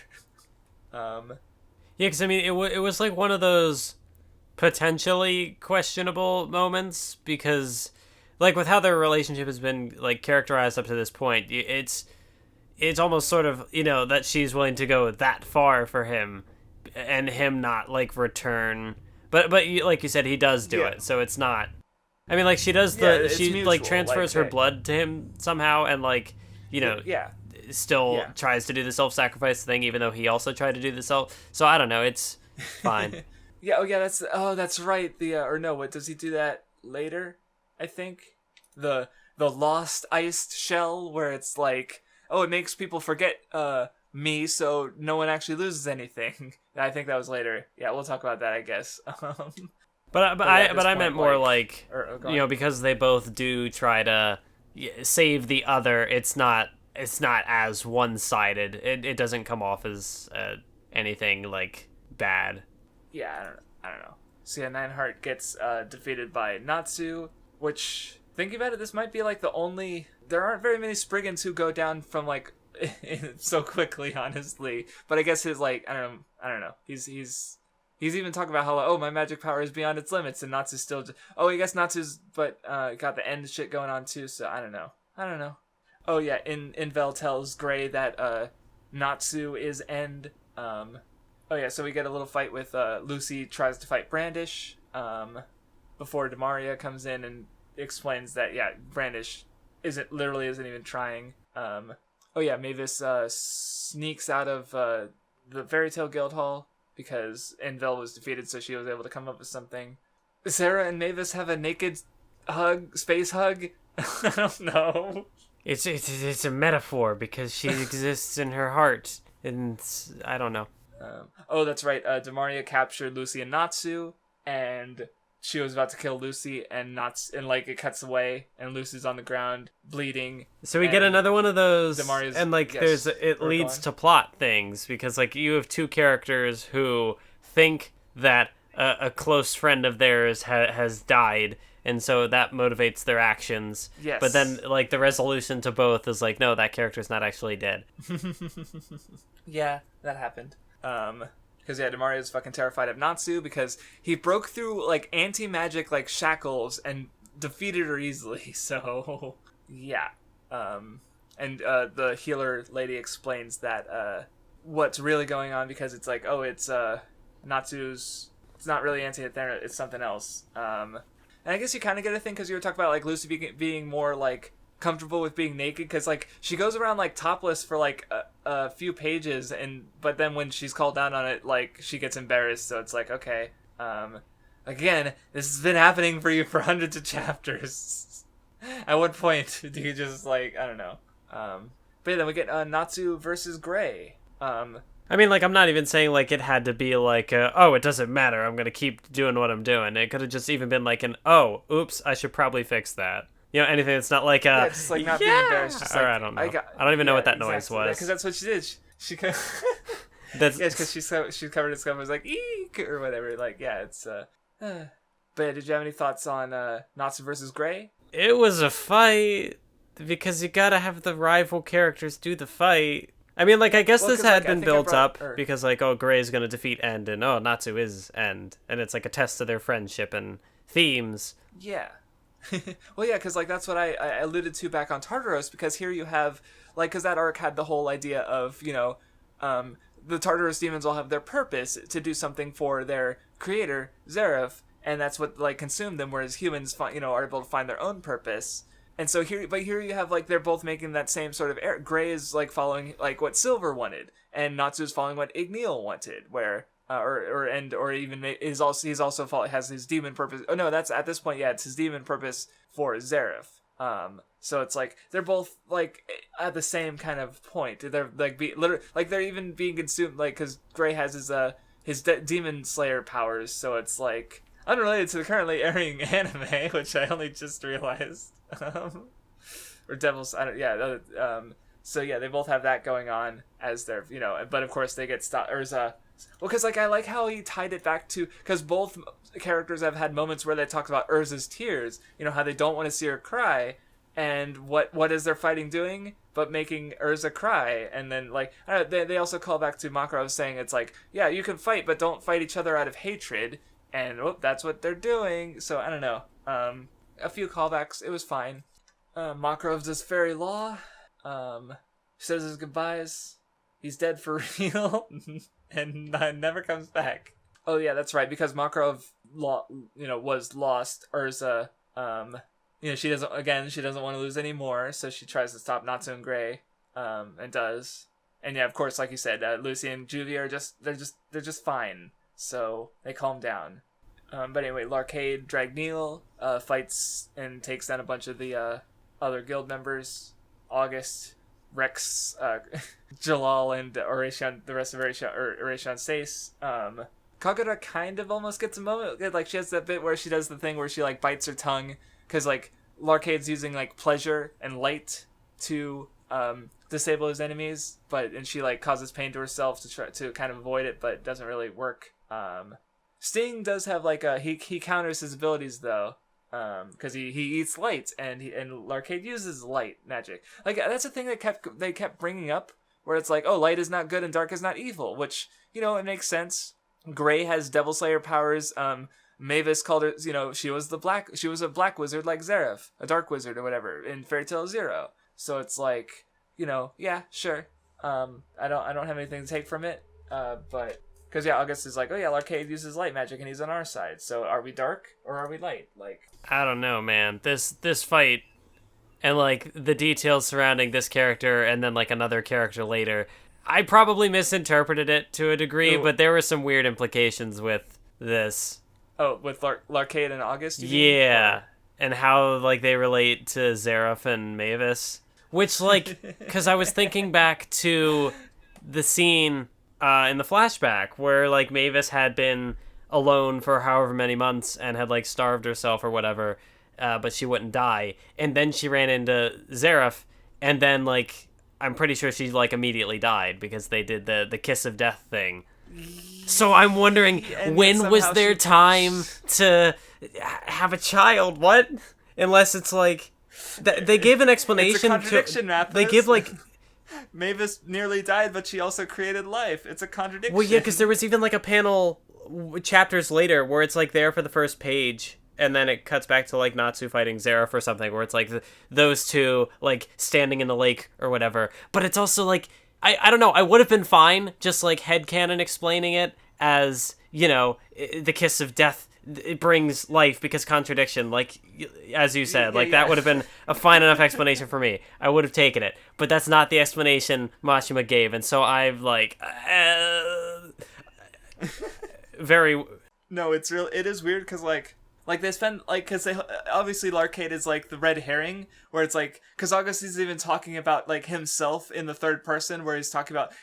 Yeah, because I mean, it was like one of those potentially questionable moments, because, like, with how their relationship has been, like, characterized up to this point, it's almost sort of, you know, that she's willing to go that far for him, and him not, like, return. But like you said, he does do it, so it's not. I mean, like, she does she mutual, like, transfers her blood to him somehow, and, like, you know, still tries to do the self-sacrifice thing, even though he also tried to do the self. So I don't know, it's fine. Yeah, that's right. What does he do that later? I think the lost iced shell, where it's like, oh, it makes people forget me, so no one actually loses anything. I think that was later. Yeah, we'll talk about that, I guess. But I meant more like you know, because they both do try to save the other. It's not as one-sided. It doesn't come off as anything like bad. Yeah, I don't know. So yeah, Nineheart gets defeated by Natsu, which, thinking about it, this might be like there aren't very many Spriggans who go down from, like, so quickly, honestly. But I guess his, like, I don't know. He's even talking about how, like, oh, my magic power is beyond its limits, and Natsu's still I guess Natsu's, but got the end shit going on too, so I don't know. Oh yeah, Envel tells Gray that Natsu is end. Oh yeah, so we get a little fight with Lucy tries to fight Brandish before Demaria comes in and explains that, yeah, Brandish isn't even trying. Oh yeah, Mavis sneaks out of the Fairy Tale Guild Hall because Envel was defeated, so she was able to come up with something. Sarah and Mavis have a naked space hug. I don't know. It's a metaphor because she exists in her heart, and I don't know. Oh, that's right. Demaria captured Lucy and Natsu, and she was about to kill Lucy, and like, it cuts away, and Lucy's on the ground bleeding. So we get another one of those, Demaria's, and like, it leads to plot things, because, like, you have two characters who think that a close friend of theirs has died, and so that motivates their actions. Yes. But then, like, the resolution to both is like, no, that character's not actually dead. Yeah, that happened. Because yeah, Demario is fucking terrified of Natsu because he broke through like anti-magic like shackles and defeated her easily. So yeah. And the healer lady explains that what's really going on, because it's like, oh, it's Natsu's. It's not really anti-Athena. It's something else. And I guess you kind of get a thing because you were talking about like Lucy being more like comfortable with being naked, because like she goes around like topless for like a few pages, but then when she's called down on it, like she gets embarrassed. So it's like, okay, again, this has been happening for you for hundreds of chapters. At what point do you just like, I don't know. But yeah, then we get Natsu versus Gray. I mean, like, I'm not even saying, like, it had to be, like, oh, it doesn't matter, I'm gonna keep doing what I'm doing. It could have just even been, like, oh, oops, I should probably fix that. You know, anything that's not, like, yeah, just, like, not being embarrassed. Just, like, or I don't know. I don't even know what that noise was. Because that's what she did. She that's... Yeah, because she's covered in scum, was like, eek, or whatever. Like, yeah, it's, But yeah, did you have any thoughts on Natsu versus Gray? It was a fight, because you gotta have the rival characters do the fight. I mean, like, I guess this had been built up because, like, oh, Gray's gonna defeat End, and oh, Natsu is End, and it's like a test of their friendship and themes. Yeah. Well, yeah, because, like, that's what I alluded to back on Tartarus, because here you have, like, because that arc had the whole idea of, you know, the Tartarus demons all have their purpose to do something for their creator, Zeref, and that's what, like, consumed them, whereas humans, are able to find their own purpose. And so here you have, like, they're both making that same sort of error. Gray is, like, following, like, what Silver wanted, and Natsu is following what Igneal wanted, where, he's also has his demon purpose. Oh, no, that's, at this point, yeah, it's his demon purpose for Zeref. So it's, like, they're both, like, at the same kind of point. They're, like, they're even being consumed, like, because Gray has his demon slayer powers, so it's, like, unrelated to the currently airing anime, which I only just realized. Or Devils, so yeah, they both have that going on as their, but of course they get stopped. Ursa, well, because like I like how he tied it back to, because both characters have had moments where they talked about Ursa's tears, how they don't want to see her cry, and what is their fighting doing but making Ursa cry, and then like they also call back to Makarov saying it's like, yeah, you can fight, but don't fight each other out of hatred, and that's what they're doing. So I don't know. A few callbacks. It was fine. Makarov does fairy law. Says his goodbyes. He's dead for real, and never comes back. Oh yeah, that's right. Because Makarov, was lost. Ursa, she doesn't want to lose anymore, so she tries to stop Natsu and Gray, and does. And yeah, of course, like you said, Lucy and Juvia they're just fine. So they calm down. But anyway, Larcade Dragneel fights and takes down a bunch of the other guild members. August, Rex, Jellal, and Oration, the rest of Oration Stace. Kagura kind of almost gets a moment. Like, she has that bit where she does the thing where she, like, bites her tongue. Because, like, Larcade's using, like, pleasure and light to disable his enemies. And she, like, causes pain to herself to try to kind of avoid it, but it doesn't really work. Sting does have like he counters his abilities though, because he eats light and Larcade uses light magic. Like that's a thing they kept bringing up, where it's like, oh, light is not good and dark is not evil, which it makes sense. Gray has Devil Slayer powers. Mavis called her, she was a black wizard like Zeref, a dark wizard or whatever in Fairy Tail Zero. So it's like, yeah, sure. I don't have anything to take from it, but. Because, yeah, August is like, oh, yeah, Larcade uses light magic, and he's on our side. So are we dark, or are we light? Like, I don't know, man. This fight, and, like, the details surrounding this character, and then, like, another character later, I probably misinterpreted it to a degree, but there were some weird implications with this. Oh, with Larcade and August, you mean? And how, like, they relate to Zeref and Mavis. Which, like, because I was thinking back to the scene... in the flashback, where, like, Mavis had been alone for however many months and had, like, starved herself or whatever, but she wouldn't die. And then she ran into Zeref, and then, like, I'm pretty sure she, like, immediately died because they did the kiss of death thing. So I'm wondering, when was their time to have a child? What? Unless it's, like... They give an explanation. It's a contradiction, Mathwiz. They give, like... Mavis nearly died, but she also created life. It's a contradiction. Well, yeah, because there was even like a panel chapters later where it's like there for the first page, and then it cuts back to like Natsu fighting Zeref or something, where it's like those two like standing in the lake or whatever. But it's also like I don't know. I would have been fine just like headcanon explaining it as, you know, the kiss of death. It brings life because contradiction, like as you said, like that would have been a fine enough explanation for me. I would have taken it, but that's not the explanation Mashima gave, and so I've like very. No, it's real. It is weird because like they spend like because they obviously L'Arcade is like the red herring where it's like because August is even talking about like himself in the third person where he's talking about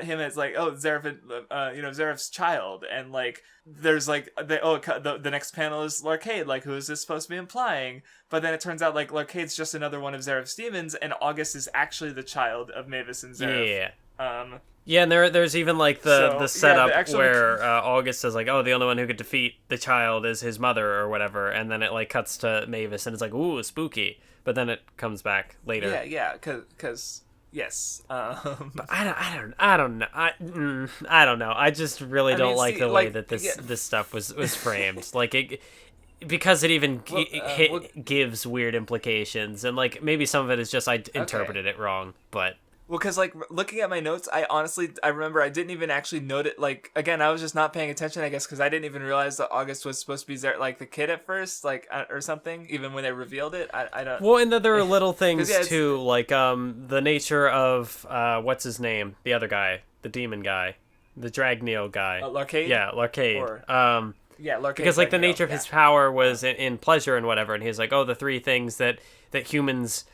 him as like Zeref, Zeref's child, and like there's like the next panel is L'Arcade, like who is this supposed to be implying? But then it turns out like L'Arcade's just another one of Zeref's demons, and August is actually the child of Mavis and Zeref. Yeah. Yeah, and there's even like the setup where August says like, oh, the only one who could defeat the child is his mother or whatever, and then it like cuts to Mavis and it's like, ooh, spooky. But then it comes back later. Yeah, because yes. But I don't know. I don't know. I just really don't like the way that this stuff was framed. Like it. Because it even gives weird implications, and like maybe some of it is just I interpreted it wrong, but. Well, because, like, looking at my notes, I remember I didn't even actually note it, like, again, I was just not paying attention, I guess, because I didn't even realize that August was supposed to be, like, the kid at first, like, or something, even when they revealed it, I don't... Well, and then there are little things, too, like, the nature of, what's his name? The other guy, the demon guy, the Dragneel guy. L'Arcade? Yeah, L'Arcade. Yeah, L'Arcade. Because, like, the nature of his power was in pleasure and whatever, and he's like, oh, the three things that humans...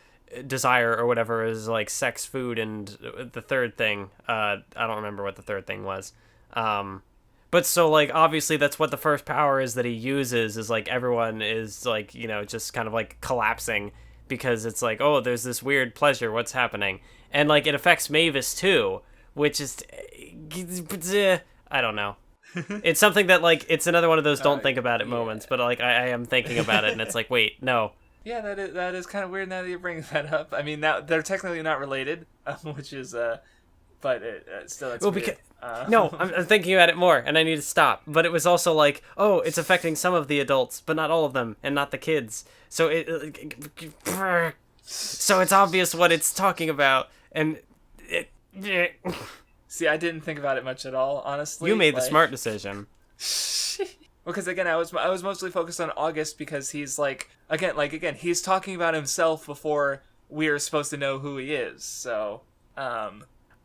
desire or whatever is like sex, food, and the third thing I don't remember what the third thing was, but so like obviously that's what the first power is that he uses, is like everyone is like, you know, just kind of like collapsing because it's like, oh, there's this weird pleasure, what's happening, and like it affects Mavis too, which is I don't know. It's something that like it's another one of those don't think about it moments, but like I am thinking about it and it's like, wait, no. Yeah, that is kind of weird now that you bring that up. I mean, now they're technically not related, which is, but it still it's weird. No, I'm thinking about it more, and I need to stop. But it was also like, oh, it's affecting some of the adults, but not all of them, and not the kids. So so it's obvious what it's talking about, and See, I didn't think about it much at all, honestly. You made the smart decision. Because again, I was mostly focused on August because he's like again he's talking about himself before we're supposed to know who he is. So, I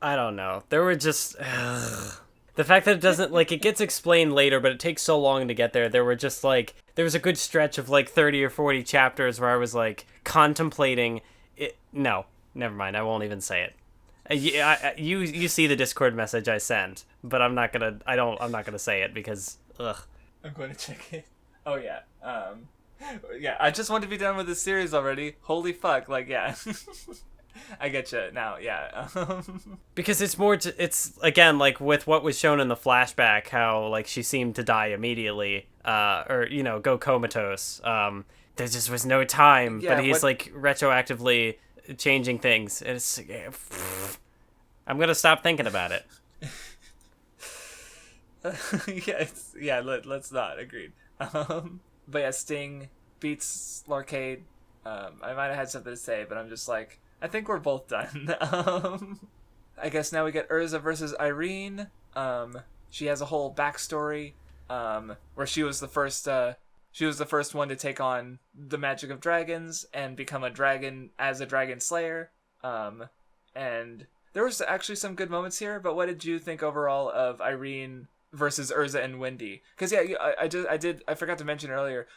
don't know. There were just the fact that it doesn't like it gets explained later, but it takes so long to get there. There were just like there was a good stretch of like 30 or 40 chapters where I was like contemplating it. No, never mind. I won't even say it. You see the Discord message I sent, but I'm not gonna say it because ugh. I'm going to check it. Oh, yeah. Yeah, I just want to be done with this series already. Holy fuck. Like, yeah. I get you now, yeah. Because it's more, it's, again, like, with what was shown in the flashback, how, like, she seemed to die immediately, or, you know, go comatose. There just was no time, but he's, like, retroactively changing things. It's, I'm going to stop thinking about it. Let's not. Agreed. But yeah, Sting beats L'Arcade. I might have had something to say, but I'm just like, I think we're both done. I guess now we get Ursa versus Irene. She has a whole backstory, where she was the first one to take on the magic of dragons and become a dragon as a dragon slayer. And there was actually some good moments here, but what did you think overall of Irene versus Ursa and Wendy? Because I forgot to mention earlier.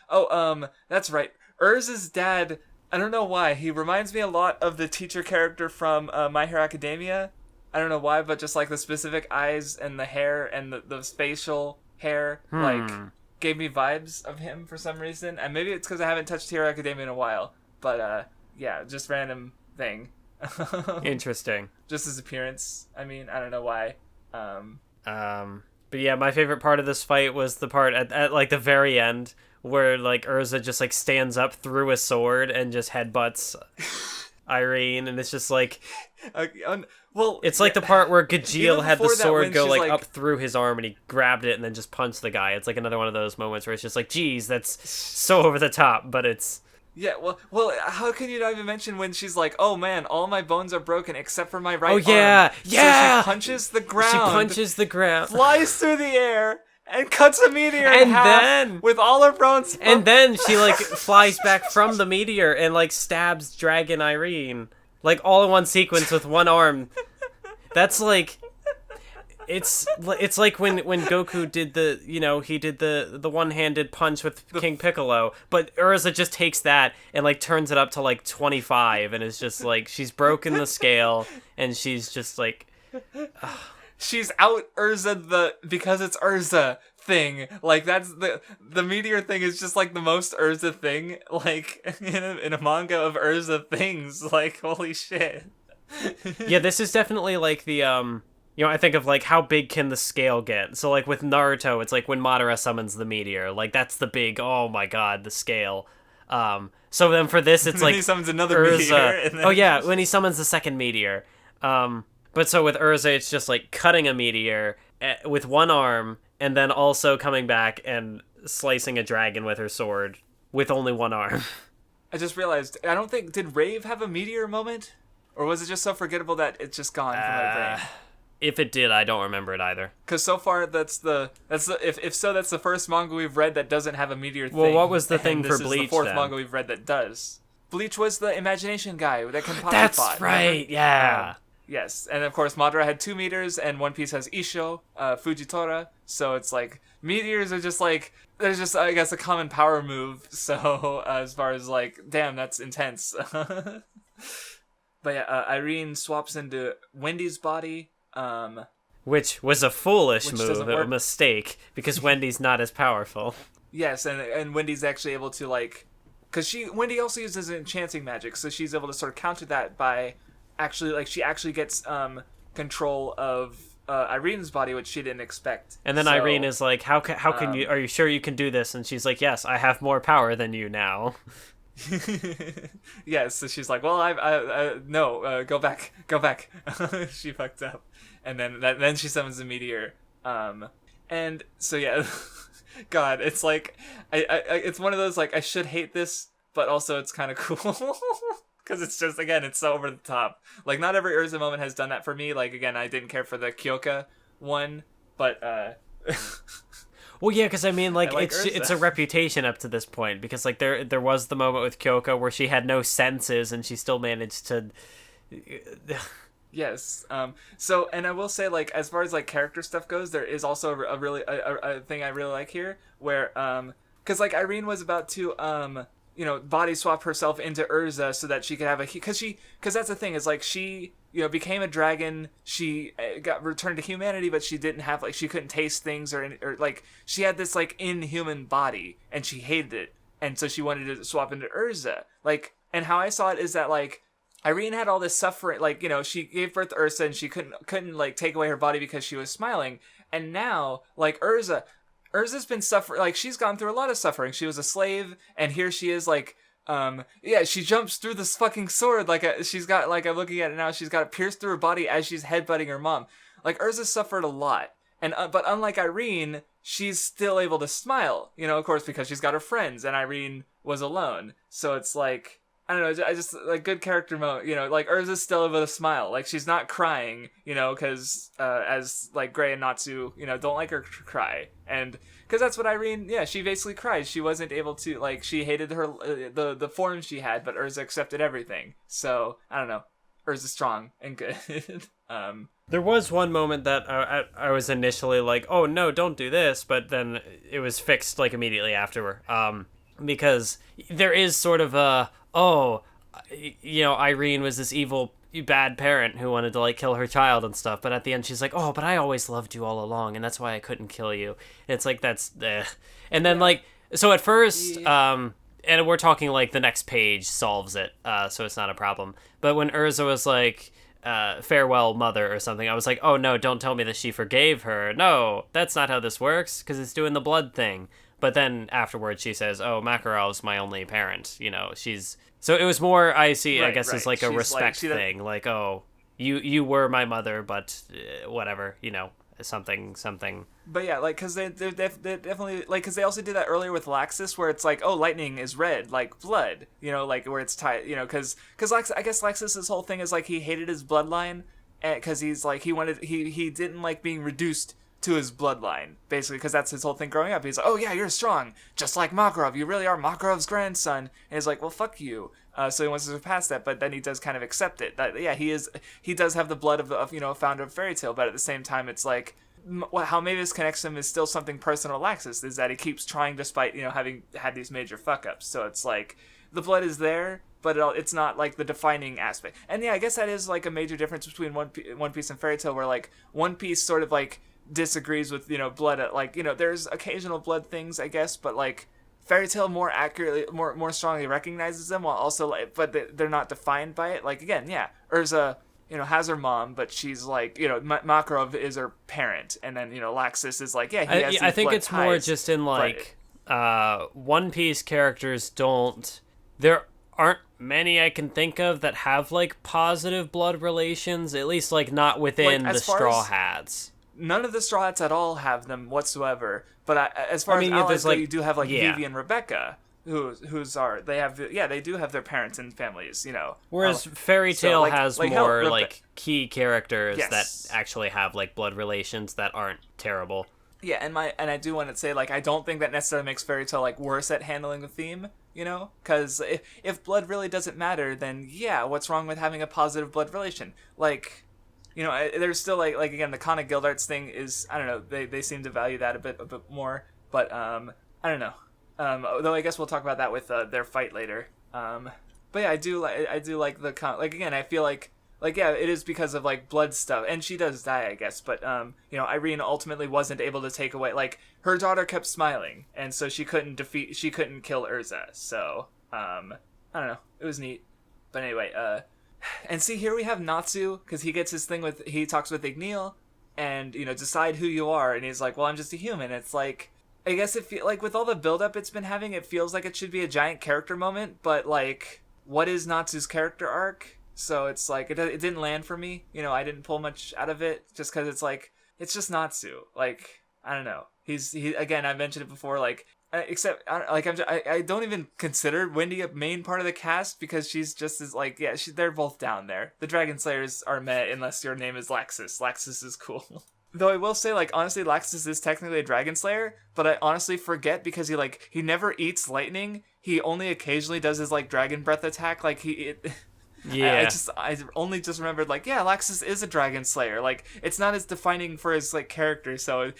That's right. Ursa's dad, I don't know why, he reminds me a lot of the teacher character from My Hero Academia. I don't know why, but just like the specific eyes and the hair and the facial hair, like gave me vibes of him for some reason. And maybe it's because I haven't touched Hero Academia in a while. But yeah, just random thing. Interesting. Just his appearance. I mean, I don't know why. But yeah, my favorite part of this fight was the part at like the very end where like Ursa just like stands up through a sword and just headbutts Irene, and it's just like, well, it's like the part where Gajeel had the before that, sword when go she's like like- up through his arm, and he grabbed it and then just punched the guy. It's like another one of those moments where it's just like, geez, that's so over the top, but it's. Yeah, well, how can you not even mention when she's like, "Oh man, all my bones are broken except for my right Oh yeah, arm." yeah. So she punches the ground. She punches the ground. flies through the air, and cuts a meteor in And half then- with all her bones. And then she like flies back from the meteor and like stabs Dragon Irene, like all in one sequence with one arm. That's like, it's like when Goku did the one-handed punch with King Piccolo, but Urza just takes that and like turns it up to like 25, and it's just like she's broken the scale, and she's just like. She's out Urza because it's Urza thing. Like that's the meteor thing is just like the most Urza thing like in a manga of Urza things. Like holy shit. Yeah, this is definitely like the I think of like how big can the scale get. So like with Naruto, it's like when Madara summons the meteor. Like that's the big, oh my god, the scale. So then for this, it's like he summons another Urza. meteor. And then... Oh yeah, when he summons the second meteor. But so with Urza, it's just like cutting a meteor with one arm, and then also coming back and slicing a dragon with her sword with only one arm. I just realized, I don't think, did Rave have a meteor moment? Or was it just so forgettable that it's just gone from my brain? If it did, I don't remember it either. Because so far, that's the if so, that's the first manga we've read that doesn't have a meteor thing. Well, what was the and thing this for is Bleach, the fourth then? manga we've read that does. Bleach was the imagination guy that can pop That's pot, right, remember? yeah. Yes, and of course Madara had 2 meters, and One Piece has Isho, Fujitora. So it's like meteors are just like there's just I guess a common power move. So as far as like, damn, that's intense. But yeah, Irene swaps into Wendy's body. Which was a foolish Which move, doesn't a work. mistake, because Wendy's not as powerful. Yes, and Wendy's actually able to like, because Wendy also uses enchanting magic, so she's able to sort of counter that by actually like she actually gets control of Irene's body, which she didn't expect. And then So, Irene is like, "How can you? Are you sure you can do this?" And she's like, "Yes, I have more power than you now." Yes, so she's like, well, no, go back. She fucked up, and then she summons the meteor, and so yeah, God, it's like, I it's one of those like I should hate this, but also it's kind of cool. Because it's just, again, it's so over the top. Like, not every Urza moment has done that for me. Like, again, I didn't care for the Kyoka one, but, Well, yeah, because I mean, like, like it's Urza. a reputation up to this point, because like there was the moment with Kyoko where she had no senses and she still managed to. Yes. So, and I will say, like, as far as like character stuff goes, there is also a really a thing I really like here, where because like Irene was about to body swap herself into Urza so that she could have because that's the thing is like she became a dragon, she got returned to humanity, but she didn't have like she couldn't taste things or like she had this like inhuman body and she hated it, and so she wanted to swap into Urza. Like, and how I saw it is that like Irene had all this suffering, like, she gave birth to Ursa and she couldn't like take away her body because she was smiling, and now like Urza's been suffering, like, she's gone through a lot of suffering. She was a slave, and here she is, like, she jumps through this fucking sword, like, she's got, like, I'm looking at it now, she's got it pierced through her body as she's headbutting her mom. Like, Urza suffered a lot, and, but unlike Irene, she's still able to smile, of course, because she's got her friends, and Irene was alone. So it's like, I don't know, I just, like, good character mode, like, Urza's still able to smile. Like, she's not crying, because, as, like, Gray and Natsu, don't like her to cry. And, because that's what Irene, she basically cried. She wasn't able to, like, she hated her, the form she had, but Urza accepted everything. So, I don't know. Urza's strong and good. There was one moment that I was initially like, oh no, don't do this, but then it was fixed, like, immediately afterward. Because there is sort of a, Irene was this evil, bad parent who wanted to, like, kill her child and stuff, but at the end she's like, oh, but I always loved you all along, and that's why I couldn't kill you. And it's like, that's, And then, like, so at first, and we're talking, like, the next page solves it, so it's not a problem. But when Urza was like, farewell, mother, or something, I was like, oh no, don't tell me that she forgave her. No, that's not how this works, because it's doing the blood thing. But then afterwards she says, "Oh, Makarov's my only parent." You know, she's so it was more I see. I guess it's like a respect thing. Like, oh, you were my mother, but whatever. You know, something. But yeah, like, because they definitely, like, because they also did that earlier with Laxus, where it's like, oh, lightning is red, like blood, you know, like, where it's tied, you know, because I guess Laxus's whole thing is, like, he hated his bloodline, because he's, like, he didn't like being reduced to his bloodline, basically, because that's his whole thing growing up. He's like, oh, yeah, you're strong, just like Makarov, you really are Makarov's grandson, and he's like, well, fuck you. So he wants to surpass that, but then he does kind of accept it, that, yeah, he does have the blood of you know, founder of Fairy Tail, but at the same time, it's like, how Mavis connects him is still something personal to Laxus, is that he keeps trying despite, you know, having had these major fuck-ups. So it's like, the blood is there, but it's not, like, the defining aspect. And yeah, I guess that is, like, a major difference between One Piece and Fairy Tail, where, like, One Piece sort of, like, disagrees with, you know, blood, like, you know, there's occasional blood things, I guess, but, like, Fairy Tail more accurately, more strongly recognizes them, while also, like, but they're not defined by it. Like, again, yeah, Ursa, you know, has her mom, but she's like, you know, Makarov is her parent, and then, you know, Laxus is like, yeah, he has I think it's ties, more just in, like, One Piece characters there aren't many I can think of that have, like, positive blood relations, at least, like, not within the Straw Hats. None of the Straw Hats at all have them whatsoever, but as far as allies go, you do have, like, Vivi and Rebecca, they do have their parents and families, you know. Whereas Fairy Tail has more like key characters that actually have like blood relations that aren't terrible. Yeah, and I do want to say, like, I don't think that necessarily makes Fairy Tail like worse at handling the theme, you know, because if blood really doesn't matter, then yeah, what's wrong with having a positive blood relation? Like, you know, there's still like again, the Kana Guildarts thing is, I don't know, they seem to value that a bit more, but I don't know. Though I guess we'll talk about that with their fight later. But yeah, I do like the like, again, I feel like yeah, it is because of like blood stuff, and she does die, I guess. But you know, Irene ultimately wasn't able to take away, like, her daughter kept smiling, and so she couldn't kill Ursa. So I don't know, it was neat. But anyway, and see, here we have Natsu, because he gets his thing he talks with Igneel, and, you know, decide who you are, and he's like, well, I'm just a human. It's like, I guess like, with all the build-up it's been having, it feels like it should be a giant character moment, but, like, what is Natsu's character arc? So it's like, it didn't land for me. You know, I didn't pull much out of it, just because it's like, it's just Natsu. Like, I don't know. He again, I mentioned it before, like, except, like, I don't even consider Wendy a main part of the cast, because she's just as, like, yeah, they're both down there. The Dragon Slayers are met unless your name is Laxus. Laxus is cool. Though I will say, like, honestly, Laxus is technically a Dragon Slayer, but I honestly forget, because he never eats lightning. He only occasionally does his, like, dragon breath attack. Like, yeah. I only just remembered, like, yeah, Laxus is a Dragon Slayer. Like, it's not as defining for his, like, character, so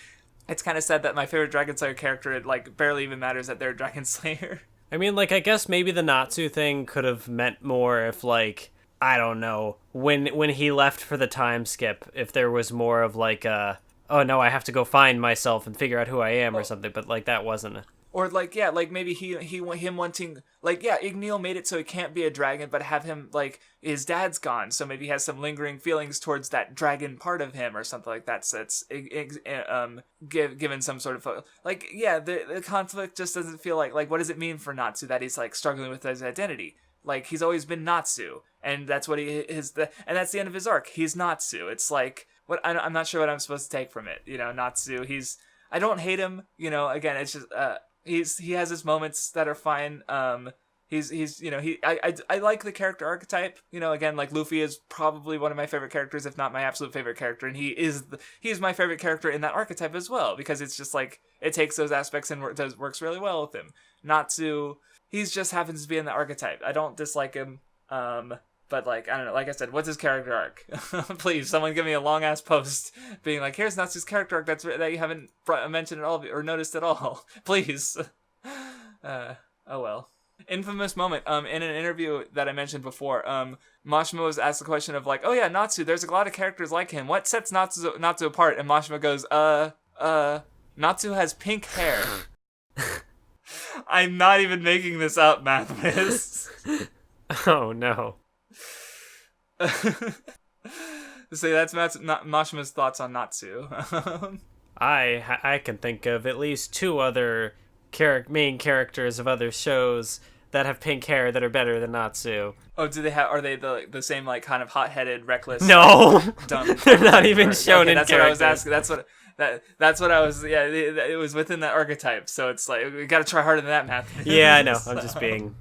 it's kind of sad that my favorite Dragon Slayer character, it, like, barely even matters that they're a Dragon Slayer. I mean, like, I guess maybe the Natsu thing could have meant more if, like, I don't know, when he left for the time skip, if there was more of, like, oh no, I have to go find myself and figure out who I am or something, but, like, that wasn't. Or, like, yeah, like, maybe him wanting, like, yeah, Igneel made it so he can't be a dragon, but have him, like, his dad's gone, so maybe he has some lingering feelings towards that dragon part of him or something like that, so it's, given some sort of, like, yeah, the conflict just doesn't feel like, what does it mean for Natsu that he's, like, struggling with his identity? Like, he's always been Natsu, and that's what and that's the end of his arc. He's Natsu. It's like, I'm not sure what I'm supposed to take from it. You know, Natsu, I don't hate him, you know, again, it's just, he has his moments that are fine. He's you know, I like the character archetype, you know, again, like, Luffy is probably one of my favorite characters, if not my absolute favorite character, and he's my favorite character in that archetype as well, because it's just like, it takes those aspects and works really well with him. Natsu, he just happens to be in the archetype. I don't dislike him, but, like, I don't know, like I said, what's his character arc? Please, someone give me a long-ass post being like, here's Natsu's character arc that you haven't mentioned at all, or noticed at all. Please. Oh well. Infamous moment, in an interview that I mentioned before, Mashima was asked the question of, like, oh yeah, Natsu, there's a lot of characters like him. What sets Natsu apart? And Mashima goes, Natsu has pink hair. I'm not even making this up, Mathwiz. Oh, no. So that's Mashima's thoughts on Natsu. I can think of at least two other main characters of other shows that have pink hair that are better than Natsu. Oh, do they have? Are they the same like kind of hot-headed, reckless? No, like, dumb. they're not even shown okay, in that's characters. what I was asking. That's what I was. Yeah, it was within that archetype. So it's like we got to try harder than that, Matt. Yeah, I know. I'm just being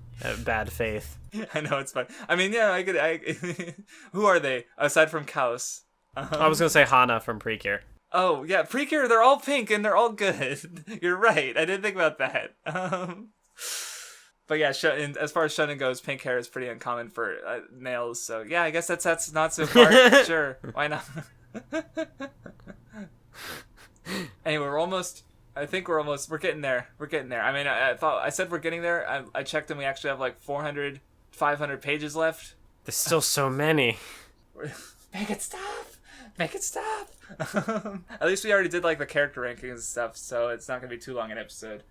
bad faith. I know it's fun. I mean, yeah, I could. Who are they aside from Kaos? I was gonna say Hana from Precure. Oh yeah, Precure. They're all pink and they're all good. You're right. I didn't think about that. But yeah, as far as Shounen goes, pink hair is pretty uncommon for males. So yeah, I guess that's not so far. Sure, why not? Anyway, we're getting there. I mean, I said we're getting there. I checked and we actually have like 400, 500 pages left. There's still so many. Make it stop. At least we already did like the character rankings and stuff, so it's not gonna be too long an episode.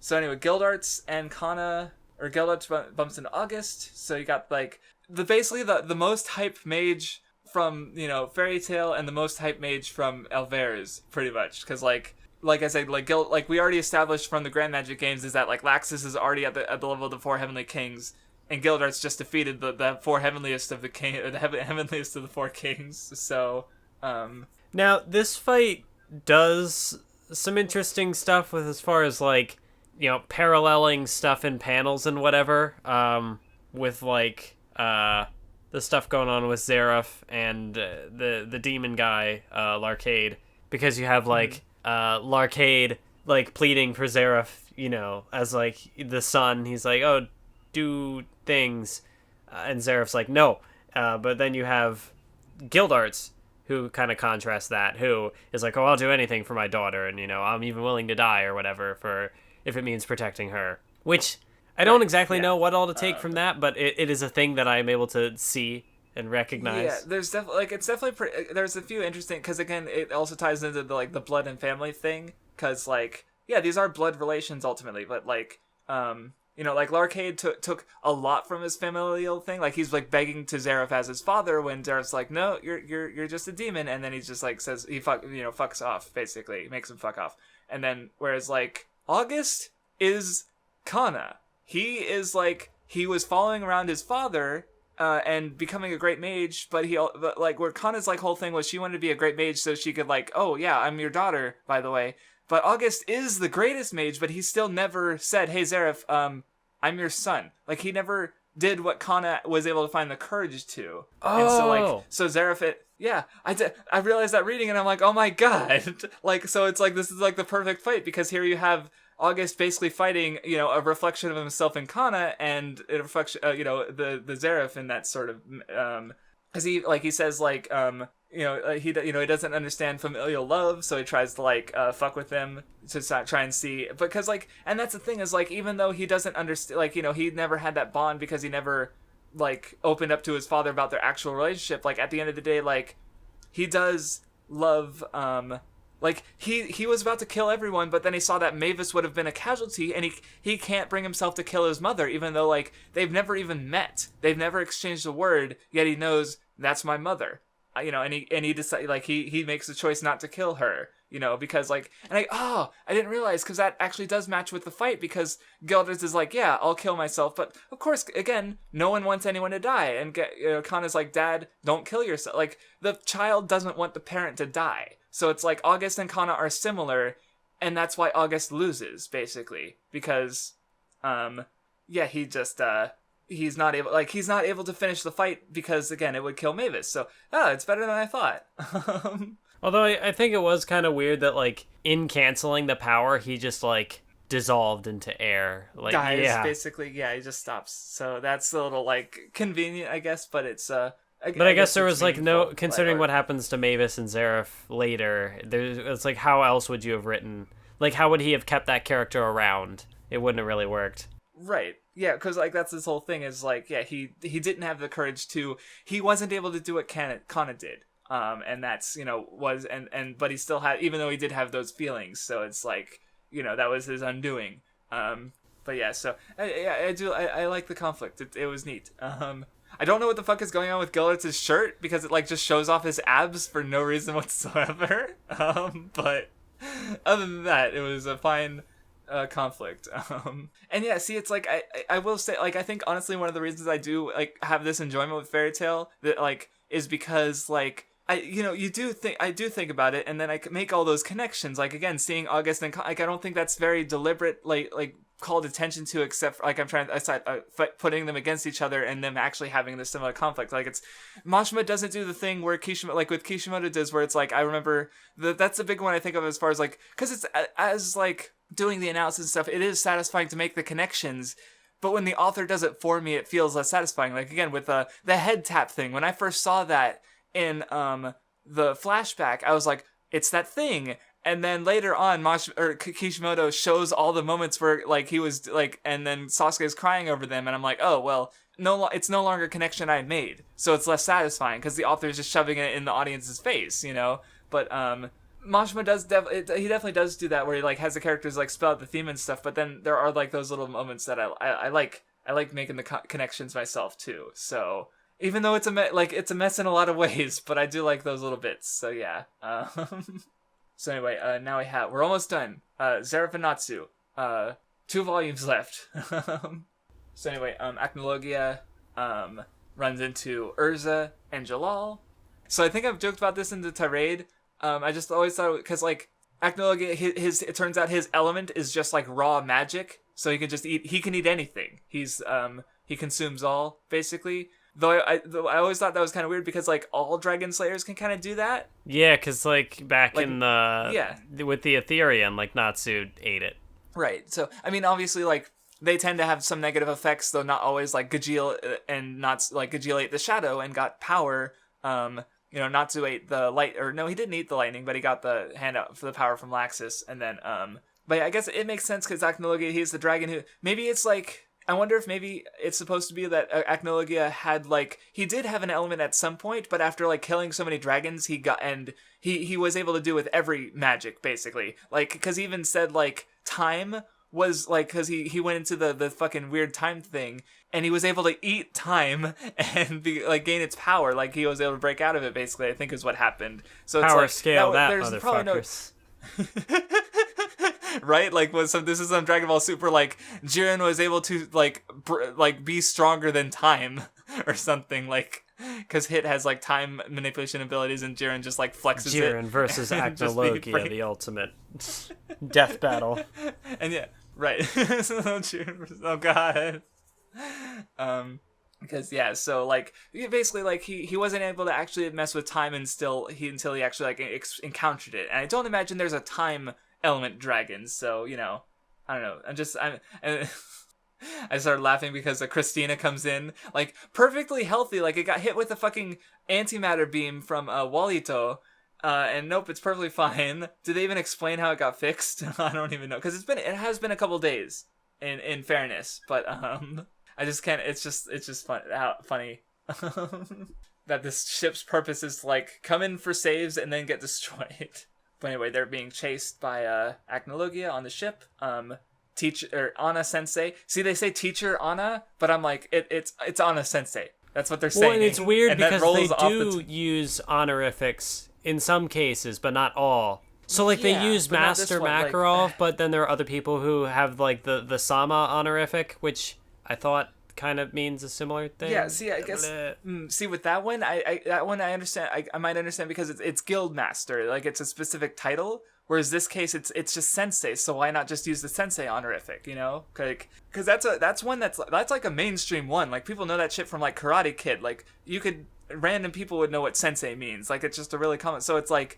So anyway, Guild Arts and Guild Arts bumps into August. So you got like basically the most hype mage from Fairy Tail and the most hype mage from Alvarez, pretty much, because like I said, like we already established from the Grand Magic games is that like Laxus is already at the level of the 4 Heavenly Kings, and Guild Arts just defeated the 4 heavenliest of the heavenliest of the 4 kings. So now this fight does some interesting stuff with as far as like paralleling stuff in panels and whatever, with like the stuff going on with Zeref and the demon guy, Larcade, because you have like Larcade like pleading for Zeref, as like the son. He's like, oh, do things, and Zeref's like, no. But then you have Guild Arts, who kind of contrasts that, who is like, oh, I'll do anything for my daughter, and I'm even willing to die or whatever for if it means protecting her. Which I don't exactly know what all to take from that, but it is a thing that I'm able to see and recognize. Yeah, there's definitely there's a few interesting, because again, it also ties into the blood and family thing, because like these are blood relations ultimately, but like like Larcade took a lot from his familial thing. Like he's like begging to Zeref as his father when Zeref's like, no, you're just a demon, and then he just like says he fucks off, basically makes him fuck off. And then whereas like August is Kana. He is like, he was following around his father and becoming a great mage, but like where Kana's like whole thing was she wanted to be a great mage so she could like, oh yeah, I'm your daughter, by the way. But August is the greatest mage, but he still never said, hey Zeref, I'm your son. Like he never did what Kana was able to find the courage to. Oh. And so Zeref, I realized that reading and I'm like, oh my god. Like, so it's like, this is like the perfect fight, because here you have August basically fighting, a reflection of himself in Kana, and a reflection, the Zeref in that sort of, because he says like, he doesn't understand familial love, so he tries to like fuck with them to try and see, because like, and that's the thing is like, even though he doesn't understand, like he never had that bond because he never like opened up to his father about their actual relationship. Like at the end of the day, like he does love like he was about to kill everyone, but then he saw that Mavis would have been a casualty, and he can't bring himself to kill his mother, even though like they've never even met, they've never exchanged a word, yet he knows that's my mother, and he decides like he makes the choice not to kill her, because like, and I didn't realize, because that actually does match with the fight, because Gelders is like, yeah, I'll kill myself, but of course again no one wants anyone to die, and Kana's like, Dad, don't kill yourself. Like the child doesn't want the parent to die. So it's like August and Kana are similar, and that's why August loses, basically, because, he just, he's not able to finish the fight because, again, it would kill Mavis. So, it's better than I thought. Although I think it was kind of weird that, like, in canceling the power, he just, like, dissolved into air. Like, dies, basically. Yeah, he just stops. So that's a little, like, convenient, I guess, but it's, But I guess there was like no, considering what happens to Mavis and Zeref later, it's like, how else would you have written, like how would he have kept that character around? It wouldn't have really worked. Right. Yeah, because like that's his whole thing is like, he didn't have the courage to, he wasn't able to do what Kana did. And that's, but he still had, even though he did have those feelings, so it's like, that was his undoing. But yeah, so I like the conflict. It was neat. I don't know what the fuck is going on with Gilbert's shirt, because it like just shows off his abs for no reason whatsoever. But other than that, it was a fine conflict. And yeah, see, it's like I will say, like, I think honestly one of the reasons I do like have this enjoyment with Fairy Tail that like is because like I do think about it, and then I make all those connections. Like again, seeing August and like I don't think that's very deliberate. Like called attention to, except like I'm trying putting them against each other and them actually having this similar conflict. Like it's Mashima doesn't do the thing where Kishimoto, like with Kishimoto does, where it's like I remember that's a big one I think of as far as like because it's as like doing the analysis and stuff, it is satisfying to make the connections. But when the author does it for me, it feels less satisfying. Like again with the head tap thing, when I first saw that in the flashback, I was like, it's that thing. And then later on, Kishimoto shows all the moments where like he was like, and then Sasuke's crying over them, and I'm like, oh well, it's no longer a connection I made, so it's less satisfying because the author is just shoving it in the audience's face, you know. But Mashima he definitely does do that where he like has the characters like spell out the theme and stuff. But then there are like those little moments that I like making the connections myself too. So even though it's a mess in a lot of ways, but I do like those little bits. So yeah. So anyway, now we're almost done. Zeref and Natsu. 2 volumes left. So anyway, Acnologia runs into Ursa and Jellal. So I think I've joked about this in the tirade. I just always thought, because like Acnologia, it turns out his element is just like raw magic. So he can eat anything. He consumes all, basically. Though I always thought that was kind of weird because like all Dragon Slayers can kind of do that. Yeah, because like back in with the Ethereum, like Natsu ate it. Right. So I mean, obviously, like they tend to have some negative effects, though not always. Like Gajeel and Natsu, like Gajeel ate the shadow and got power. Natsu ate the light, or no, he didn't eat the lightning, but he got the handout for the power from Laxus, and then But yeah, I guess it makes sense because Acnologia, he's the dragon who maybe it's like. I wonder if maybe it's supposed to be that Acnologia had like he did have an element at some point, but after like killing so many dragons, he was able to do with every magic basically. Like because he even said like time was like because he went into the fucking weird time thing and he was able to eat time and gain its power. Like he was able to break out of it basically. I think is what happened. So it's power like, scale that motherfuckers. Right, like this is some Dragon Ball Super. Like Jiren was able to be stronger than time or something. Like because Hit has like time manipulation abilities, and Jiren just like flexes Jiren it. versus Acnologia, the ultimate death battle. And yeah, right. Oh god. Because yeah, so like basically like he wasn't able to actually mess with time until he actually like encountered it, and I don't imagine there's a time element dragons, so I don't know. I started laughing because Christina comes in like perfectly healthy, like it got hit with a fucking antimatter beam from Wallito, and nope, it's perfectly fine. Did they even explain how it got fixed? I don't even know because it has been a couple days in fairness, but I just can't. It's just funny that this ship's purpose is to like come in for saves and then get destroyed. But anyway, they're being chased by Acnologia on the ship. Teacher Anna Sensei. See, they say teacher Anna, but I'm like, it's Anna Sensei. That's what they're saying. Well, and it's weird because they do use honorifics in some cases, but not all. So like they use Master Makarov, but then there are other people who have like the Sama honorific, which I thought kind of means a similar thing. Yeah, see, I guess see with that one, I understand. I might understand because it's guild master, like it's a specific title. Whereas this case, it's just sensei. So why not just use the sensei honorific? Because that's one that's like a mainstream one. Like people know that shit from like Karate Kid. Like random people would know what sensei means. Like it's just a really common. So it's like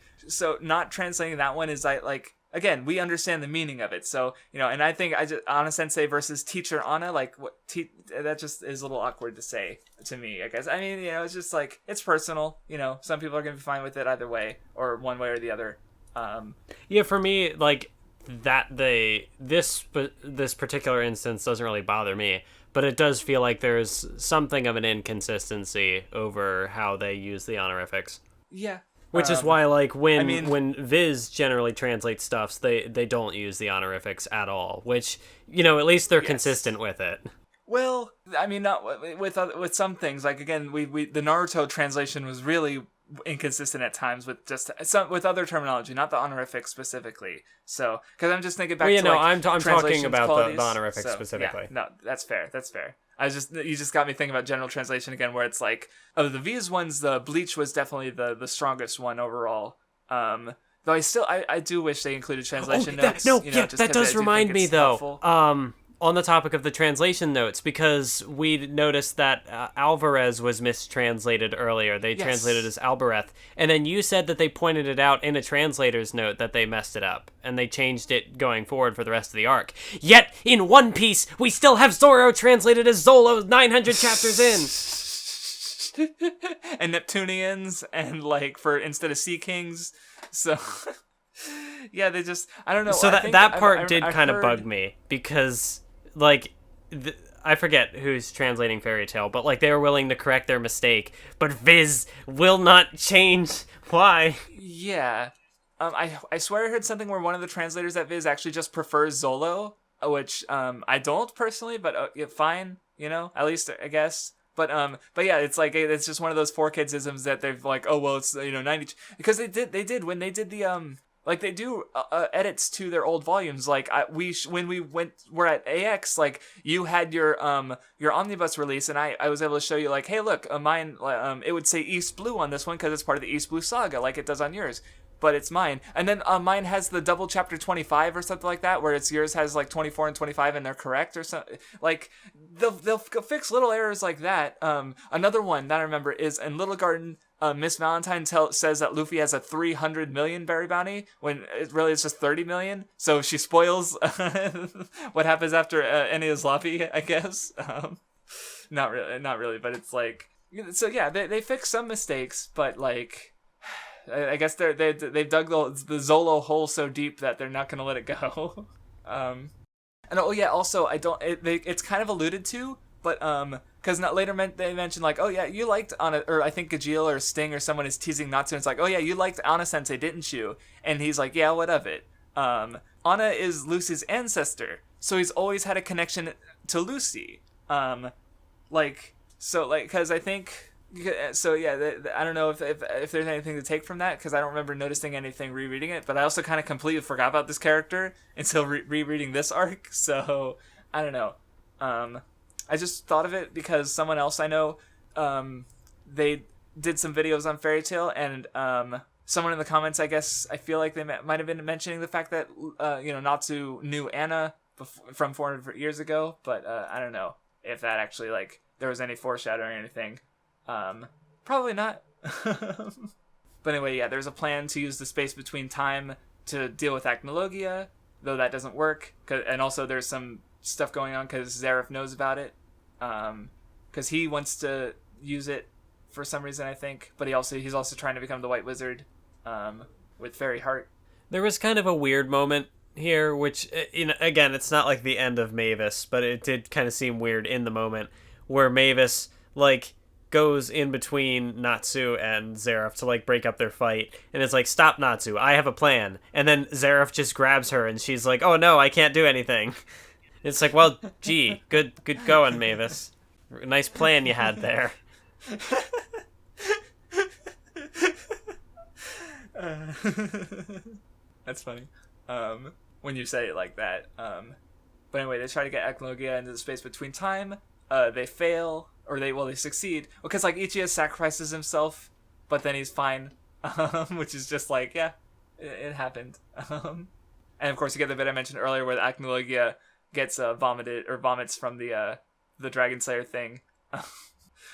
not translating that one is like. Again, we understand the meaning of it, so and I think Anna Sensei versus Teacher Anna, like that just is a little awkward to say to me. I guess I mean it's just like it's personal. Some people are gonna be fine with it either way, or one way or the other. Yeah, for me, like that this particular instance doesn't really bother me, but it does feel like there's something of an inconsistency over how they use the honorifics. Yeah. Which is why, like, when Viz generally translates stuffs, they don't use the honorifics at all. Which, at least they're consistent with it. Well, I mean, not with some things. Like again, we the Naruto translation was really inconsistent at times with just some with other terminology, not the honorific specifically. So, because I'm just thinking back to I'm talking about the honorific specifically. Yeah, no, that's fair. You just got me thinking about general translation again, where it's like, of the V's ones, the Bleach was definitely the strongest one overall. Though I do wish they included translation notes. That does remind me though. Helpful. On the topic of the translation notes, because we noticed that Alvarez was mistranslated earlier. They translated as Alvarez. And then you said that they pointed it out in a translator's note that they messed it up. And they changed it going forward for the rest of the arc. Yet, in One Piece, we still have Zoro translated as Zolo 900 chapters in. And Neptunians, and like, for instead of Sea Kings. So... yeah, they just... I don't know. So that part did kind of bug me, because... like, I forget who's translating Fairy Tail, but like they were willing to correct their mistake, but Viz will not change. Why? Yeah. I swear I heard something where one of the translators at Viz actually just prefers Zolo, which I don't personally, but fine, at least I guess. But yeah, it's like it's just one of those 4Kids-isms that they've like, oh well, it's 90, because they did when they did the like they do edits to their old volumes. Like when we're at AX, like you had your omnibus release, and I was able to show you like, hey look, mine it would say East Blue on this one because it's part of the East Blue Saga, like it does on yours, but it's mine. And then mine has the double chapter 25 or something like that, where it's yours has like 24 and 25 and they're correct or something. Like they'll fix little errors like that. Another one that I remember is in Little Garden. Miss Valentine says that Luffy has a 300 million berry bounty when it really is just 30 million. So she spoils what happens after Enia's lobby, I guess. Not really, but it's like, so yeah, they fix some mistakes, but like, I guess they've dug the Zolo hole so deep that they're not gonna let it go. And oh yeah, also it's kind of alluded to, but because later they mentioned like, oh yeah, you liked Anna, or I think Gajeel or Sting or someone is teasing Natsu, and it's like, oh yeah, you liked Anna Sensei, didn't you? And he's like, yeah, what of it? Anna is Lucy's ancestor, so he's always had a connection to Lucy. Because I think, so yeah, I don't know if there's anything to take from that, because I don't remember noticing anything rereading it, but I also kind of completely forgot about this character until rereading this arc, so I don't know. I just thought of it because someone else I know, they did some videos on Fairy Tail, and someone in the comments, I guess, I feel like they might have been mentioning the fact that, Natsu knew Anna from 400 years ago, but I don't know if that actually, like, there was any foreshadowing or anything. Probably not. But anyway, yeah, there's a plan to use the space between time to deal with Acnologia, though that doesn't work, and also there's some stuff going on because Zeref knows about it, because he wants to use it for some reason, I think, but he's also trying to become the White Wizard with Fairy Heart. There was kind of a weird moment here, which, again, it's not like the end of Mavis, but it did kind of seem weird in the moment, where Mavis like goes in between Natsu and Zeref to like break up their fight, and it's like, stop, Natsu, I have a plan. And then Zeref just grabs her and she's like, oh no, I can't do anything. It's like, well, gee, good going, Mavis. Nice plan you had there. That's funny. When you say it like that. But anyway, they try to get Acnologia into the space between time. They fail, or they succeed, because like Ichigo sacrifices himself, but then he's fine, which is just like, yeah, it happened. And of course you get the bit I mentioned earlier where the Acnologia gets vomits from the Dragon Slayer thing.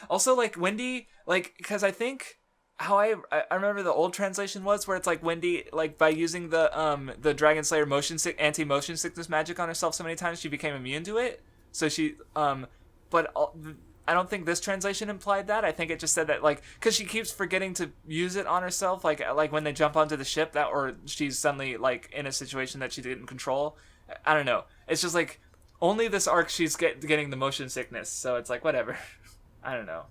Also, like Wendy, like, because I think how I remember the old translation was where it's like Wendy, like, by using the Dragon Slayer anti-motion sickness magic on herself so many times, she became immune to it. So she but I don't think this translation implied that. I think it just said that, like, because she keeps forgetting to use it on herself, like when they jump onto the ship, that, or she's suddenly like in a situation that she didn't control. I don't know. It's just like only this arc she's getting the motion sickness, so it's like whatever. I don't know.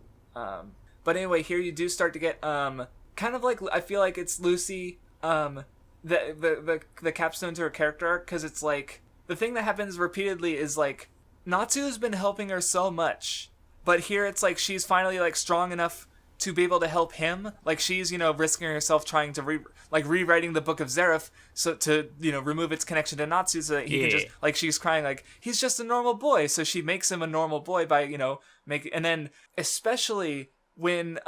But anyway, here you do start to get kind of like, I feel like it's Lucy the capstone to her character arc, because it's like the thing that happens repeatedly is like Natsu's been helping her so much, but here it's like she's finally like strong enough to be able to help him. Like, she's, risking herself trying to rewriting the Book of Zeref so to, remove its connection to Natsu so that he can just, like, she's crying, like, he's just a normal boy. So she makes him a normal boy by, and then especially when,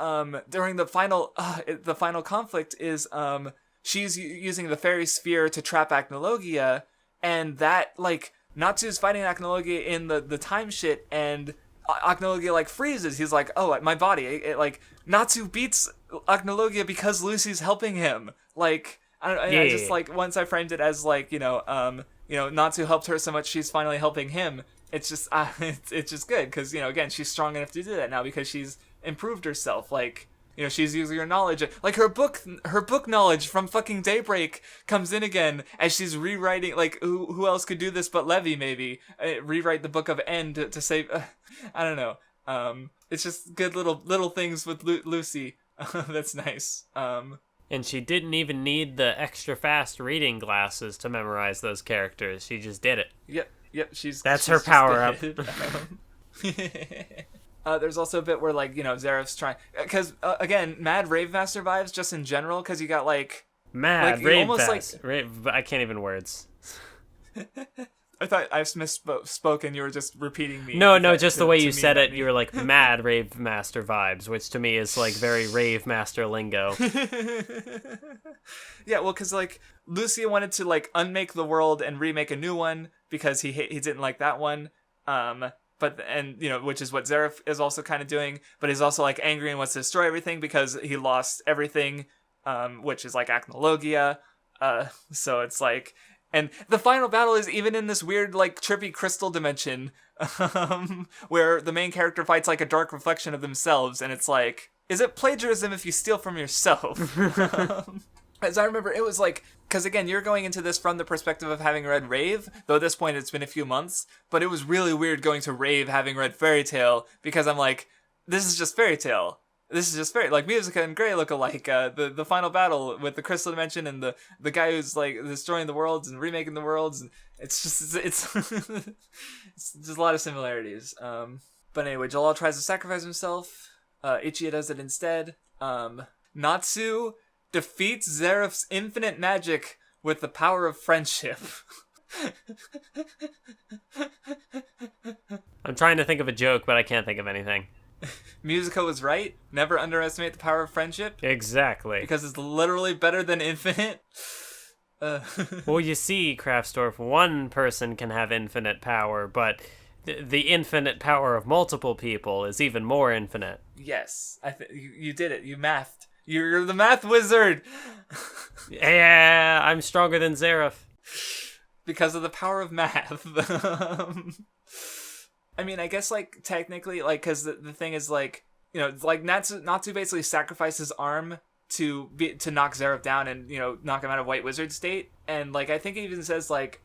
during the final conflict is, she's using the fairy sphere to trap Acnologia, and that, like, Natsu's fighting Acnologia in the time shit, and Acnologia, like, freezes. He's like, oh, my body. Like, Natsu beats Acnologia because Lucy's helping him. Like, I just, like, once I framed it as, like, Natsu helped her so much she's finally helping him. It's just, it's just good, because, again, she's strong enough to do that now because she's improved herself. Like, she's using her knowledge. Like, her book knowledge from fucking Daybreak comes in again as she's rewriting, like, who else could do this but Levi, maybe? Rewrite the Book of End to save, I don't know. It's just good little things with Lucy. That's nice. And she didn't even need the extra fast reading glasses to memorize those characters. She just did it. Yep, That's her power up. There's also a bit where, like, Zeref's trying... Because, again, mad Rave Master vibes just in general, because you got, like... Mad like, Rave almost Master. I can't even words. I thought I misspoke and you were just repeating me. No, just the way you said it, you were like, mad Rave Master vibes, which to me is, like, very Rave Master lingo. Yeah, well, because, like, Lucia wanted to, like, unmake the world and remake a new one because he didn't like that one. Which is what Zeref is also kind of doing, but he's also, like, angry and wants to destroy everything because he lost everything, which is, like, Acnologia. So it's, like... And the final battle is even in this weird, like, trippy crystal dimension, where the main character fights, like, a dark reflection of themselves, and it's like, is it plagiarism if you steal from yourself? As I remember, it was like, because again, you're going into this from the perspective of having read Rave, though at this point it's been a few months, but it was really weird going to Rave having read Fairy Tail, because I'm like, this is just Fairy Tail. This is just fair. Like, Mavis and Gray look alike. The final battle with the crystal dimension and the guy who's, like, destroying the worlds and remaking the worlds. And it's just it's just a lot of similarities. But anyway, Jellal tries to sacrifice himself. Ichia does it instead. Natsu defeats Zeref's infinite magic with the power of friendship. I'm trying to think of a joke, but I can't think of anything. Musico was right. Never underestimate the power of friendship. Exactly. Because it's literally better than infinite. Well, you see, Craftsdwarf, one person can have infinite power, but the infinite power of multiple people is even more infinite. Yes. You did it. You mathed. You're the math wizard. Yeah, I'm stronger than Zeref. Because of the power of math. I mean, I guess, like, technically, like, because the thing is, like, like, Natsu basically sacrificed his arm to knock Zeref down and, knock him out of White Wizard state. And, like, I think it even says, like,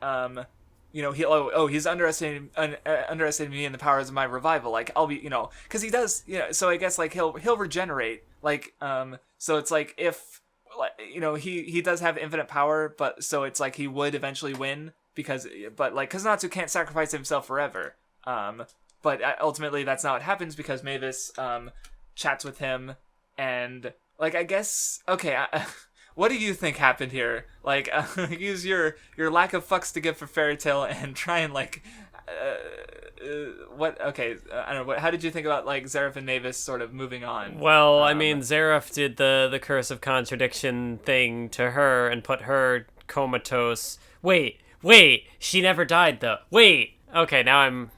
he's underestimating me and the powers of my revival. Like, I'll be, because he does, so I guess, like, he'll regenerate. Like, so it's like, if, he does have infinite power, but, so it's like he would eventually win because Natsu can't sacrifice himself forever. But ultimately that's not what happens because Mavis chats with him and, like, I guess, okay, what do you think happened here? Like, use your lack of fucks to give for Fairy Tail and try and, like, I don't know, how did you think about, like, Zeref and Mavis sort of moving on? Well, I mean, Zeref did the curse of contradiction thing to her and put her comatose. Wait, she never died though. Wait, okay, now I'm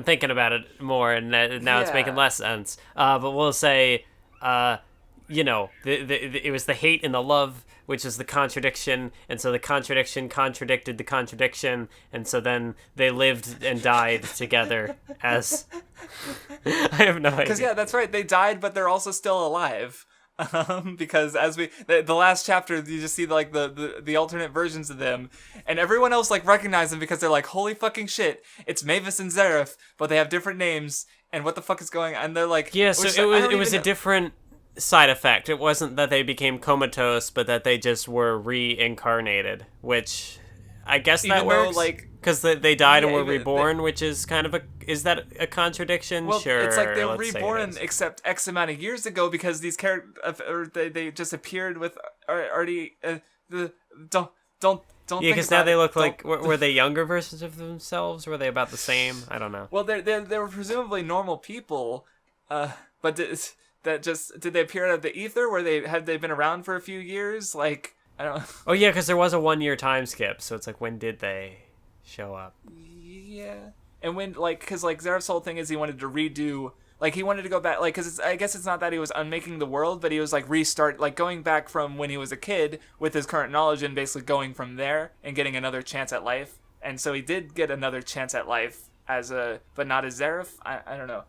thinking about it more, and now it's making less sense. But we'll say, it was the hate and the love, which is the contradiction, and so the contradiction contradicted the contradiction, and so then they lived and died together as... I have no idea. Because, yeah, that's right. They died, but they're also still alive. Because as the last chapter, you just see, like, the alternate versions of them, and everyone else, like, recognize them because they're like, holy fucking shit, it's Mavis and Zeref, but they have different names, and what the fuck is going on? And they're like... Yeah, so it was a different side effect. It wasn't that they became comatose, but that they just were reincarnated, which I guess that works. Though, like, Because they died and were reborn, which is kind of is that a contradiction? Well, sure. It's like they were reborn except X amount of years ago because these characters, they just appeared with already, don't yeah, because now they look like, were they younger versions of themselves? Were they about the same? I don't know. Well, they were presumably normal people, but did they appear out of the ether? Had they been around for a few years? Like, I don't know. Oh yeah, because there was a 1 year time skip, so it's like, when did they show up? Yeah. And when, like, because, like, Zeref's whole thing is he wanted to redo, like, he wanted to go back, like, because I guess it's not that he was unmaking the world, but he was, like, going back from when he was a kid with his current knowledge and basically going from there and getting another chance at life. And so he did get another chance at life but not as Zeref. I don't know.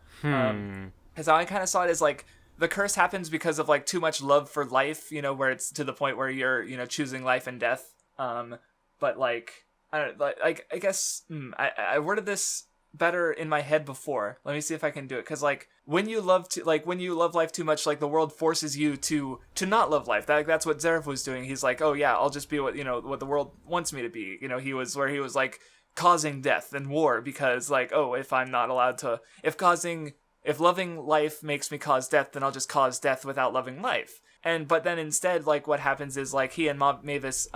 Because how I kind of saw it is, like, the curse happens because of, like, too much love for life, you know, where it's to the point where you're, you know, choosing life and death. But, like, I guess I worded this better in my head before. Let me see if I can do it. Because, like, when you love life too much, like, the world forces you to not love life. That's what Zeref was doing. He's like, oh yeah, I'll just be what the world wants me to be. You know, he was like causing death and war because, like, oh, if I'm not allowed to, if loving life makes me cause death, then I'll just cause death without loving life. But then instead, like, what happens is, like, he and Mavis,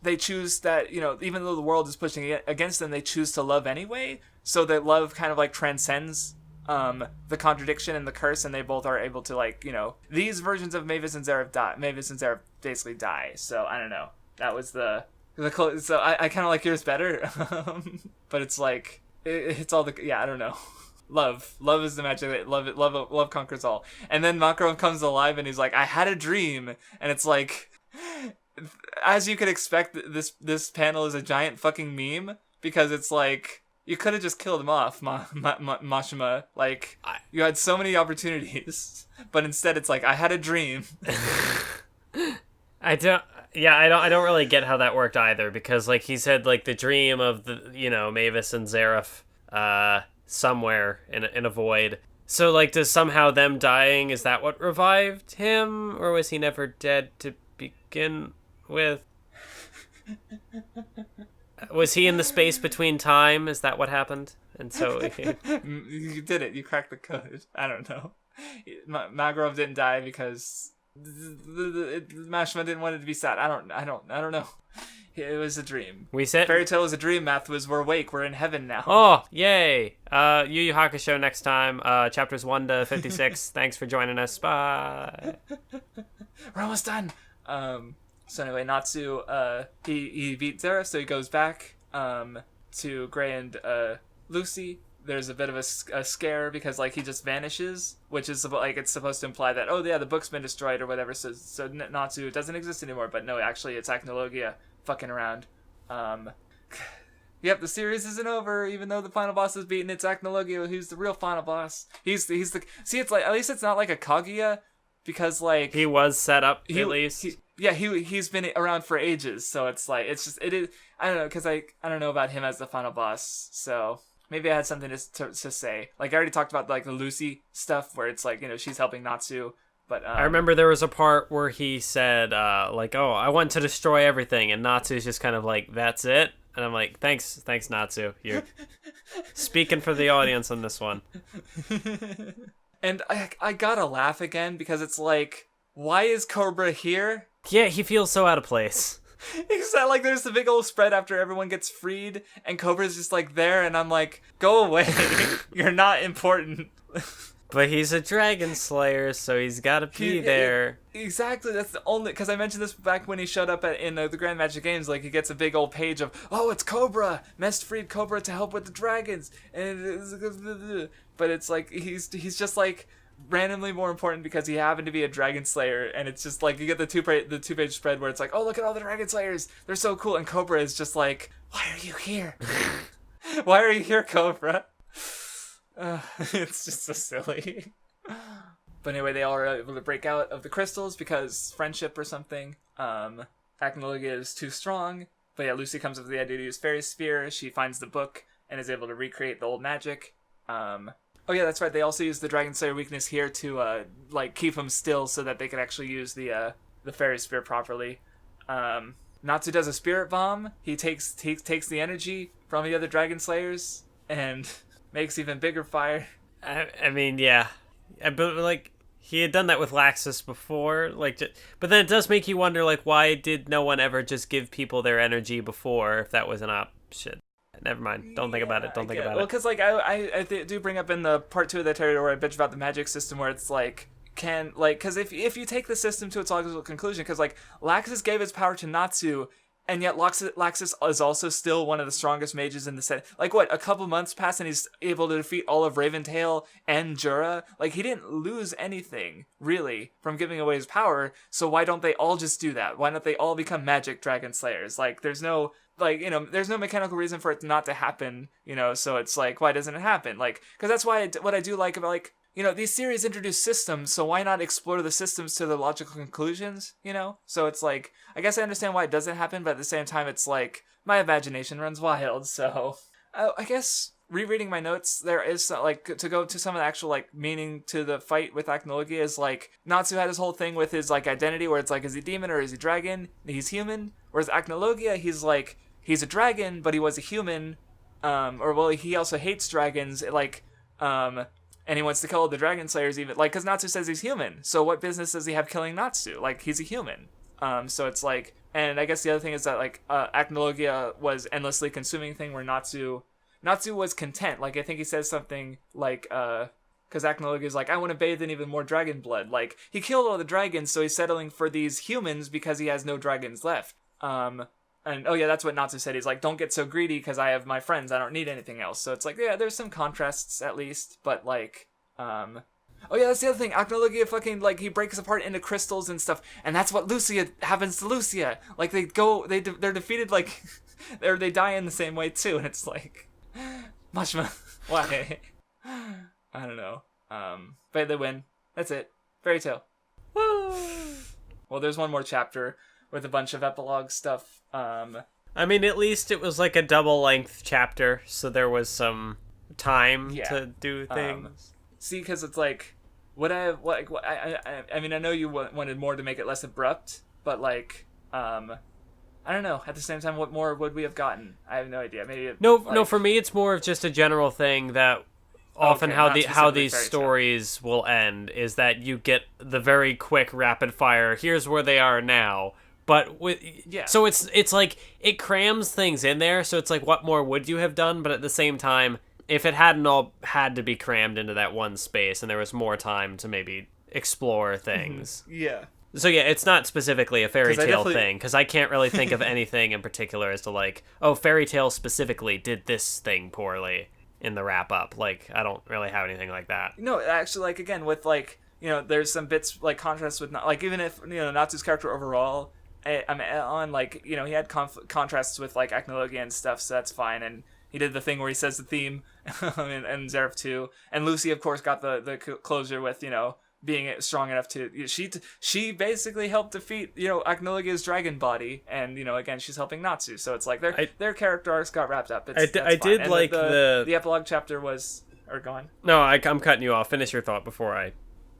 they choose that, you know, even though the world is pushing it against them, they choose to love anyway, so that love kind of, like, transcends the contradiction and the curse, and they both are able to, like, you know, these versions of Mavis and Zeref basically die, so I don't know. That was so I kind of like yours better, but it's like, it's all I don't know. Love is the magic. Love conquers all. And then Makarov comes alive and he's like, I had a dream. And it's like, as you could expect, this panel is a giant fucking meme because it's like, you could have just killed him off, Mashima. Like, you had so many opportunities, but instead it's like, I had a dream. I don't really get how that worked either, because, like, he said, like, the dream of the, you know, Mavis and Zeref, somewhere in a void. So, like, does somehow them dying, is that what revived him? Or was he never dead to begin with? Was he in the space between time? Is that what happened? And so... You did it. You cracked the code. I don't know. Makarov didn't die because... Mashima didn't want it to be sad. I don't know. It was a dream. We said fairy tale was a dream. Mathwiz, we're awake. We're in heaven now. Oh, yay! YuYu Hakusho next time. Chapters 1 to 56. Thanks for joining us. Bye. We're almost done. So anyway, Natsu he beat Zeref, so he goes back to Gray and Lucy. There's a bit of a scare because, like, he just vanishes, which is like, it's supposed to imply that, oh yeah, the book's been destroyed or whatever, so Natsu doesn't exist anymore. But no, actually it's Acnologia fucking around. Yep, the series isn't over, even though the final boss is beaten. It's Acnologia who's the real final boss. He's the see, it's like, at least it's not like a Kaguya, because, like, he was set up at least. He's been around for ages, so it's like, it is. I don't know, because I don't know about him as the final boss, so maybe I had something to say. Like, I already talked about, like, the Lucy stuff where it's like, you know, she's helping Natsu. But I remember there was a part where he said, like, oh, I want to destroy everything, and Natsu's just kind of like, that's it? And I'm like, thanks, Natsu. You're speaking for the audience on this one. And I gotta laugh again, because it's like, why is Cobra here? Yeah, he feels so out of place. Except, like, there's the big old spread after everyone gets freed, and Cobra's just, like, there, and I'm like, go away. You're not important. But he's a dragon slayer, so he's gotta be there. Exactly, that's the only... Because I mentioned this back when he showed up in the Grand Magic Games, like, he gets a big old page of, oh, it's Cobra! Mest freed Cobra to help with the dragons! But it's like, he's just, like, randomly more important because he happened to be a dragon slayer, and it's just, like, you get the two-page spread where it's like, oh, look at all the dragon slayers! They're so cool! And Cobra is just like, why are you here? Why are you here, Cobra? It's just so silly. But anyway, they all are able to break out of the crystals because friendship or something. Acnologia is too strong. But yeah, Lucy comes up with the idea to use Fairy Sphere. She finds the book and is able to recreate the old magic. Oh yeah, that's right. They also use the Dragon Slayer weakness here to like keep him still so that they can actually use the Fairy Sphere properly. Natsu does a spirit bomb. He takes the energy from the other dragon slayers and makes even bigger fire. I mean, yeah. But, like, he had done that with Laxus before. Like, but then it does make you wonder, like, why did no one ever just give people their energy before if that was an option? Never mind. Don't think about it. Don't think about it. Well, because, like, I do bring up in the part 2 of the territory where I bitch about the magic system where it's, like, because if you take the system to its logical conclusion, because, like, Laxus gave his power to Natsu, and yet Laxus is also still one of the strongest mages in the set. Like, what, a couple months pass and he's able to defeat all of Raventail and Jura? Like, he didn't lose anything, really, from giving away his power, so why don't they all just do that? Why don't they all become magic dragon slayers? Like, there's no... Like, you know, there's no mechanical reason for it not to happen, you know, so it's like, why doesn't it happen? Like, because that's why what I do like about, like, you know, these series introduce systems, so why not explore the systems to their logical conclusions, you know? So it's like, I guess I understand why it doesn't happen, but at the same time, it's like, my imagination runs wild, so... I guess, rereading my notes, there is, like, to go to some of the actual, like, meaning to the fight with Acnologia is, like, Natsu had his whole thing with his, like, identity, where it's like, is he demon or is he dragon? He's human. Whereas Acnologia, he's, like, he's a dragon, but he was a human, he also hates dragons, like, and he wants to kill the dragon slayers even, like, because Natsu says he's human, so what business does he have killing Natsu? Like, he's a human. So it's like, and I guess the other thing is that, like, Acnologia was endlessly consuming thing where Natsu was content. Like, I think he says something like, because Acnologia is like, I want to bathe in even more dragon blood. Like, he killed all the dragons, so he's settling for these humans because he has no dragons left. And, oh yeah, that's what Natsu said. He's like, don't get so greedy because I have my friends. I don't need anything else. So it's like, yeah, there's some contrasts at least. But, like, oh yeah, that's the other thing. Acnologia fucking, like, he breaks apart into crystals and stuff. And that's what happens to Lucia. Like, they're defeated, like, they die in the same way, too. And it's like, Mashima, why? I don't know. But they win. That's it. Fairy tale. Woo! Well, there's one more chapter with a bunch of epilogue stuff. I mean, at least it was like a double-length chapter, so there was some time to do things. See, because it's like, I mean, I know you wanted more to make it less abrupt, but like, I don't know. At the same time, what more would we have gotten? I have no idea. Maybe no. For me, it's more of just a general thing that often how these stories will end is that you get the very quick rapid fire. Here's where they are now. But so it's like it crams things in there. So it's like, what more would you have done? But at the same time, if it hadn't all had to be crammed into that one space and there was more time to maybe explore things. Yeah. So yeah, it's not specifically a fairy tale thing because I can't really think of anything in particular as to like, oh, fairy tale specifically did this thing poorly in the wrap up. Like, I don't really have anything like that. No, actually, like, again, with like, you know, there's some bits like contrast with like, even if, you know, Natsu's character overall, I mean, on, like, you know, he had contrasts with, like, Acnologia and stuff, so that's fine, and he did the thing where he says the theme, and Zeref too, and Lucy, of course, got the closure with, you know, being strong enough to, she basically helped defeat, you know, Acnologia's dragon body, and, you know, again, she's helping Natsu, so it's like, their character arcs got wrapped up. I did like the epilogue chapter was, or go on. No, I'm cutting you off. Finish your thought before I...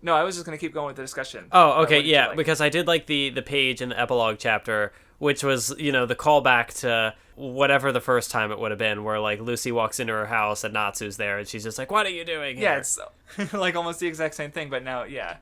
No, I was just going to keep going with the discussion. Oh, okay, yeah, like? Because I did like the page in the epilogue chapter, which was, you know, the callback to whatever the first time it would have been, where, like, Lucy walks into her house and Natsu's there, and she's just like, what are you doing here? Yeah, it's like almost the exact same thing, but now, yeah.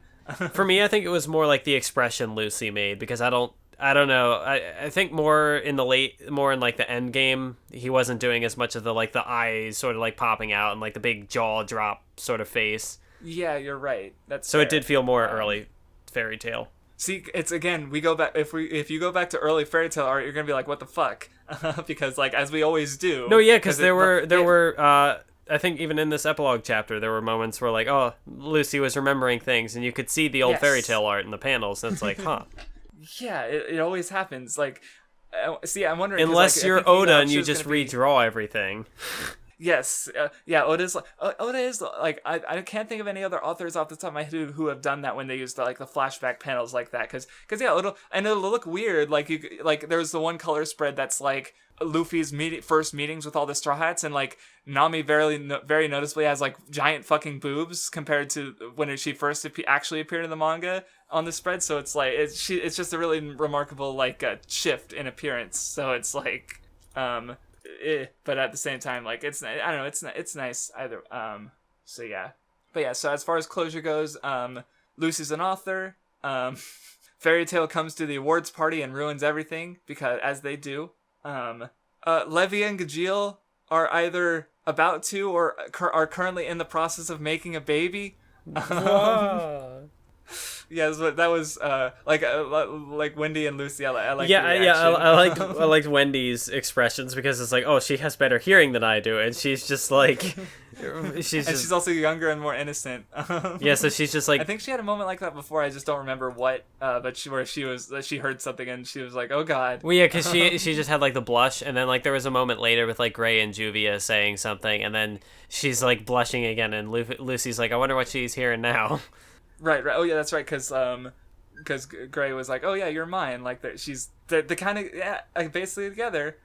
For me, I think it was more like the expression Lucy made, because I don't know, I think more in like the end game, he wasn't doing as much of the, like, the eyes sort of, like, popping out and, like, the big jaw drop sort of face. Yeah, you're right. That's so fair. It did feel more early fairy tale. See, it's again, we go back if you go back to early fairy tale art, you're gonna be like, what the fuck? Because, like, as we always do. No, yeah, because there were I think even in this epilogue chapter there were moments where, like, oh, Lucy was remembering things, and you could see the old fairy tale art in the panels, and it's like, huh. Yeah, it always happens. Like, see, I'm wondering, unless like, you're Oda and you just redraw everything. Yes, yeah. Oda is like I can't think of any other authors off the top of my head who have done that when they use the flashback panels like that. Because yeah, it'll look weird. Like there's the one color spread that's like Luffy's first meetings with all the Straw Hats, and like Nami very noticeably has like giant fucking boobs compared to when she first actually appeared in the manga on the spread. So it's like it's just a really remarkable like shift in appearance. So it's like but at the same time, like I don't know, it's nice either. So yeah, but yeah. So as far as closure goes, Lucy's an author. Fairy Tail comes to the awards party and ruins everything because as they do. Levi and Gajeel are either about to or are currently in the process of making a baby. Yeah, that was like Wendy and Lucy. I like. I liked Wendy's expressions because it's like, oh, she has better hearing than I do, and she's just like, she's also younger and more innocent. Yeah, so she's just like. I think she had a moment like that before. I just don't remember what. But she heard something and she was like, oh god. Well, yeah, because she just had like the blush, and then like there was a moment later with like Gray and Juvia saying something, and then she's like blushing again, and Lucy's like, I wonder what she's hearing now. Right. Oh yeah, that's right. Because Gray was like, oh yeah, you're mine. Like she's the kind of basically together.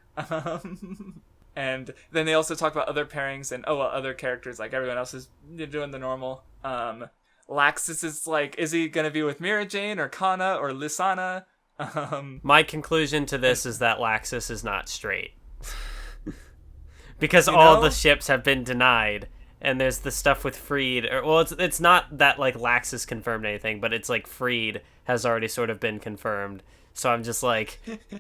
And then they also talk about other pairings and other characters. Like everyone else is doing the normal. Laxus is like, is he gonna be with Mira Jane or Kana or Lisana? My conclusion to this is that Laxus is not straight. Because all the ships have been denied. And there's the stuff with Freed. It's not that like Laxus confirmed anything, but it's like Freed has already sort of been confirmed. So I'm just like, maybe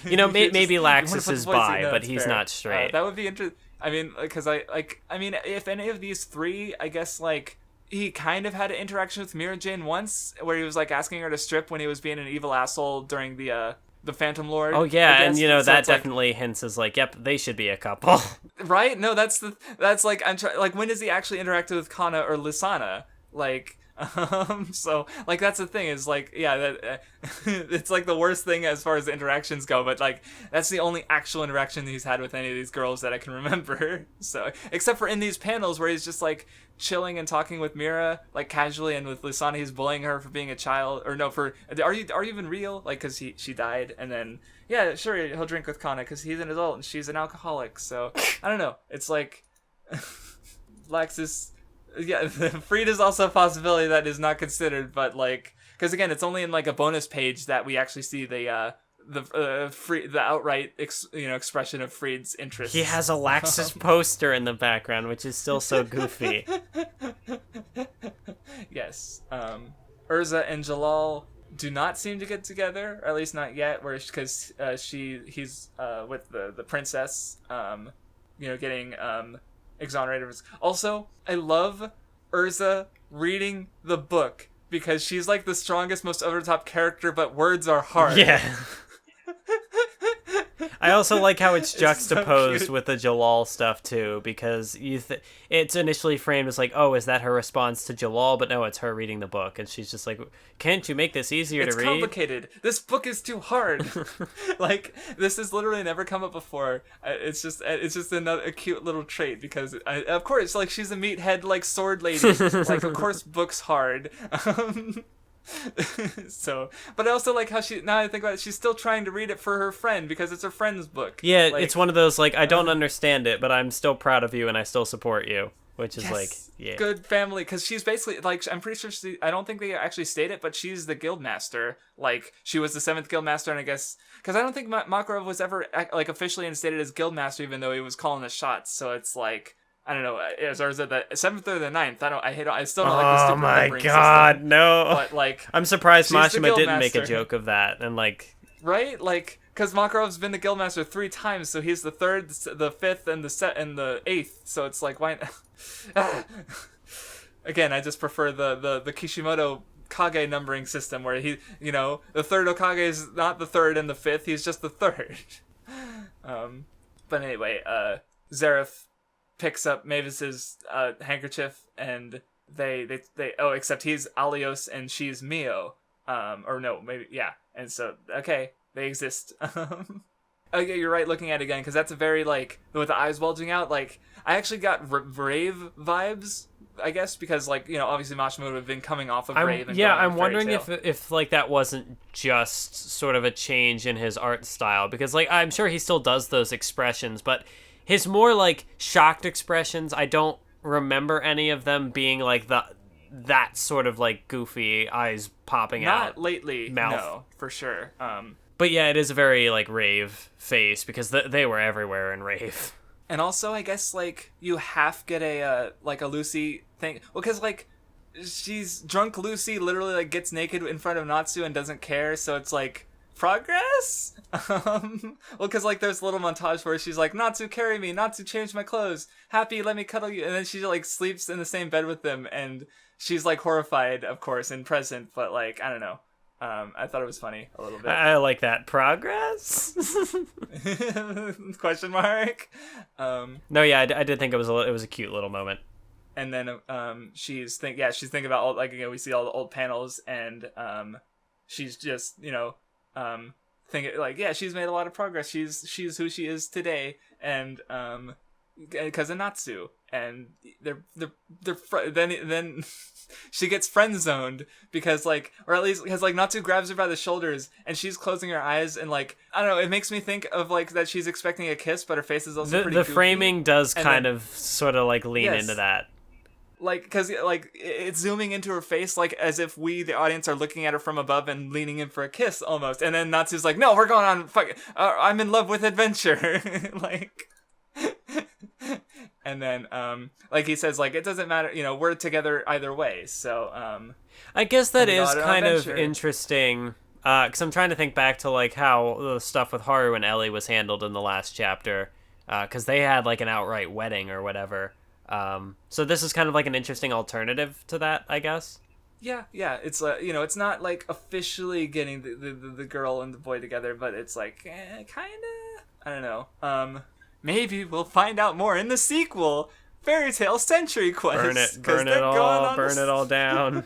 Laxus is bi, but he's not straight. That would be interesting. I mean, because if any of these three, I guess like he kind of had an interaction with Mira Jane once, where he was like asking her to strip when he was being an evil asshole during the Phantom Lord. Oh yeah, and so that definitely hints as like, yep, they should be a couple. Right? No, that's like when does he actually interact with Kana or Lisana? Like, so like that's the thing is like, yeah, that it's like the worst thing as far as the interactions go, but like that's the only actual interaction he's had with any of these girls that I can remember. So except for in these panels where he's just like chilling and talking with Mira like casually, and with Lisana he's bullying her for being a child, or no, for are you even real, like because she died, and then yeah, sure, he'll drink with Kana because he's an adult and she's an alcoholic. So I don't know, it's like Laxus. Yeah, Freed is also a possibility that is not considered, but like, because again, it's only in like a bonus page that we actually see the outright expression of Freed's interest. He has a Laxus poster in the background, which is still so goofy. Yes, Ursa and Jellal do not seem to get together, or at least not yet. Because he's with the princess, getting exonerated. Also, I love Ursa reading the book because she's like the strongest, most over the top character, but words are hard. Yeah. I also like how it's juxtaposed with the Jellal stuff too, because it's initially framed as like, oh, is that her response to Jellal? But no, it's her reading the book, and she's just like, can't you make this easier to read? It's complicated. This book is too hard. Like, this has literally never come up before. It's just a cute little trait because, of course, like she's a meathead like sword lady. Like, of course, book's hard. So, but I also like how now I think about it, she's still trying to read it for her friend because it's her friend's book. Yeah, like, it's one of those like, I don't understand it, but I'm still proud of you and I still support you, which is like, yeah, good family, because she's basically like, I'm pretty sure I don't think they actually state it, but she's the guild master. Like, she was the 7th guild master, and I guess because I don't think Makarov was ever like officially instated as guild master, even though he was calling the shots. So it's like, I don't know, or is it the 7th or the 9th? I still don't like the stupid numbering system. Oh my god, no. But like, I'm surprised Mashima didn't make a joke of that, and like, right? Like, because Makarov's been the guildmaster 3 times, so he's the 3rd, the 5th, and the 8th. So it's like, why? Again, I just prefer the Kishimoto Kage numbering system, where he, the 3rd Okage is not the 3rd and the 5th; he's just the 3rd. But anyway, Zeref picks up Mavis's handkerchief, and they except he's Alios and she's Mio, or no, maybe, yeah, and so okay, they exist. Oh yeah, you're right. Looking at it again, because that's a very like with the eyes bulging out. Like I actually got Rave vibes, I guess, because like obviously Mashima would have been coming off of Rave. And I'm wondering if like that wasn't just sort of a change in his art style, because like I'm sure he still does those expressions, but his more like shocked expressions, I don't remember any of them being like that sort of like goofy eyes popping out. Not lately, mouth. No, for sure. But yeah, it is a very like Rave face, because they were everywhere in Rave. And also, I guess like you half get a like a Lucy thing, well, because like she's drunk. Lucy literally like gets naked in front of Natsu and doesn't care, so it's like progress. Well, because like there's a little montage where she's like, Natsu, carry me, Natsu, change my clothes, happy, let me cuddle you, and then she like sleeps in the same bed with them, and she's like horrified, of course, and present, but like I don't know. I thought it was funny a little bit. I like that. Progress? Question mark. No, yeah, I did think it was a cute little moment. And then she's thinking about all, like, we see all the old panels, and she's just thinking like, yeah, she's made a lot of progress. She's who she is today, and because of Natsu, and then she gets friend zoned because like, or at least because like Natsu grabs her by the shoulders and she's closing her eyes, and like I don't know, it makes me think of like that she's expecting a kiss, but her face is also pretty goofy. Framing does kind of sort of like lean into that. Like, because like it's zooming into her face, like as if we, the audience, are looking at her from above and leaning in for a kiss almost. And then Natsu's like, "No, we're going on. I'm in love with adventure." Like, and then like he says, like it doesn't matter, we're together either way. So I guess that is kind of interesting. Because I'm trying to think back to like how the stuff with Haru and Ellie was handled in the last chapter. Because they had like an outright wedding or whatever. So this is kind of like an interesting alternative to that, I guess. Yeah, it's it's not like officially getting the girl and the boy together, but it's like kind of, I don't know. Maybe we'll find out more in the sequel, Fairy Tail Century Quest. Burn it all down.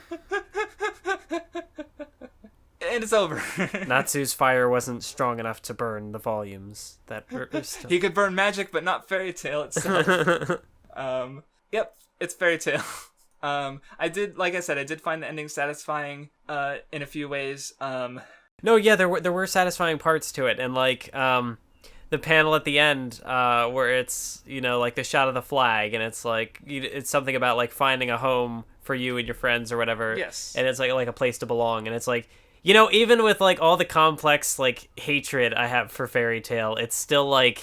And it's over. Natsu's fire wasn't strong enough to burn the volumes that were still... He could burn magic, but not Fairy Tail itself. Yep, it's Fairy Tail. I did find the ending satisfying in a few ways. No, yeah, there were satisfying parts to it, and like the panel at the end where it's like the shot of the flag, and it's like it's something about like finding a home for you and your friends or whatever. Yes. And it's like a place to belong, and it's like even with like all the complex like hatred I have for Fairy Tail, it's still like.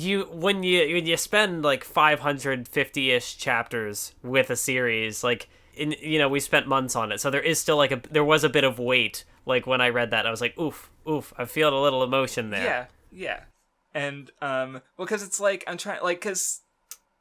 When you spend like 550-ish chapters with a series, like we spent months on it, so there is still like there was a bit of weight. Like when I read that, I was like, oof, I feel a little emotion there. Yeah, and well, because it's like I'm trying, like, because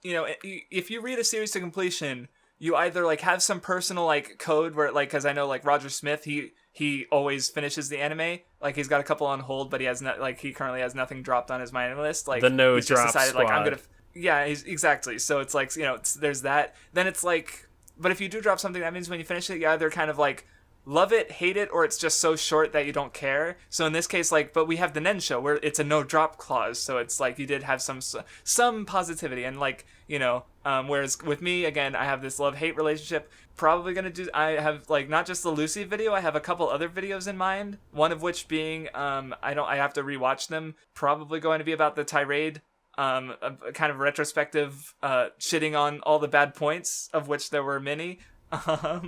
if you read a series to completion, you either like have some personal like code where like, because I know like Roger Smith, he always finishes the anime. Like he's got a couple on hold, but he currently has nothing dropped on his mailing list. Like the no he's drop just decided squad. Like I'm gonna. Yeah, exactly. So it's like there's that. Then it's like, but if you do drop something, that means when you finish it, you either kind of like love it, hate it, or it's just so short that you don't care. So in this case, like, but we have the Nen Show where it's a no drop clause, so it's like you did have some positivity, and like whereas with me, again, I have this love-hate relationship. Probably gonna do. I have like not just the Lucy video. I have a couple other videos in mind. One of which being I have to rewatch them. Probably going to be about the tirade. A kind of retrospective shitting on all the bad points, of which there were many. For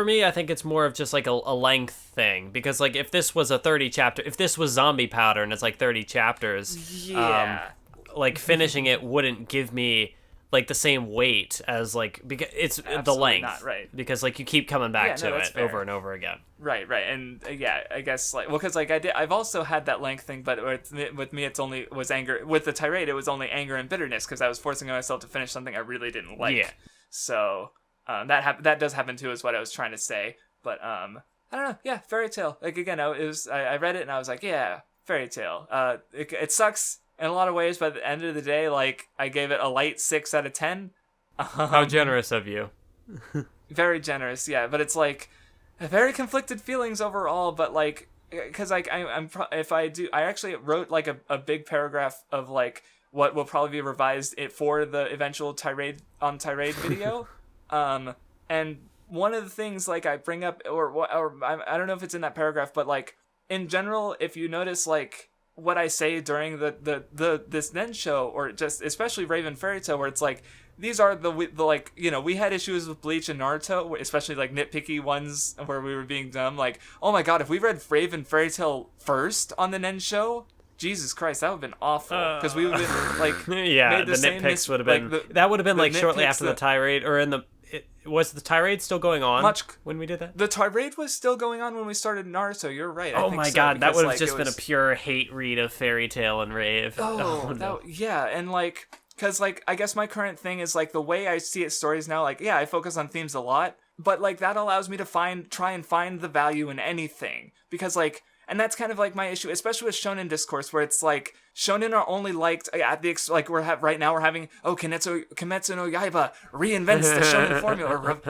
me, I think it's more of just like a length thing, because like if this was a 30 chapter, if this was Zombie Powder and it's like 30 chapters, like finishing it wouldn't give me like the same weight as like, because it's absolutely the length, not, right? Because like you keep coming back to it over and over again. Right, and I guess like, well, because like I've also had that length thing, but with me it's only was anger. With the tirade, it was only anger and bitterness because I was forcing myself to finish something I really didn't like. Yeah. So that does happen too, is what I was trying to say. But I don't know. Yeah, Fairy Tail. Like again, I read it and I was like, yeah, Fairy Tail. It sucks in a lot of ways, but at the end of the day, like I gave it a light 6 out of 10. How generous of you. Very generous, yeah. But it's like very conflicted feelings overall. But like because like if I do, I actually wrote like a big paragraph of like what will probably be revised for the eventual tirade video. And one of the things like I bring up, or I don't know if it's in that paragraph, but like in general, if you notice like what I say during this Nen show, or just especially Raven Fairy Tail, where it's like these are the like, you know, we had issues with Bleach and Naruto, especially like nitpicky ones where we were being dumb, like, oh my god, if we read Raven Fairy Tail first on the Nen show, Jesus Christ, that would have been awful, because we would have been like yeah, the nitpicks would have been like, that would have been like shortly after the tirade, or in the was the tirade still going on when we did that? The tirade was still going on when we started Naruto. You're right. Oh my god, that would have just been a pure hate read of Fairy Tail and Rave. Oh no. Yeah, and like, because like I guess my current thing is like the way I see it stories now. Like, yeah, I focus on themes a lot, but like that allows me to try and find the value in anything, because like. And that's kind of like my issue, especially with shonen discourse, where it's like shonen are only liked at the like right now we're having Kimetsu no Yaiba reinvents the shonen formula.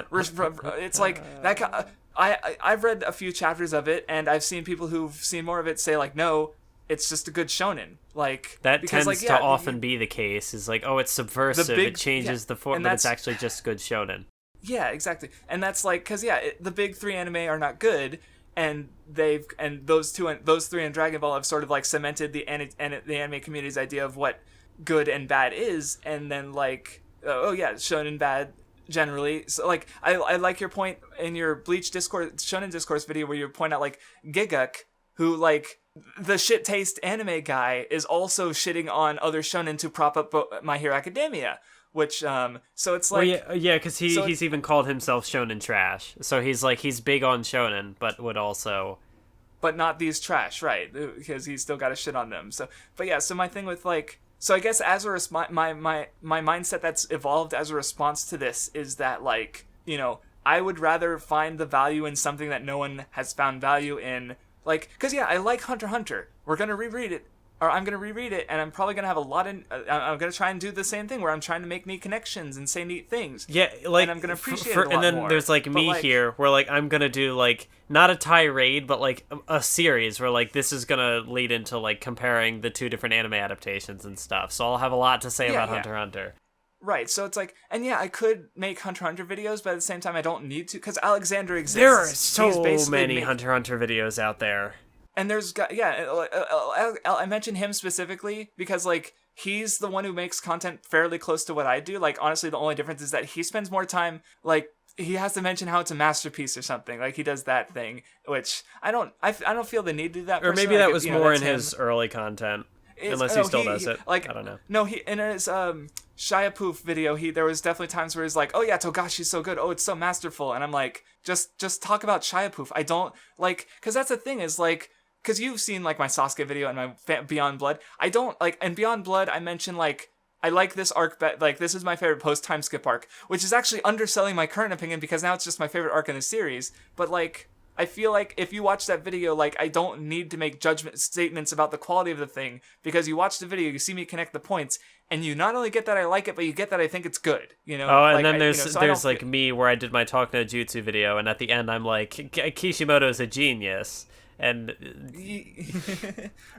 It's like that. I've read a few chapters of it, and I've seen people who've seen more of it say like, no, it's just a good shonen. Like that because, tends to often be the case. Is like, oh, it's subversive, it changes the form, but it's actually just good shonen. Yeah, exactly, and that's like because the big three anime are not good. And those three in Dragon Ball have sort of like cemented the anime community's idea of what good and bad is, and then like shonen bad generally. So like I like your point in your Bleach discourse shonen discourse video where you point out like Giguk, who like the shit taste anime guy is also shitting on other shonen to prop up My Hero Academia. Which, so it's like... Well, yeah, because he's even called himself shonen trash. So he's like, he's big on shonen, but would also... But not these trash, right? Because he's still got to shit on them. So, but yeah, so my thing with like... So I guess as my mindset that's evolved as a response to this is that like, you know, I would rather find the value in something that no one has found value in. Like, because I like Hunter x Hunter. We're going to reread it. Or I'm going to reread it, and I'm probably going to have a lot in... I'm going to try and do the same thing, where I'm trying to make neat connections and say neat things. Yeah, like... And I'm going to appreciate it a lot and then more. There's, like, me here, where, like, I'm going to do, like, not a tirade, but, like, a series where, like, this is going to lead into, like, comparing the two different anime adaptations and stuff. So I'll have a lot to say about Hunter x Hunter. Right, so it's like... And I could make Hunter x Hunter videos, but at the same time, I don't need to, because Alexander exists. There are so many Hunter x Hunter videos out there. And there's, I mentioned him specifically because, like, he's the one who makes content fairly close to what I do. Like, honestly, the only difference is that he spends more time, like, he has to mention how it's a masterpiece or something. Like, he does that thing, which I don't feel the need to do that. Or maybe that was more in his early content. Unless he still does it. Like, I don't know. No, in his Shiapoof video, there was definitely times where he's like, oh yeah, Togashi's so good. Oh, it's so masterful. And I'm like, just talk about Shiapoof. I don't, like, because that's the thing is, like, because you've seen, like, my Sasuke video and my Beyond Blood. I don't, like, in Beyond Blood, I mentioned, like, I like this arc, like, this is my favorite post-time skip arc, which is actually underselling my current opinion because now it's just my favorite arc in the series. But, like, I feel like if you watch that video, like, I don't need to make judgment statements about the quality of the thing because you watch the video, you see me connect the points, and you not only get that I like it, but you get that I think it's good, you know? Oh, and like, then there's like, me where I did my Talk No Jutsu video, and at the end I'm like, Kishimoto's a genius. And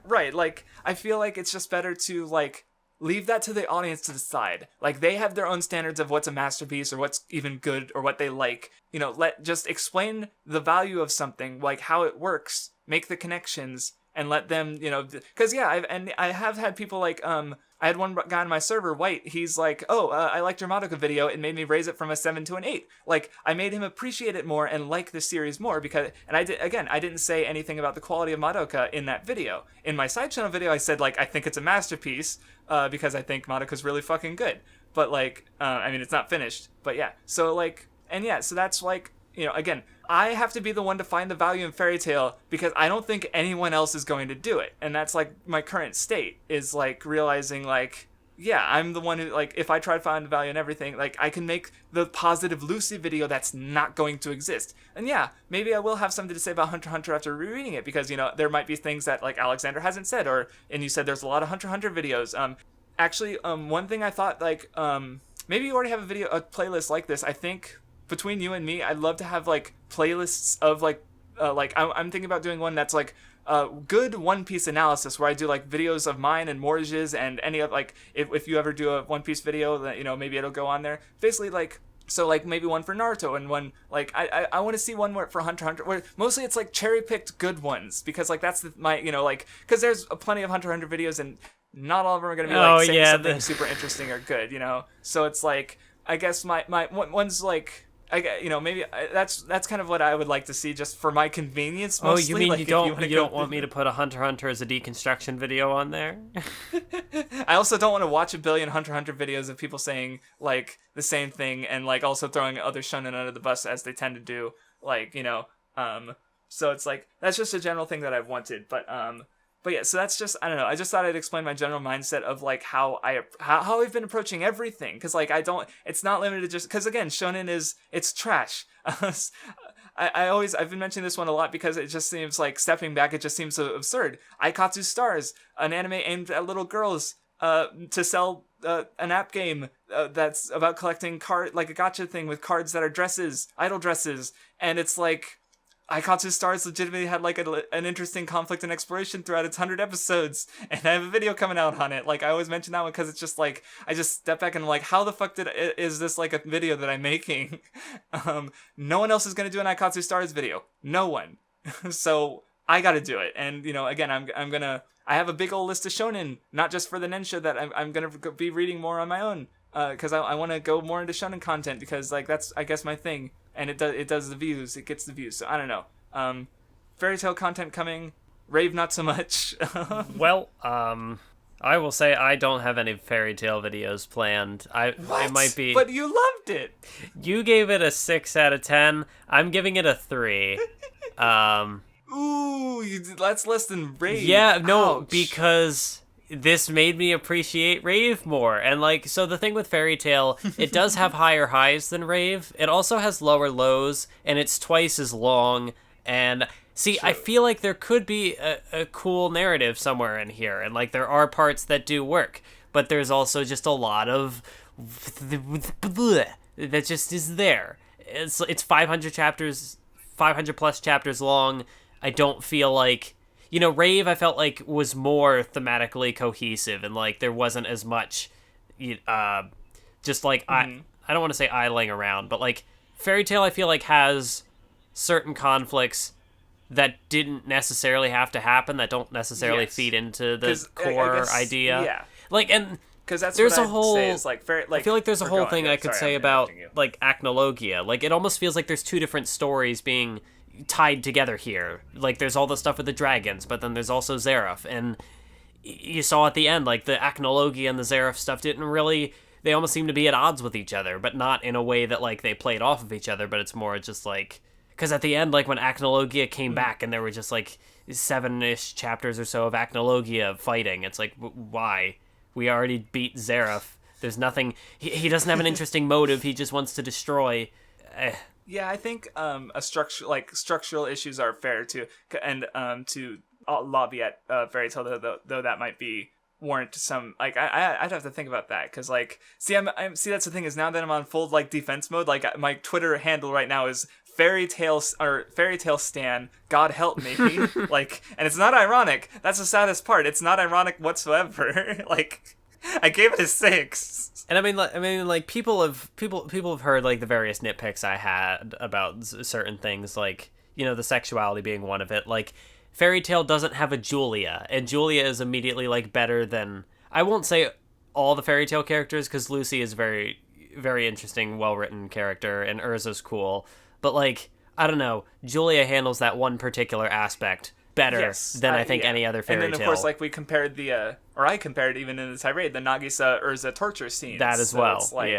right, like I feel like it's just better to like leave that to the audience to decide. Like they have their own standards of what's a masterpiece or what's even good or what they like. You know, just explain the value of something, like how it works, make the connections, and let them, you know, because I have had people like I had one guy on my server, White. He's like, I liked your Madoka video. It made me raise it from a 7 to an 8. Like, I made him appreciate it more and like the series more because, and I didn't say anything about the quality of Madoka in that video. In my side channel video, I said, like, I think it's a masterpiece because I think Madoka's really fucking good. But, like, I mean, it's not finished. But, yeah. So, like, and yeah, so that's, like, you know, again, I have to be the one to find the value in Fairy Tail because I don't think anyone else is going to do it. And that's like my current state is like realizing like, yeah, I'm the one who like, if I try to find the value in everything, like I can make the positive Lucy video that's not going to exist. And yeah, maybe I will have something to say about Hunter x Hunter after rereading it because, you know, there might be things that like Alexander hasn't said and you said there's a lot of Hunter x Hunter videos. Actually, one thing I thought like, maybe you already have a playlist like this. I think between you and me, I'd love to have like playlists of like like I'm thinking about doing one that's like good One Piece analysis, where I do like videos of mine and Morge's and any of like if you ever do a One Piece video, that maybe it'll go on there. Basically like. So, like, maybe one for Naruto and one, like, I want to see one for Hunter x Hunter, where mostly it's, like, cherry-picked good ones, because, like, that's because there's plenty of Hunter x Hunter videos, and not all of them are going to be, like, saying something super interesting or good, So it's, like, I guess my one's, like, maybe that's kind of what I would like to see, just for my convenience, mostly. Oh, you mean like, you don't want me to put a Hunter x Hunter as a deconstruction video on there? I also don't want to watch a billion Hunter x Hunter videos of people saying, like, the same thing, and, like, also throwing other shonen under the bus, as they tend to do, like, so it's, like, that's just a general thing that I've wanted, but yeah, so that's just, I don't know, I just thought I'd explain my general mindset of, like, how I've been approaching everything, because, like, it's not limited to just, because, again, shonen it's trash. I've been mentioning this one a lot because it just seems like, stepping back, it just seems so absurd. Aikatsu Stars, an anime aimed at little girls, to sell an app game that's about collecting like a gacha thing with cards that are dresses, idol dresses, and it's like, Aikatsu Stars legitimately had like an interesting conflict and exploration throughout its 100 episodes, and I have a video coming out on it. Like, I always mention that one because it's just like, I just step back and I'm like, how the fuck is this like a video that I'm making? No one else is gonna do an Aikatsu Stars video. No one. So I gotta do it. And again, I have a big old list of shonen, not just for the Nen Show, that I'm gonna be reading more on my own, because I want to go more into shonen content, because like that's, I guess, my thing. And it does the views. It gets the views. So I don't know. Fairy tale content coming. Rave not so much. Well, I will say I don't have any fairy tale videos planned. I might be. But you loved it. You gave it a 6 out of 10. I'm giving it a 3. Ooh, that's less than Rave. Yeah, no, Ouch. Because this made me appreciate Rave more. And, like, so the thing with Fairy Tail, it does have higher highs than Rave. It also has lower lows, and it's twice as long. And, see, sure. I feel like there could be a cool narrative somewhere in here. And, like, there are parts that do work. But there's also just a lot of that just is there. It's 500 chapters, 500 plus chapters long. I don't feel like... Rave, I felt like, was more thematically cohesive, and, like, there wasn't as much, just, like, I don't want to say idling around, but, like, Fairy Tail, I feel like, has certain conflicts that didn't necessarily have to happen, that don't necessarily feed into the core idea. Yeah. Like, and... Because that's there's what a whole. Say is like, I feel like there's a whole thing I could say about, like, Acnologia. Like, it almost feels like there's two different stories being tied together here. Like, there's all the stuff with the dragons, but then there's also Zeref, and you saw at the end, like, the Acnologia and the Zeref stuff didn't really, they almost seem to be at odds with each other, but not in a way that, like, they played off of each other, but it's more just, like, because at the end, like, when Acnologia came back, and there were just, like, 7-ish chapters or so of Acnologia fighting, it's like, why? We already beat Zeref. There's nothing, he doesn't have an interesting motive, he just wants to destroy. Yeah, I think structural issues are fair to lobby at Fairy Tail, though that might be warrant some, like, I'd have to think about that, because, like, see that's the thing, is now that I'm on full, like, defense mode, like, my Twitter handle right now is Fairy Tail Stan, God help me. Like, and it's not ironic. That's the saddest part. It's not ironic whatsoever. Like, I gave it a 6. And I mean, like, people have heard, like, the various nitpicks I had about certain things, like, the sexuality being one of it. Like, Fairy Tail doesn't have a Julia, and Julia is immediately, like, better than, I won't say all the Fairy Tail characters, because Lucy is very, very interesting, well-written character, and Urza's cool. But, like, I don't know, Julia handles that one particular aspect better than I think any other fairy tale. And then, of course, like, we compared I compared even in the tirade, the Nagisa Urza torture scenes. That as well, it's like,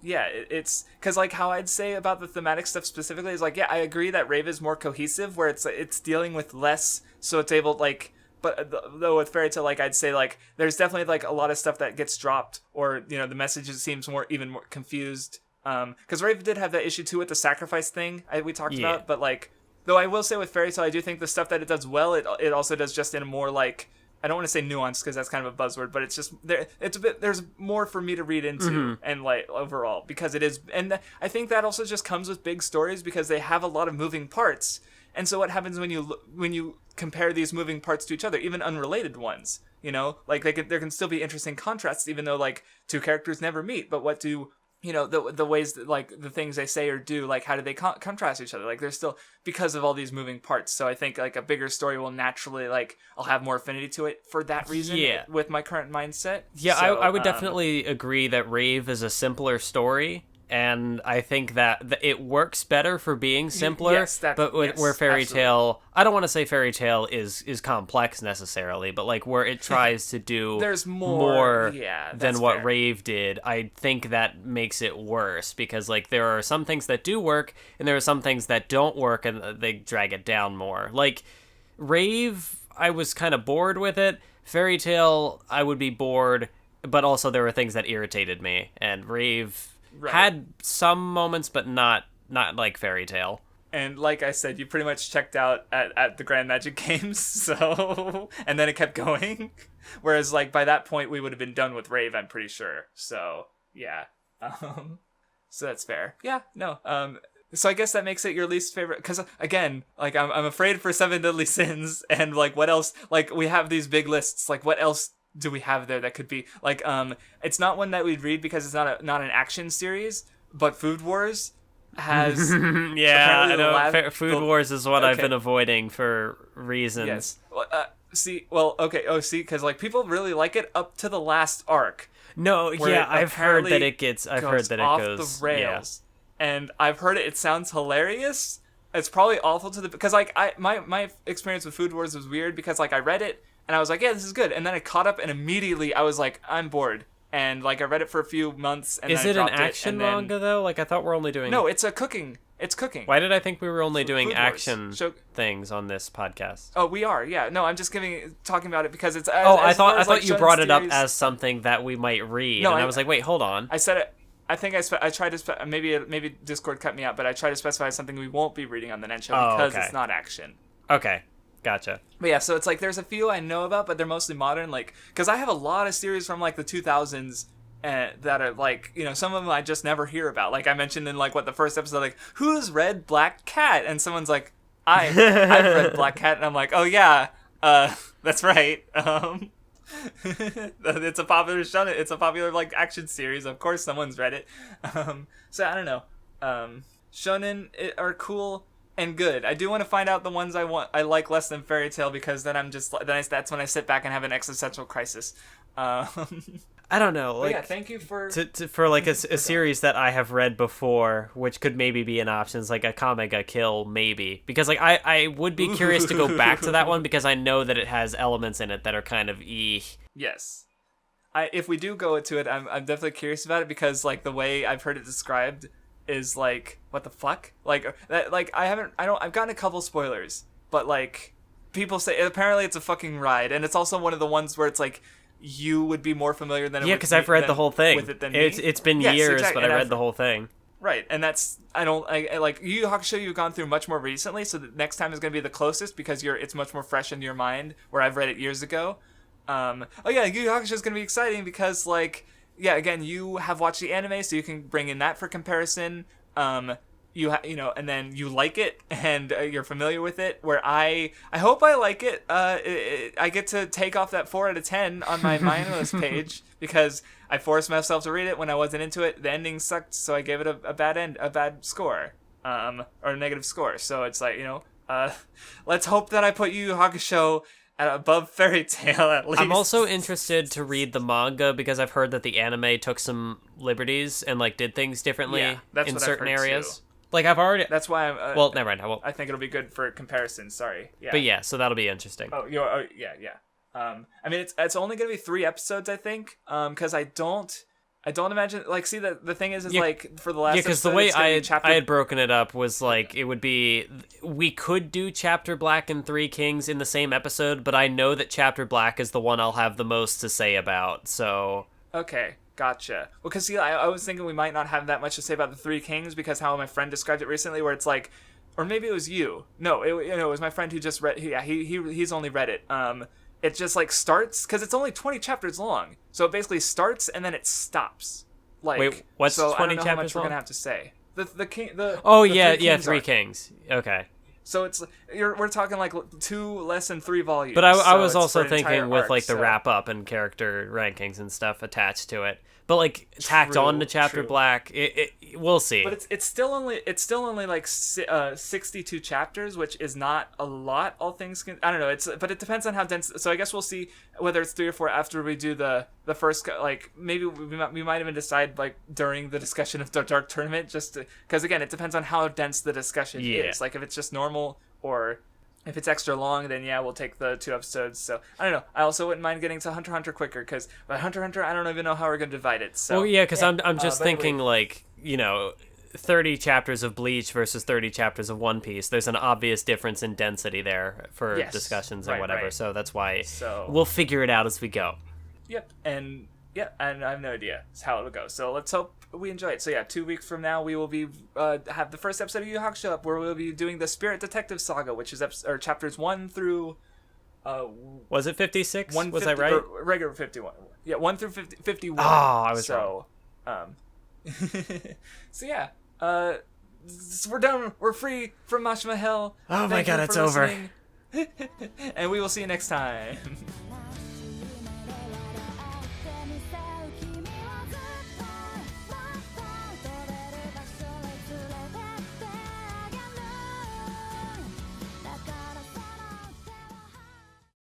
yeah, it's, because, like, how I'd say about the thematic stuff specifically is, like, yeah, I agree that Rave is more cohesive, where it's dealing with less, so it's able, like, but though with Fairy Tail, like, I'd say, like, there's definitely, like, a lot of stuff that gets dropped, or, the message seems even more confused. Because Rave did have that issue too with the sacrifice thing we talked about, but, like, though I will say with Fairy Tail, I do think the stuff that it does well, it also does just in a more, like, I don't want to say nuanced, because that's kind of a buzzword, but it's just there's more for me to read into, and, like, overall, because it is, and I think that also just comes with big stories, because they have a lot of moving parts, And so what happens when you compare these moving parts to each other, even unrelated ones? You know, like there can still be interesting contrasts, even though like two characters never meet. But what do the ways that like the things they say or do, like how do they contrast each other? Like there's still, because of all these moving parts. So I think like a bigger story will naturally, like I'll have more affinity to it for that reason. Yeah. With my current mindset. Yeah, so, I would definitely agree that Rave is a simpler story. And I think that it works better for being simpler, yes, where Fairy Tail, I don't want to say Fairy Tail is complex necessarily, but like where it tries to do there's more than what fair. Rave did, I think that makes it worse, because like there are some things that do work and there are some things that don't work and they drag it down more. Like Rave, I was kind of bored with it. Fairy Tail, I would be bored, but also there were things that irritated me, and Rave had some moments, but not like Fairy Tail. And like I said, you pretty much checked out at the Grand Magic Games, so and then it kept going. Whereas like by that point we would have been done with Rave, I'm pretty sure. So yeah, so that's fair. Yeah, no. So I guess that makes it your least favorite, because again, like I'm afraid for Seven Deadly Sins, and like what else? Like we have these big lists. Like what else do we have there that could be like it's not one that we'd read because it's not an action series, but Food Wars has yeah, I know. Food Wars is what I've been avoiding for reasons. Yes. Because like people really like it up to the last arc. No, yeah, I've heard that it goes off the rails, and I've heard it sounds hilarious. It's probably awful because like my experience with Food Wars was weird, because like I read it and I was like, yeah, this is good. And then I caught up and immediately I was like, I'm bored. And like I read it for a few months and is then I dropped it an action manga though? Like I thought we're only doing... No, it's cooking. It's cooking. Why did I think we were only doing action things on this podcast? Oh, we are. Yeah. No, I'm just talking about it because it's... I thought you brought it up as something that we might read. No, and I was like, wait, hold on. I said it. I think I tried to... Maybe Discord cut me out, but I tried to specify something we won't be reading on the Nen Show because it's not action. Okay. Gotcha. But yeah, so it's like there's a few I know about, but they're mostly modern. Like, because I have a lot of series from like the 2000s that are like, some of them I just never hear about. Like I mentioned in like the first episode, like who's read Black Cat, and someone's like, I've read Black Cat, and I'm like, oh yeah, that's right. It's a popular Shounen. It's a popular like action series. Of course, someone's read it. So I don't know. Shounen are cool and good. I do want to find out the ones I like less than Fairy Tail, because then that's when I sit back and have an existential crisis. I don't know. Like, yeah, thank you for like a series that I have read before, which could maybe be an option, like a Kamega Kill, maybe, because like I would be curious to go back to that one, because I know that it has elements in it that are kind of Yes. If we do go to it, I'm definitely curious about it, because like the way I've heard it described is like, what the fuck? Like that, like I've gotten a couple spoilers, but like people say apparently it's a fucking ride, and it's also one of the ones where it's like you would be more familiar than because I've read the whole thing with it than it's been years, exactly. But I read the whole thing. Right, and that's I like YuYu Hakusho. You've gone through much more recently, so the next time is going to be the closest, because it's much more fresh in your mind, where I've read it years ago. YuYu Hakusho is going to be exciting because again, you have watched the anime, so you can bring in that for comparison. And then you like it, and you're familiar with it, where I hope I like it. I get to take off that 4 out of 10 on my mindless page, because I forced myself to read it when I wasn't into it. The ending sucked, so I gave it a bad score, or a negative score. So it's like, let's hope that I put YuYu Hakusho above Fairy Tail at least. I'm also interested to read the manga, because I've heard that the anime took some liberties and like did things differently in certain areas. Too. Like I've already. That's why I'm. Well, never mind. I think it'll be good for comparison. Sorry. Yeah. But yeah, so that'll be interesting. Yeah. I mean, it's only gonna be 3 episodes, I think. Because I don't imagine, like, see, the thing is like for the last because the way I had broken it up was like it would be, we could do Chapter Black and Three Kings in the same episode, but I know that Chapter Black is the one I'll have the most to say about. So okay. Gotcha. Well, because see, I was thinking we might not have that much to say about the Three Kings, because how my friend described it recently, where it's like, or maybe it was you. No, it was my friend who just read. He's only read it. It just like starts, because it's only 20 chapters long, so it basically starts and then it stops. Like, wait, what's so 20 I don't know chapters how much long? We're gonna have to say Three Kings. Okay. So we're talking like 2 less than 3 volumes. But I was so also it's for an entire thinking with arc, like the so. wrap up and character rankings and stuff attached to it. But like tacked on to Chapter Black, we'll see. But it's still only like 62 chapters, which is not a lot. All things I don't know. But it depends on how dense. So I guess we'll see whether it's 3 or 4 after we do the first. Like maybe we might even decide like during the discussion of the Dark Tournament, just because again it depends on how dense the discussion is. Like if it's just normal or. If it's extra long, then yeah, we'll take the 2 episodes. So I don't know. I also wouldn't mind getting to Hunter x Hunter quicker because by Hunter x Hunter, I don't even know how we're gonna divide it. So because I'm just thinking like 30 chapters of Bleach versus 30 chapters of One Piece. There's an obvious difference in density there for discussions and whatever. Right. So that's why we'll figure it out as we go. Yep, and I have no idea how it'll go. So let's hope we enjoy it. So yeah, 2 weeks from now we will be have the first episode of Yu Yu Hakusho up, where we'll be doing the Spirit Detective Saga, which is chapters 1 through. Was it 56? Was I right? Regular 51. Yeah, 1 through 51. Oh, I was wrong. So yeah, we're done. We're free from Mashima Hell. Oh my god, it's over. And we will see you next time.